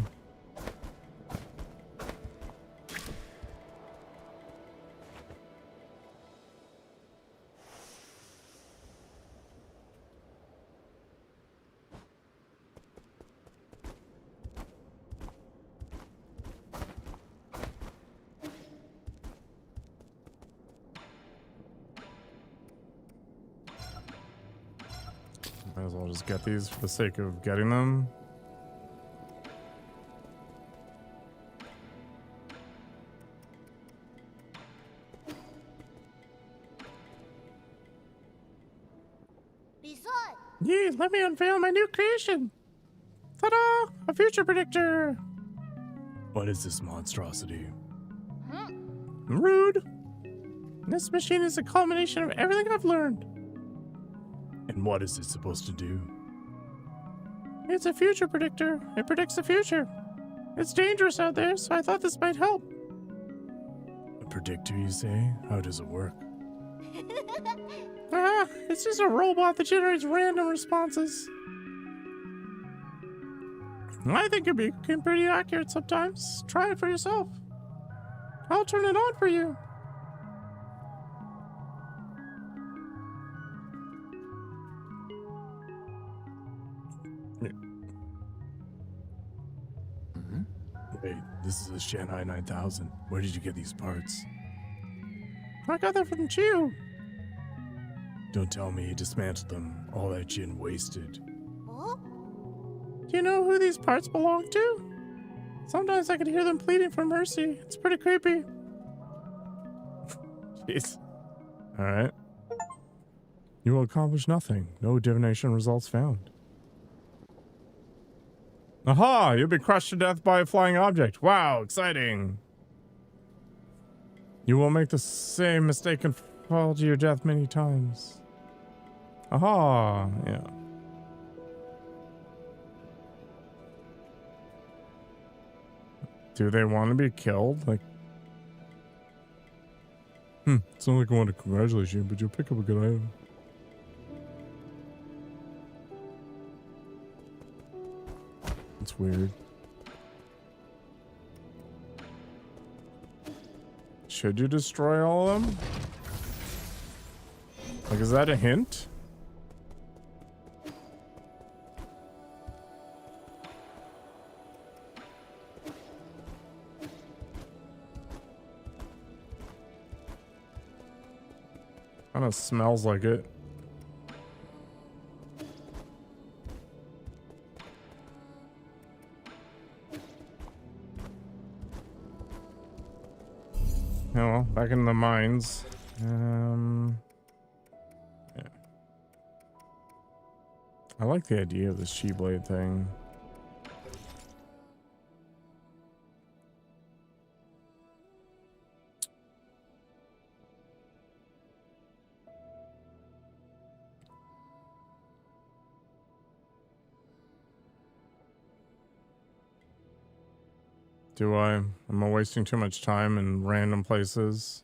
Might as well just get these for the sake of getting them. Yee, let me unveil my new creation. Ta-da! A future predictor. What is this monstrosity? Rude. This machine is a culmination of everything I've learned. And what is it supposed to do? It's a future predictor. It predicts the future. It's dangerous out there, so I thought this might help. A predictor, you say? How does it work? It's just a robot that generates random responses. I think it can be pretty accurate sometimes. Try it for yourself. I'll turn it on for you. Wait, this is a Shanghai 9000. Where did you get these parts? I got that from Chiu. Don't tell me he dismantled them. All that Jin wasted. Do you know who these parts belong to? Sometimes I can hear them pleading for mercy. It's pretty creepy. Jeez. Alright. You will accomplish nothing. No divination results found. Aha! You'll be crushed to death by a flying object. Wow, exciting. You will make the same mistake and fall to your death many times. Aha! Yeah. Do they want to be killed? Like, It's not like I want to congratulate you, but you'll pick up a good item. It's weird. should you destroy all of them? Like, is that a hint? Kind of smells like it. Oh, well, back in the mines. Yeah. I like the idea of this She-Blade thing. Do I? Am I wasting too much time in random places?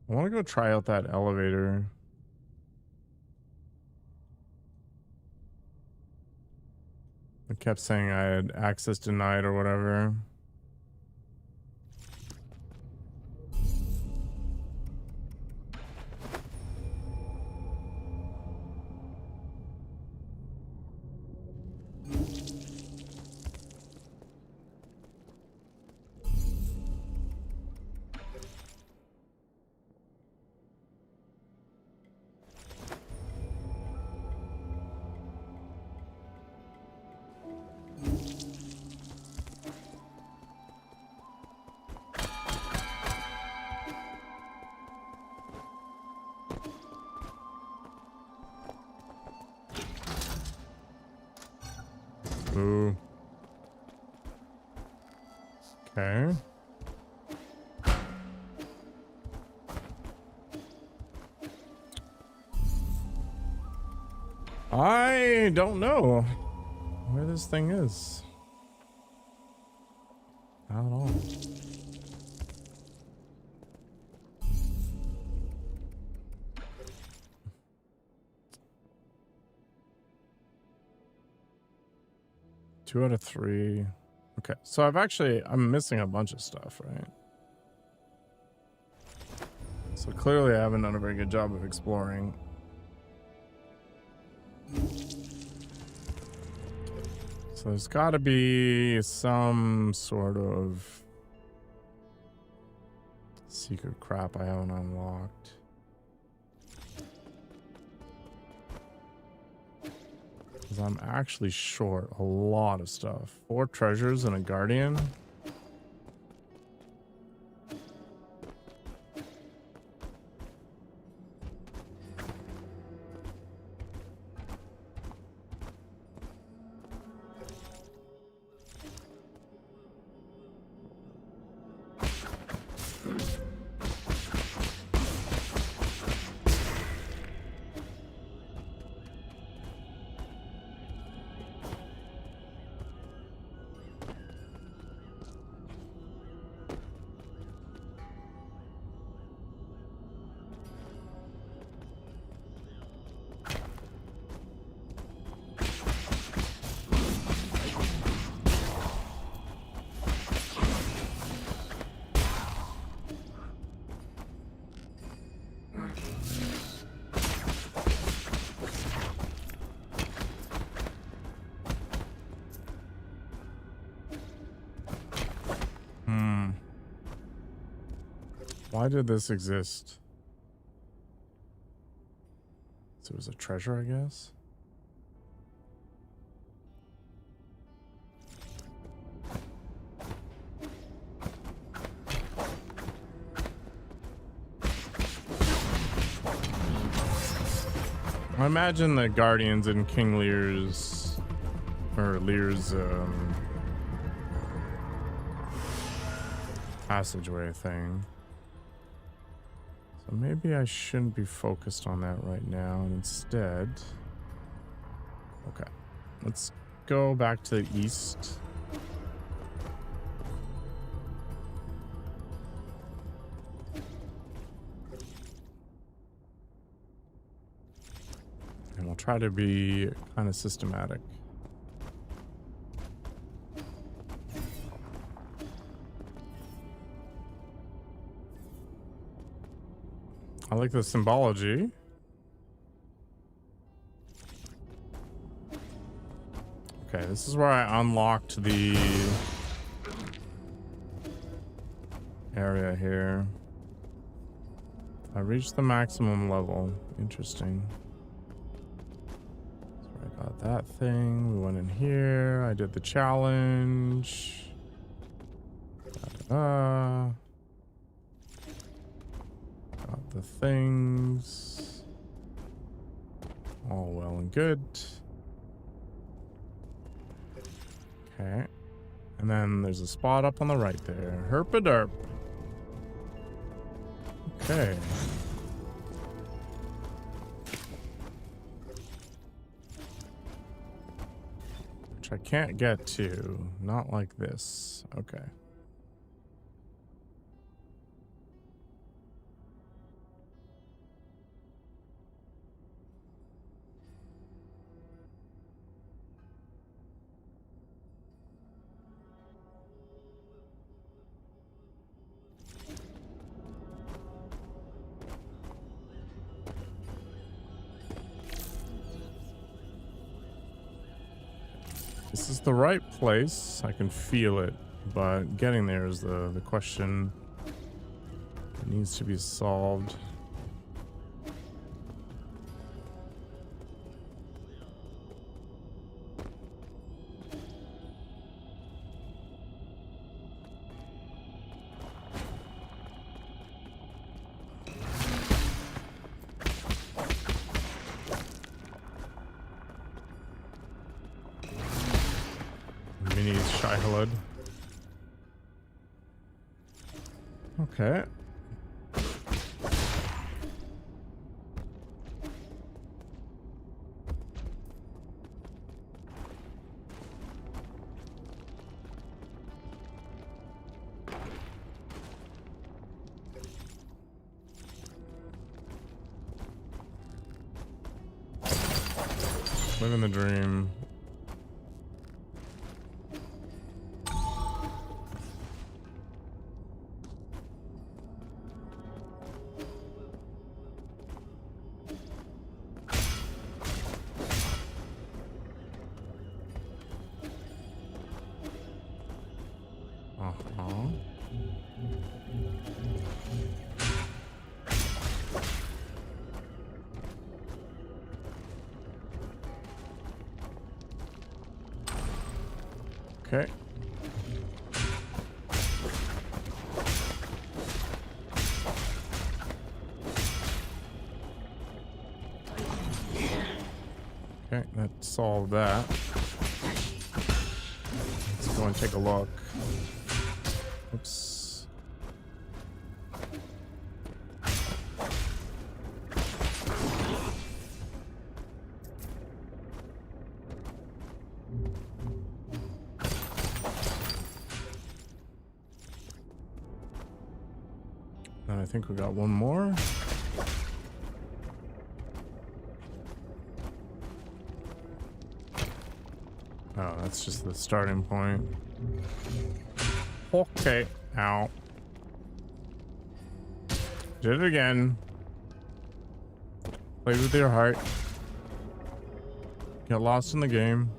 I want to go try out that elevator. It kept saying I had access denied or whatever. Ooh. Okay. I don't know where this thing is. Not at all. Two out of three. Okay, so I'm missing a bunch of stuff, right? So clearly I haven't done a very good job of exploring. So there's got to be some sort of secret crap I haven't unlocked. Because I'm actually short a lot of stuff. 4 treasures and a guardian. Why did this exist? So it was a treasure, I guess? I imagine the Guardians in King Lear's, or Lear's, passageway thing. So maybe I shouldn't be focused on that right now, and instead... Okay, let's go back to the east. And we'll try to be kind of systematic. I like the symbology. Okay, this is where I unlocked the area here. I reached the maximum level. Interesting. So I got that thing. We went in here. I did the challenge. Got the things. All well and good. Okay. And then there's a spot up on the right there. Herpaderp. Okay. Which I can't get to. Not like this. Okay. This is the right place. I can feel it, but getting there is the question that needs to be solved. Chinese Shai-Hulud. Okay. Living the dream. Okay. Okay, that solved that. Let's go and take a look. Oops. And I think we got one more. Oh, that's just the starting point. Okay. Ow. Did it again. Play with your heart. Get lost in the game.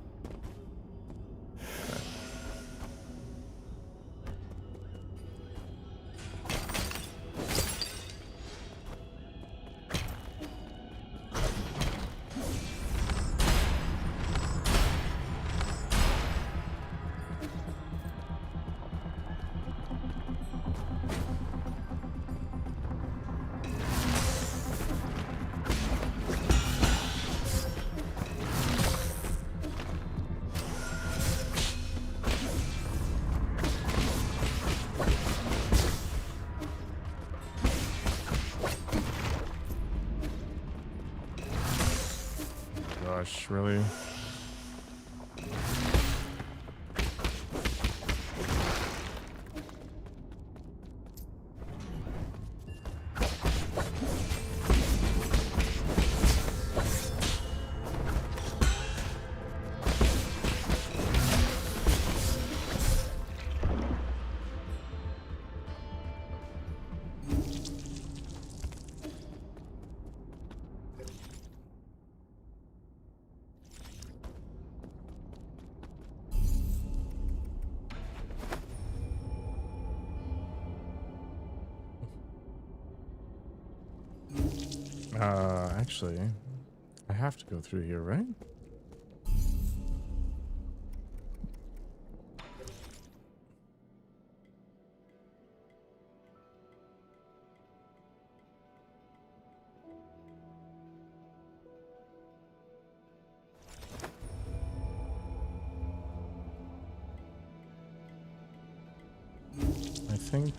Gosh, really? Actually, I have to go through here, right? I think...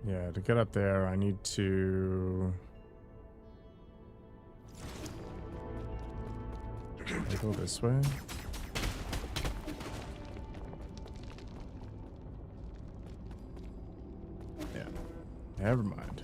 Yeah, to get up there, I need to... I go this way. Yeah, never mind.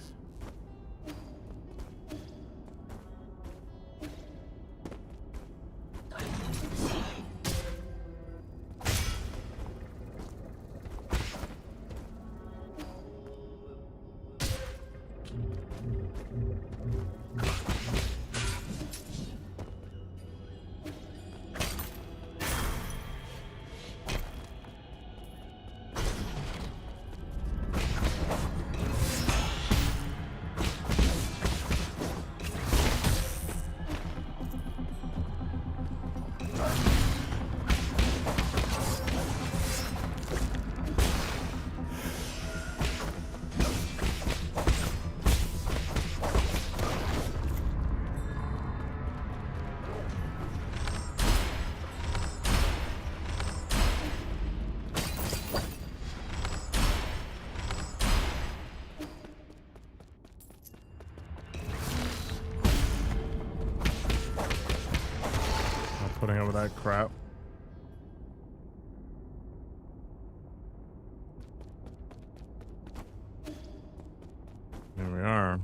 putting up with that crap. Here we are.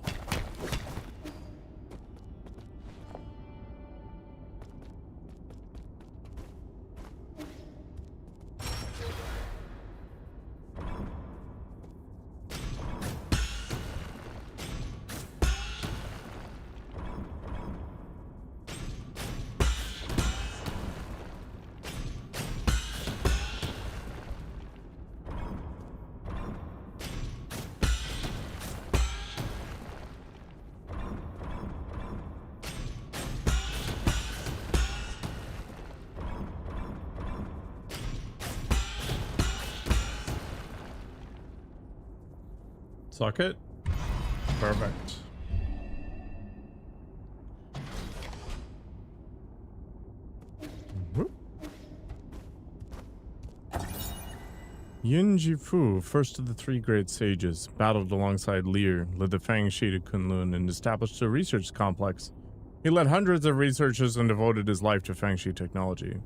Suck it. Perfect. Yin Jifu, first of the three great sages, battled alongside Lear, led the Fang Shi to Kunlun, and established a research complex. He led hundreds of researchers and devoted his life to Fang Shi technology.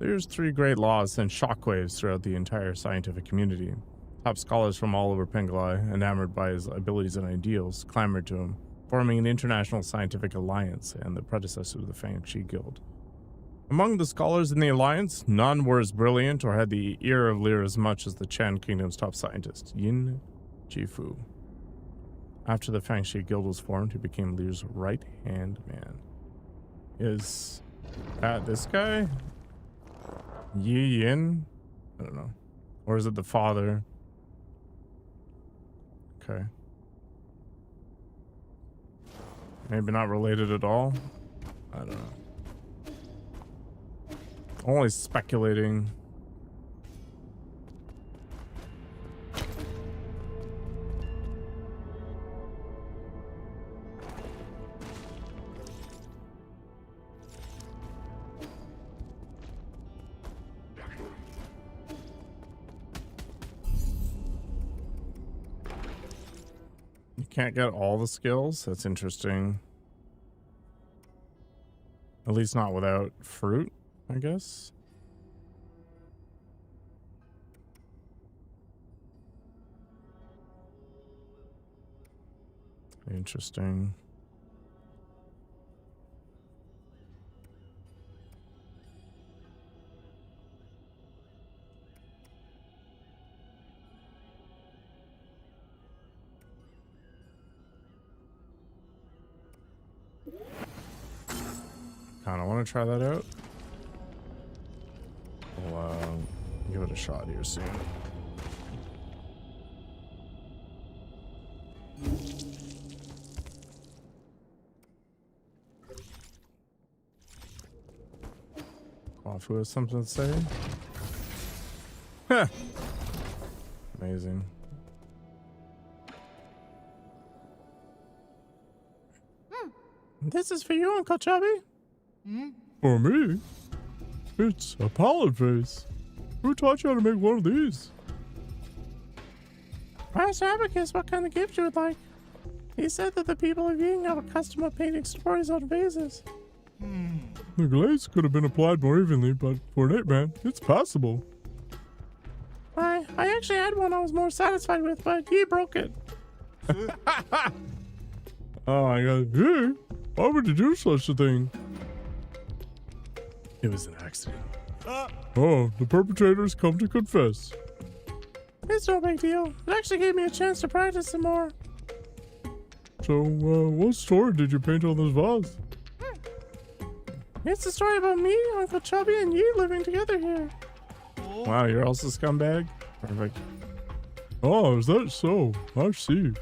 Lear's three great laws sent shockwaves throughout the entire scientific community. Top scholars from all over Pengalai, enamored by his abilities and ideals, clamored to him, forming an international scientific alliance and the predecessor to the Fang Shi Guild. Among the scholars in the alliance, none were as brilliant or had the ear of Lear as much as the Chan Kingdom's top scientist, Yin Jifu. After the Fang Shi Guild was formed, he became Lear's right-hand man. Is that this guy? Yi Yin? I don't know. Or is it the father? Okay. Maybe not related at all. I don't know. Only speculating. You can't get all the skills? That's interesting. At least not without fruit, I guess. Interesting. Kind of want to try that out. I'll give it a shot here soon. Kwafu has something to say? Huh. Amazing. This is for you, Uncle Chubby. For me? It's a pallet vase. Who taught you how to make one of these? Ask Abacus what kind of gift you would like. He said that the people of Ying have a custom of painting stories on vases. The glaze could have been applied more evenly, but for an 8-man, it's passable. I actually had one I was more satisfied with, but he broke it. Oh my god, hey, why would you do such a thing? It was an accident. Oh, the perpetrators come to confess. It's no big deal. It actually gave me a chance to practice some more. So, what story did you paint on this vase? It's a story about me, Uncle Chubby, and you living together here. Wow, you're also a scumbag? Perfect. Oh, is that so? I see.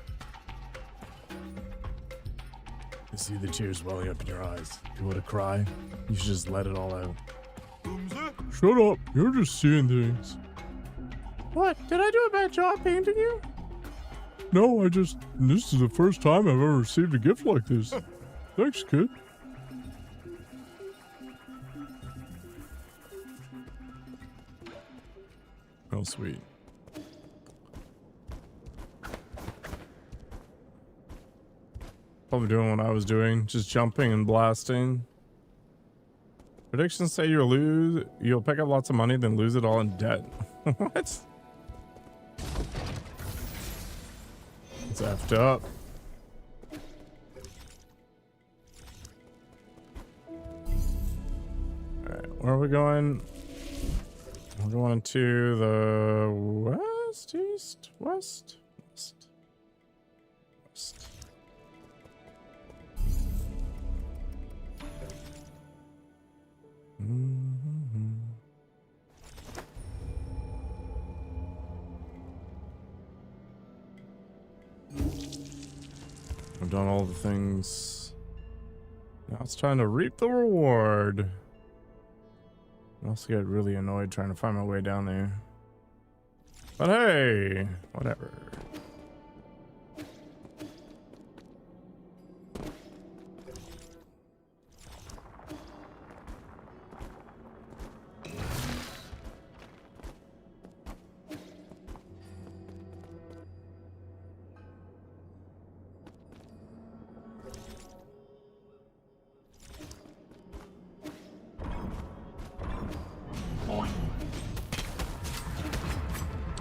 I see the tears welling up in your eyes. If you want to cry, you should just let it all out. Shut up, you're just seeing things. What? Did I do a bad job painting you? No, this is the first time I've ever received a gift like this. Thanks, kid. Oh, sweet. Probably doing what I was doing, just jumping and blasting. Predictions say you'll pick up lots of money, then lose it all in debt. What? It's effed up. Alright, where are we going? We're going to the west, east, west, west, west. I've done all the things. Now it's time to reap the reward. I also get really annoyed trying to find my way down there. But hey, whatever.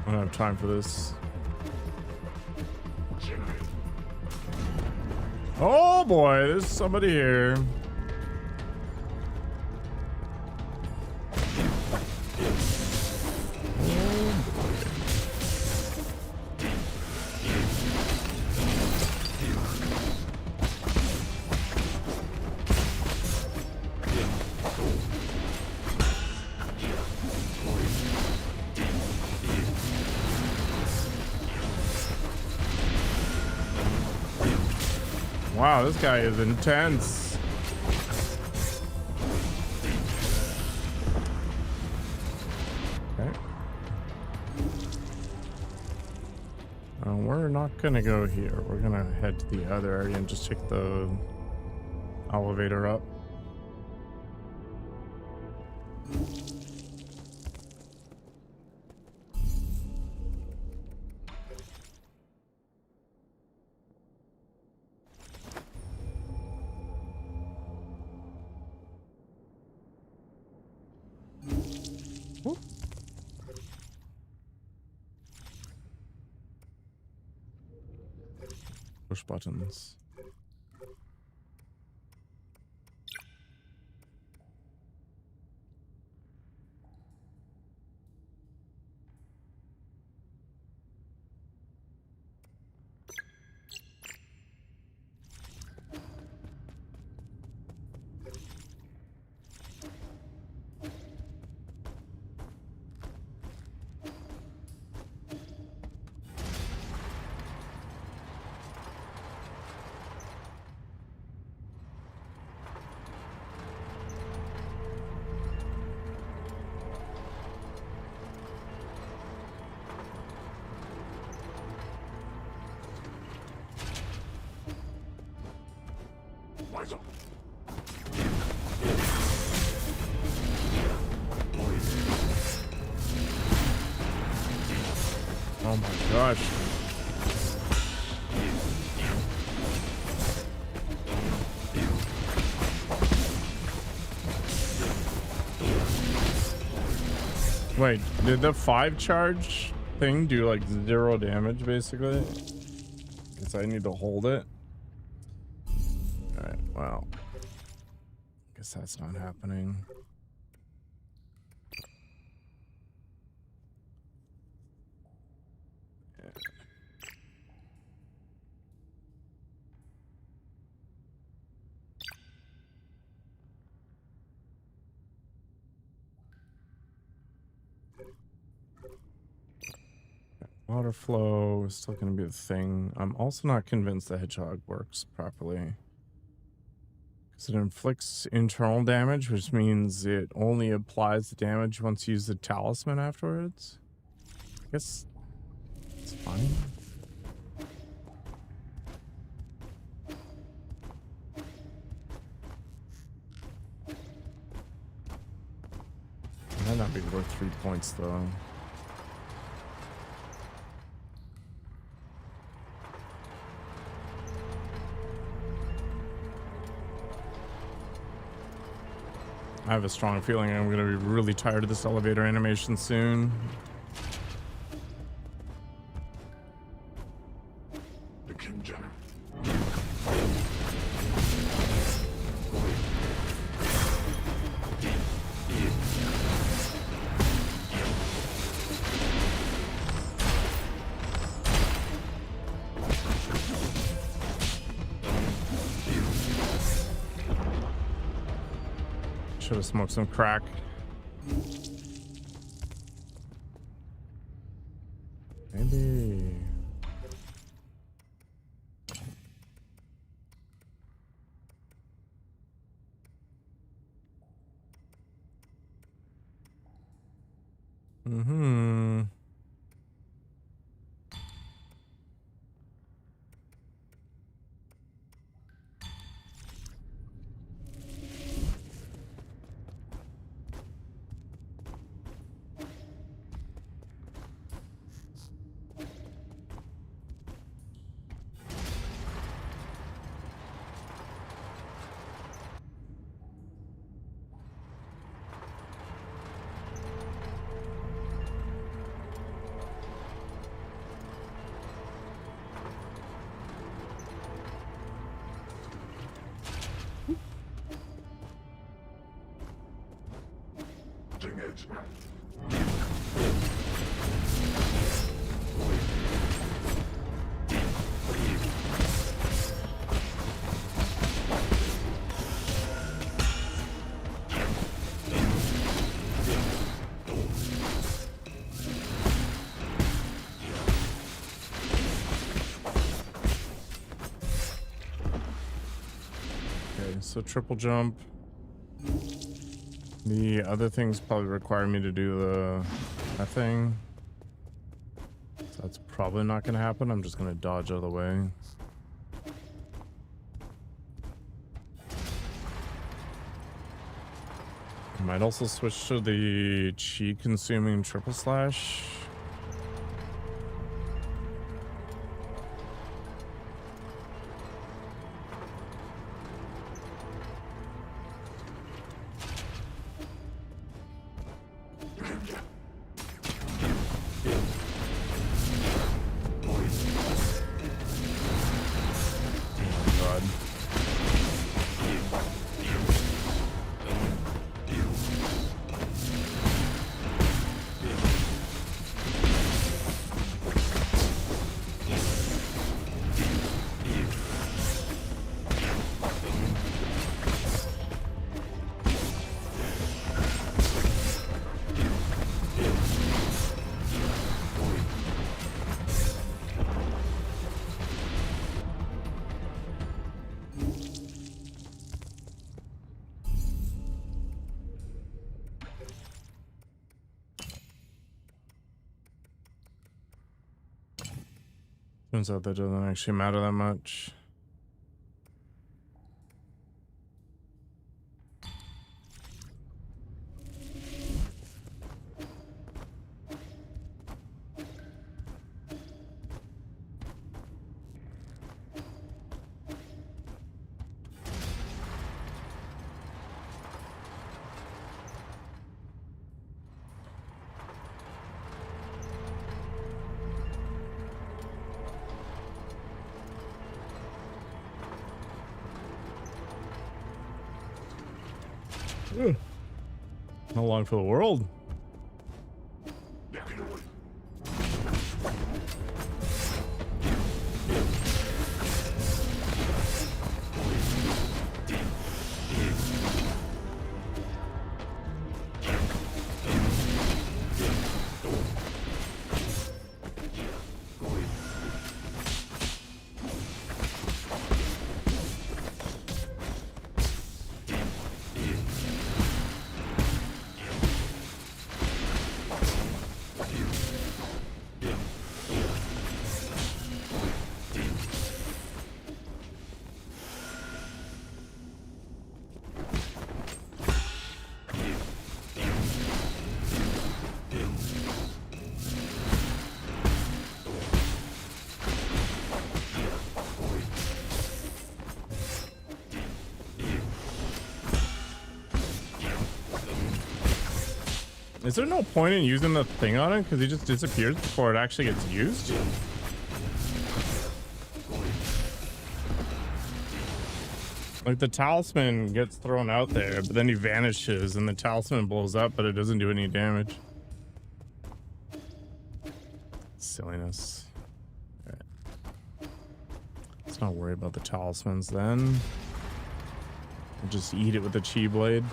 I don't have time for this. Oh boy, there's somebody here. Wow, this guy is intense. Okay. We're not gonna go here. We're gonna head to the other area and just take the elevator up. Push buttons. Oh my gosh. Wait, did the 5 charge thing do like 0 damage basically? Guess I need to hold it. Alright, well. Guess that's not happening. Water flow is still going to be the thing. I'm also not convinced the hedgehog works properly. Because it inflicts internal damage, which means it only applies the damage once you use the talisman afterwards. I guess it's fine. It might not be worth 3 points though. I have a strong feeling I'm gonna be really tired of this elevator animation soon. The Kinja. Should have smoked some crack. Maybe. Mm-hmm. Ding it. Okay, so triple jump. The other things probably require me to do that thing. So that's probably not going to happen. I'm just going to dodge out of the way. I might also switch to the chi consuming triple slash. Turns out that doesn't actually matter that much. Not long for the world. Is there no point in using the thing on it? Because he just disappears before it actually gets used? Like the talisman gets thrown out there, but then he vanishes and the talisman blows up, but it doesn't do any damage. Silliness. All right. Let's not worry about the talismans then. We'll just eat it with the chi blade.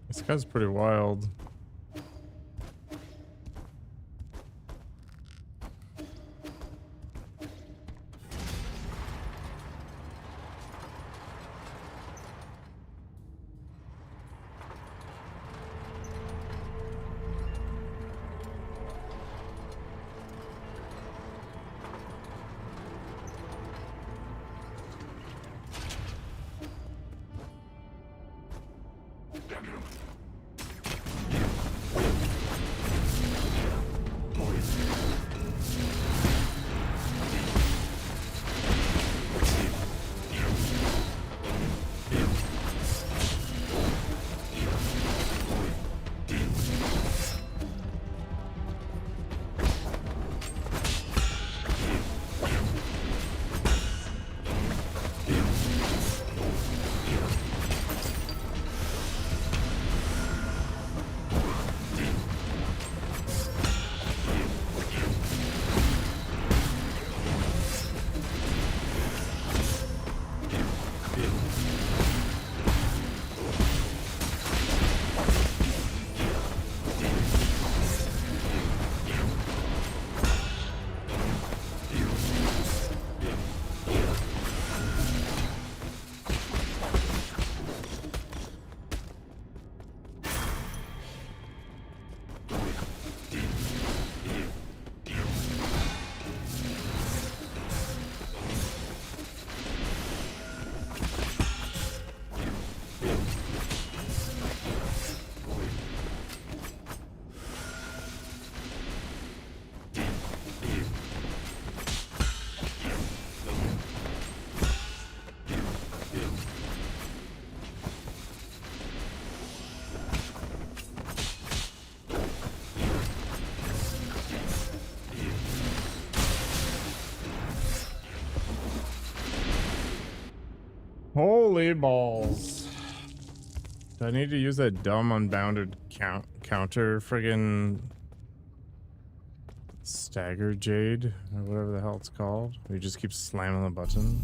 This guy's pretty wild. Holy balls. Do I need to use that dumb unbounded counter friggin' stagger jade or whatever the hell it's called? We just keep slamming the button.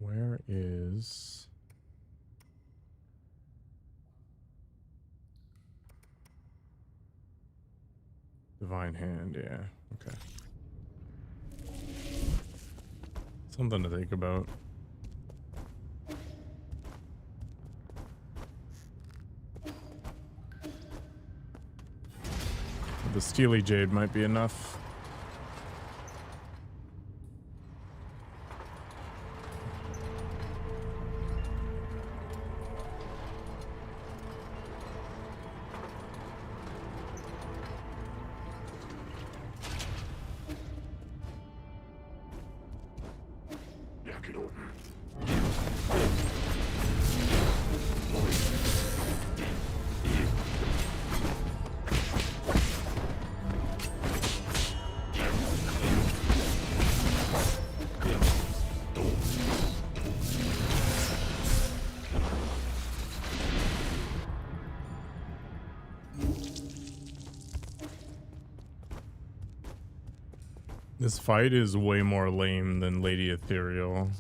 Where is Divine Hand? Yeah, okay. Something to think about. The Steely Jade might be enough. This fight is way more lame than Lady Ethereal.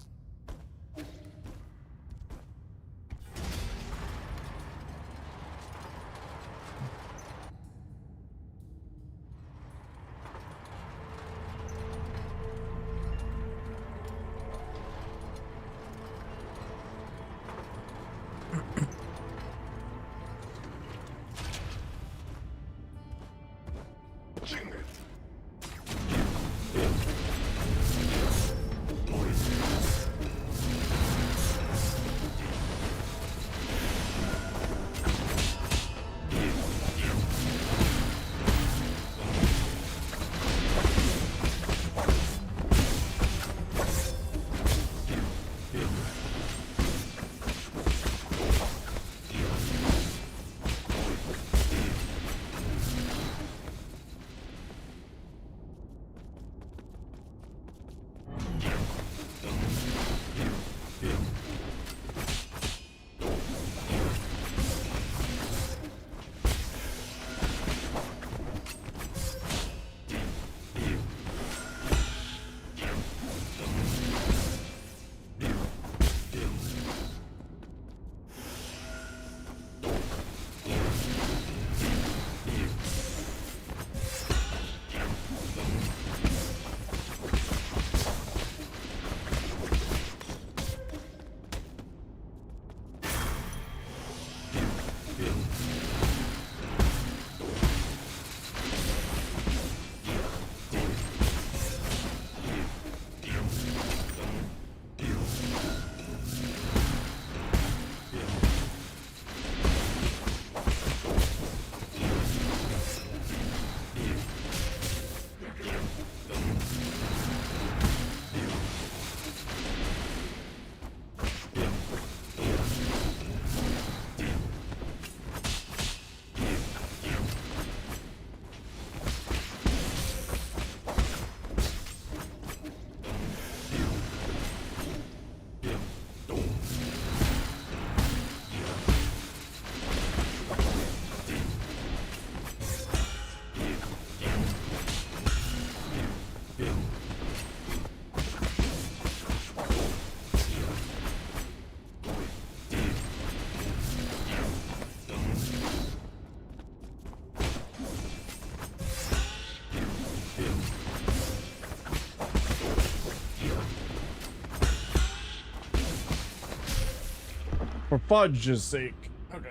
For fudge's sake. Okay.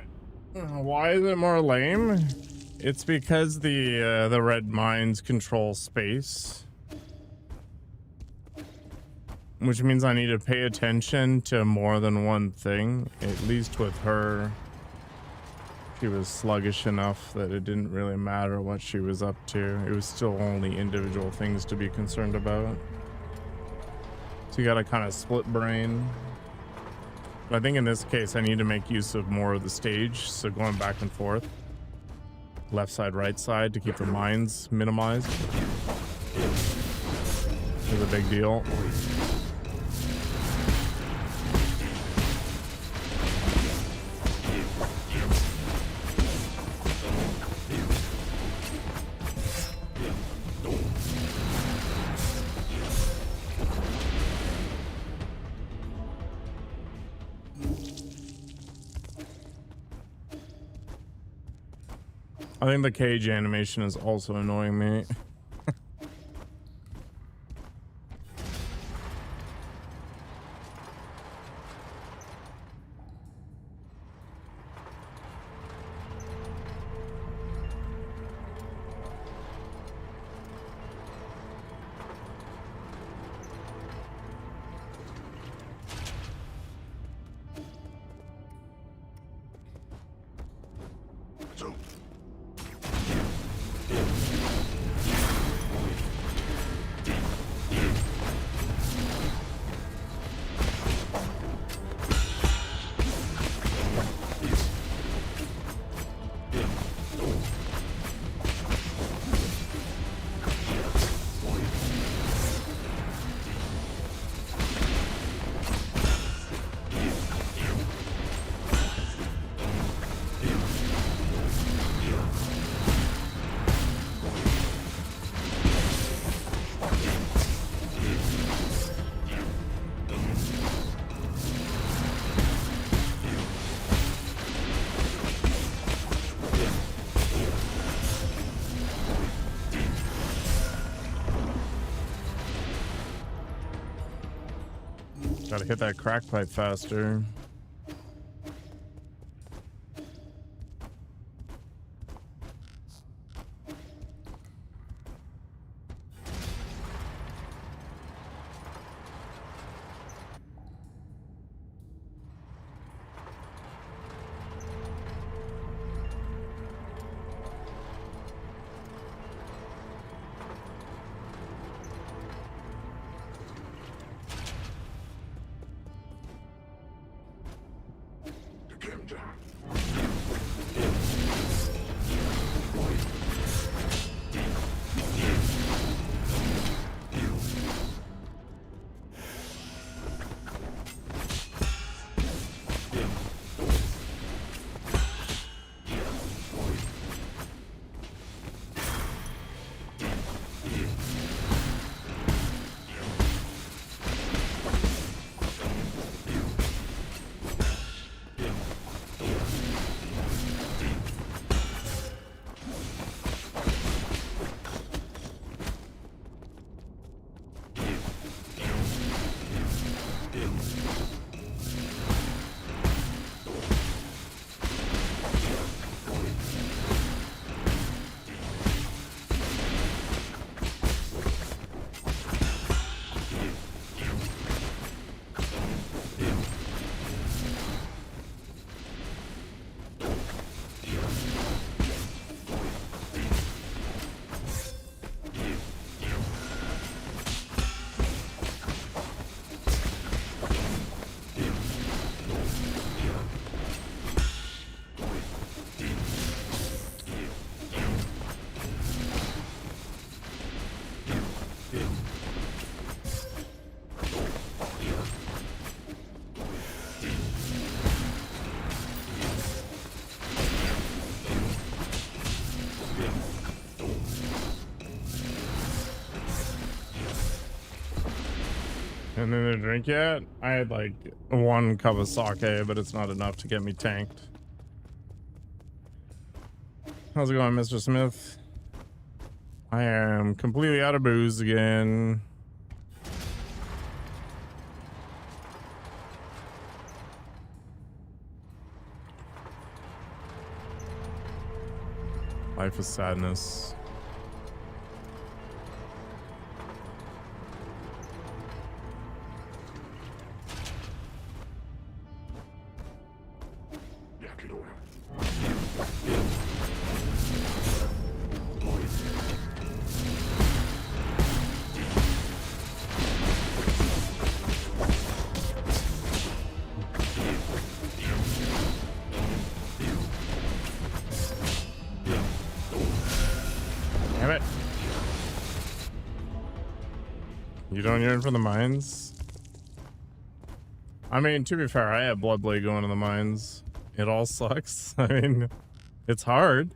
Why is it more lame? It's because the red mines control space. Which means I need to pay attention to more than one thing. At least with her, she was sluggish enough that it didn't really matter what she was up to. It was still only individual things to be concerned about. So you gotta kind of split brain. But I think in this case, I need to make use of more of the stage. So going back and forth, left side, right side to keep the mines minimized is a big deal. I think the cage animation is also annoying me. Gotta hit that crack pipe faster. And then a drink yet? I had like 1 cup of sake, but it's not enough to get me tanked. How's it going, Mr. Smith? I am completely out of booze again. Life is sadness. You don't yearn for the mines? I mean, to be fair, I have Bloodblade going to the mines. It all sucks. I mean, it's hard.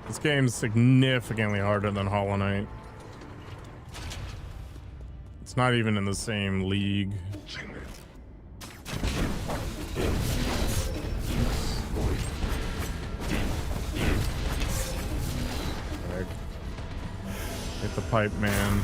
This game's significantly harder than Hollow Knight. It's not even in the same league. Hit the pipe, man.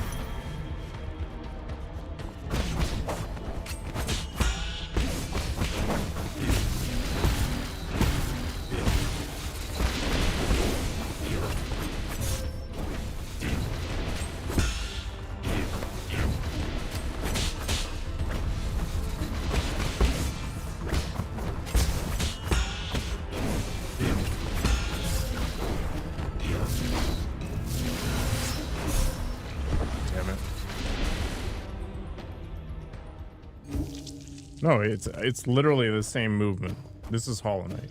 No, it's literally the same movement. This is Hollow Knight.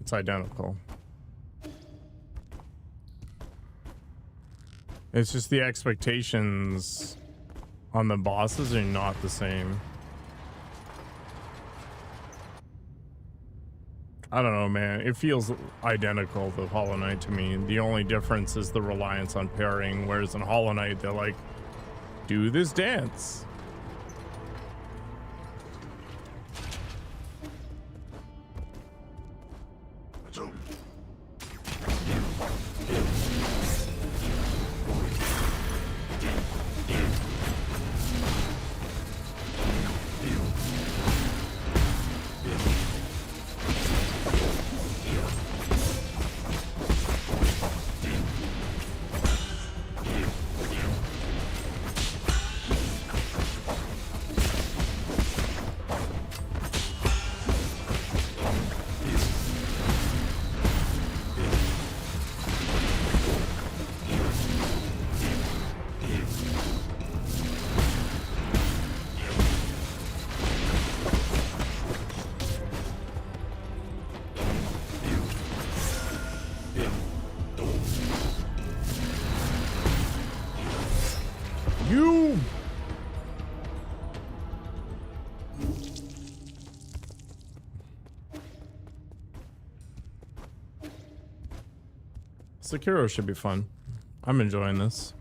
It's identical. It's just the expectations on the bosses are not the same. I don't know, man. It feels identical to Hollow Knight to me. The only difference is the reliance on parrying, whereas in Hollow Knight, they're like, do this dance. Sekiro should be fun. I'm enjoying this.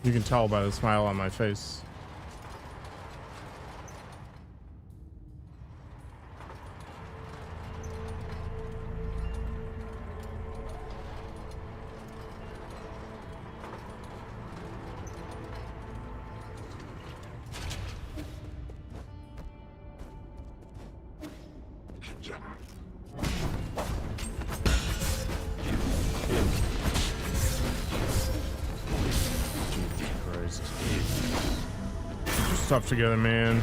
You can tell by the smile on my face. Stuff together, man.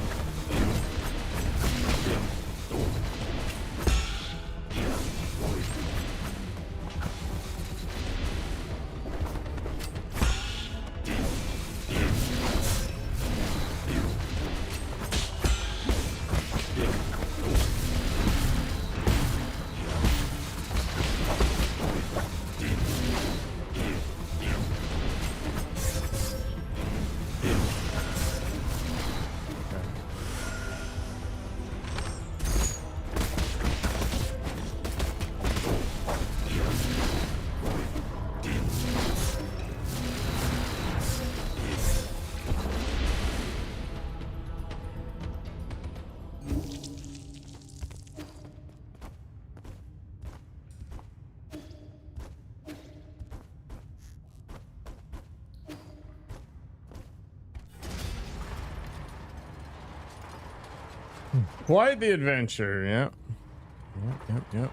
Quite the adventure, yeah. Yep.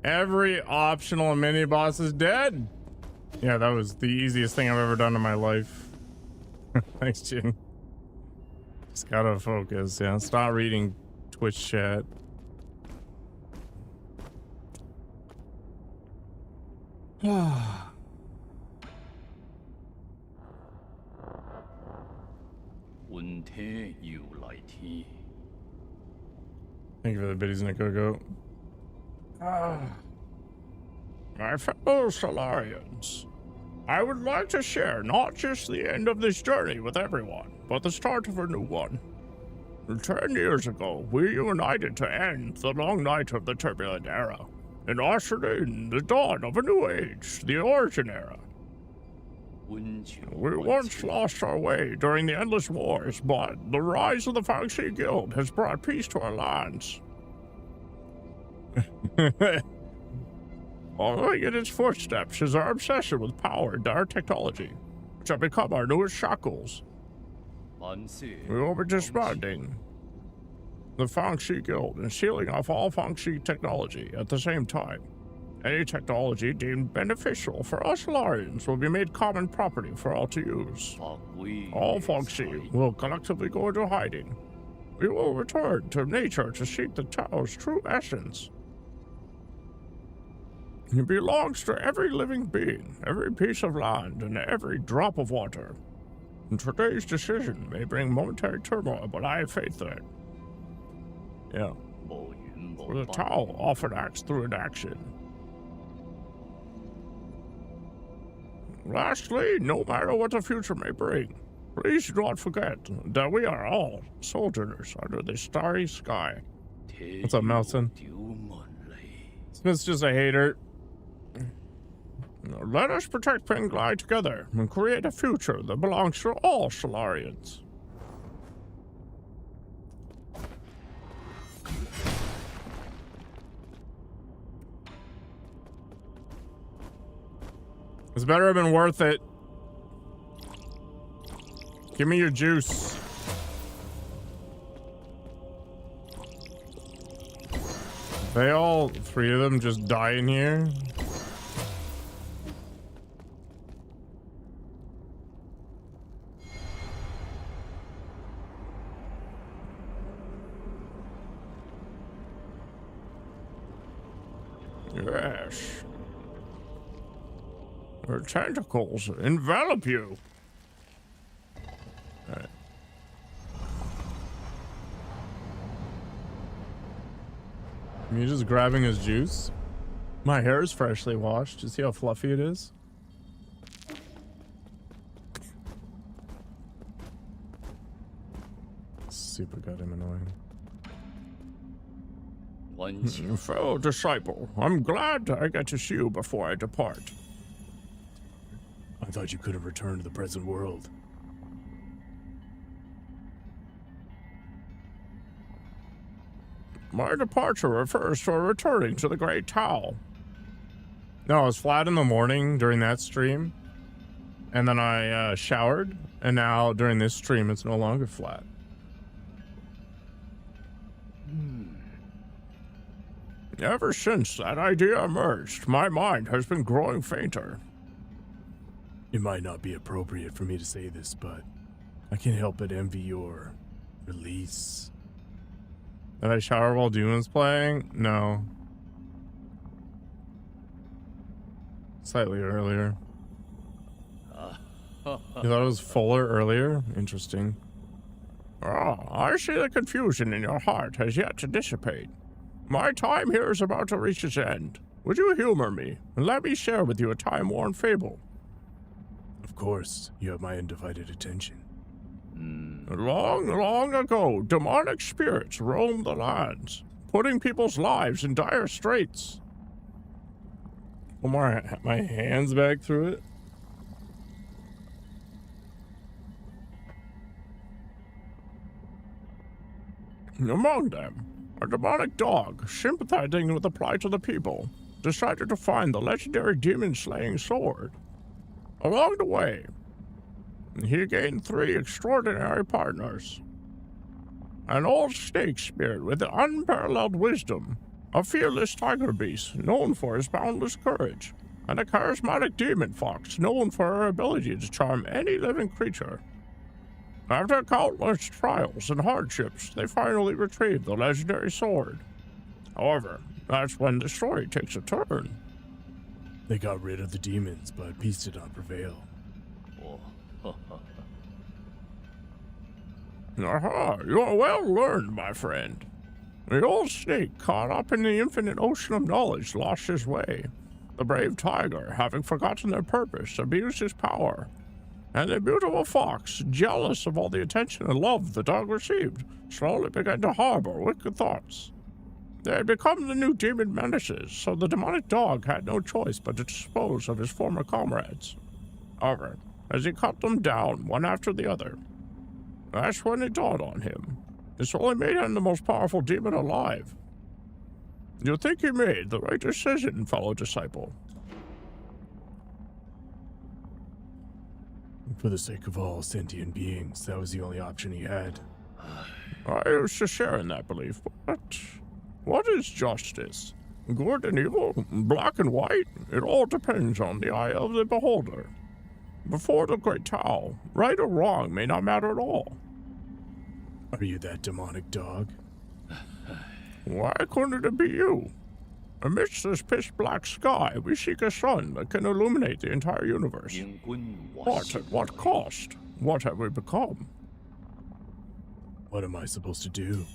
Every optional mini boss is dead. Yeah, that was the easiest thing I've ever done in my life. Thanks, Jim. Just gotta focus. Yeah, stop reading Twitch chat. Thank you for the biddies, Nico. My fellow Solarians, I would like to share not just the end of this journey with everyone, but the start of a new one. 10 years ago, we united to end the long night of the turbulent era and ushered in the dawn of a new age, the Origin Era. We once lost our way during the endless wars, but the rise of the Fangxi Guild has brought peace to our lands. Following in its footsteps is our obsession with power and our technology, which have become our newest shackles. We will be disbanding the Fangxi Guild and sealing off all Fangxi technology at the same time. Any technology deemed beneficial for us Solarians will be made common property for all to use. All Fangxi will collectively go into hiding. We will return to nature to seek the Tao's true essence. It belongs to every living being, every piece of land, and every drop of water. And today's decision may bring momentary turmoil, but I have faith in it. Yeah. For the Tao often acts through inaction. Lastly, no matter what the future may bring, please do not forget that we are all sojourners under this starry sky. What's up, Melson? Smith's just a hater. Let us protect Penglai together and create a future that belongs to all Solarians. This better have been worth it. Give me your juice. They all three of them just die in here. Yes. Her tentacles envelop you. All right. You just grabbing his juice? My hair is freshly washed. You see how fluffy it is? Super goddamn annoying. Fellow disciple, I'm glad I get to see you before I depart. I thought you could have returned to the present world. My departure refers to a returning to the Great Tao. No, I was flat in the morning during that stream, and then I showered, and now during this stream it's no longer flat. Ever since that idea emerged, my mind has been growing fainter. It might not be appropriate for me to say this, but I can't help but envy your release. Did I shower while Demon's playing? No. Slightly earlier. You thought it was fuller earlier? Interesting. Ah, I see the confusion in your heart has yet to dissipate. My time here is about to reach its end. Would you humor me and let me share with you a time-worn fable? Of course, you have my undivided attention. Long, long ago, demonic spirits roamed the lands, putting people's lives in dire straits. Put my hands back through it. Among them, a demonic dog, sympathizing with the plight of the people, decided to find the legendary demon-slaying sword. Along the way, he gained 3 extraordinary partners. an old snake spirit with unparalleled wisdom, a fearless tiger beast known for his boundless courage, and a charismatic demon fox known for her ability to charm any living creature. After countless trials and hardships, they finally retrieved the legendary sword. However, that's when the story takes a turn. They got rid of the demons, but peace did not prevail. Aha, you are well learned, my friend. The old snake, caught up in the infinite ocean of knowledge, lost his way. The brave tiger, having forgotten their purpose, abused his power. And the beautiful fox, jealous of all the attention and love the dog received, slowly began to harbor wicked thoughts. They had become the new demon menaces, so the demonic dog had no choice but to dispose of his former comrades. However, as he cut them down one after the other, that's when it dawned on him. This only made him the most powerful demon alive. You think he made the right decision, fellow disciple? For the sake of all sentient beings, that was the only option he had. I used to share in that belief, but what is justice? Good and evil? Black and white? It all depends on the eye of the beholder. Before the great Tao, right or wrong may not matter at all. Are you that demonic dog? Why couldn't it be you? Amidst this pitch-black sky, we seek a sun that can illuminate the entire universe. But at what cost? What have we become? What am I supposed to do?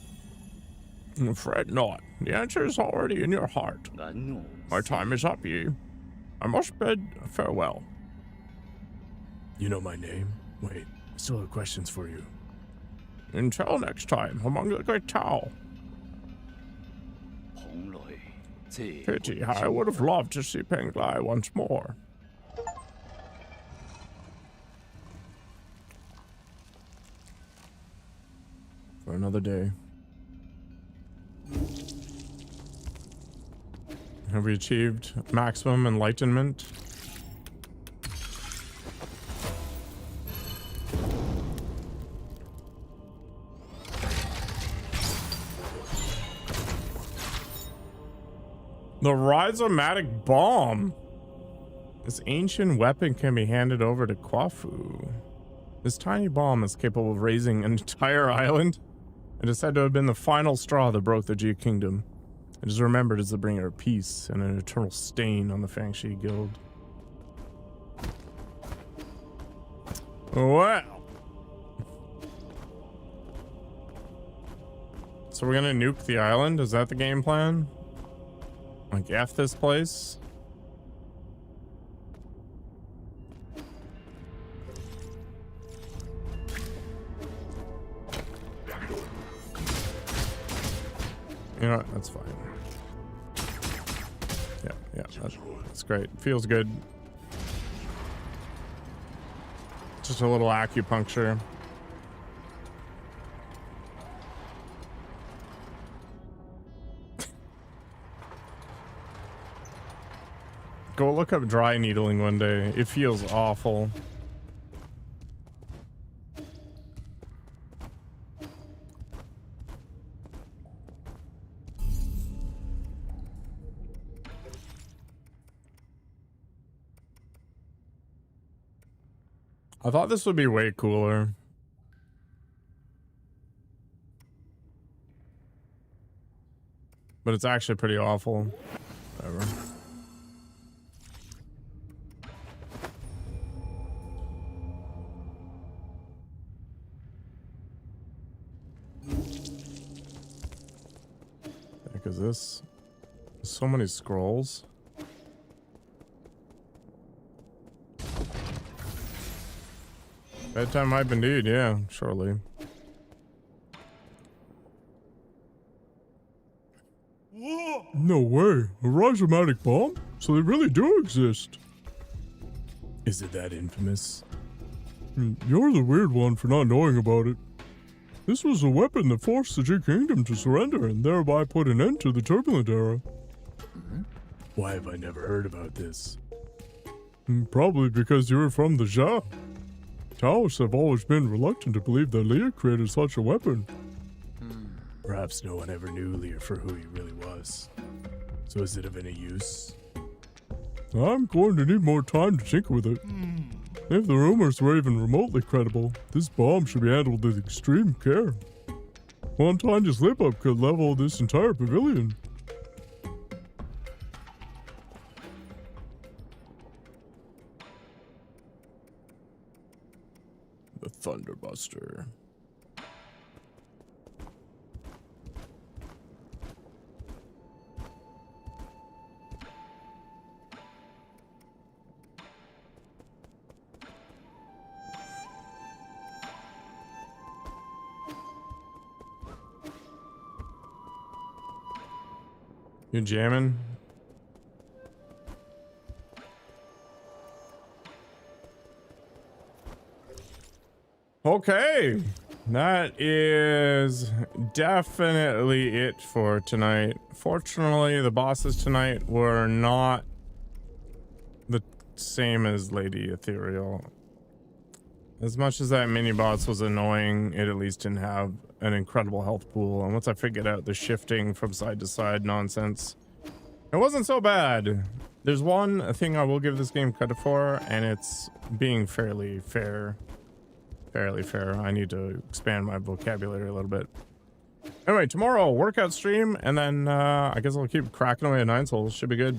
Fret not. The answer is already in your heart. My time is up, ye. I must bid farewell. You know my name? Wait, I still have questions for you. Until next time, among the great Tao. Pity, I would have loved to see Peng Lai once more. For another day. Have we achieved maximum enlightenment? The rhizomatic bomb. This ancient weapon can be handed over to Kwafu. This tiny bomb is capable of raising an entire island. It is said to have been the final straw that broke the Ji Kingdom. It is remembered as the bringer of peace and an eternal stain on the Fangshi Guild. Well. So we're gonna nuke the island? Is that the game plan? Like, F this place? You know what? That's fine. Yeah, that's great. Feels good. Just a little acupuncture. Go look up dry needling one day. It feels awful. I thought this would be way cooler. But it's actually pretty awful. Whatever. Is this? So many scrolls. Bedtime hype indeed, yeah, surely. No way, a rhizomatic bomb? So they really do exist. Is it that infamous? You're the weird one for not knowing about it. This was a weapon that forced the Ji Kingdom to surrender and thereby put an end to the turbulent era. Why have I never heard about this? Probably because you're from the Xia. Taoists have always been reluctant to believe that Leah created such a weapon. Perhaps no one ever knew Lear for who he really was. So is it of any use? I'm going to need more time to tinker with it. If the rumors were even remotely credible, this bomb should be handled with extreme care. One tiny slip-up could level this entire pavilion. The Thunderbuster. You jamming? Okay, that is definitely it for tonight. Fortunately, the bosses tonight were not the same as Lady Ethereal. As much as that mini boss was annoying, it at least didn't have an incredible health pool. And once I figured out the shifting from side to side nonsense, it wasn't so bad. There's one thing I will give this game credit for, and it's being fairly fair. I need to expand my vocabulary a little bit. Anyway, tomorrow, workout stream, and then I guess I'll keep cracking away at 9 souls. Should be good.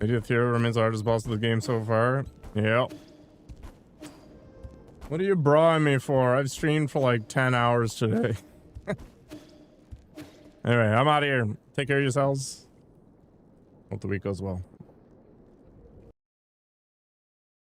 Lady Ethereal remains the hardest boss of the game so far. Yep. What are you brawling me for? I've streamed for like 10 hours today. Anyway, I'm out of here. Take care of yourselves. Hope the week goes well.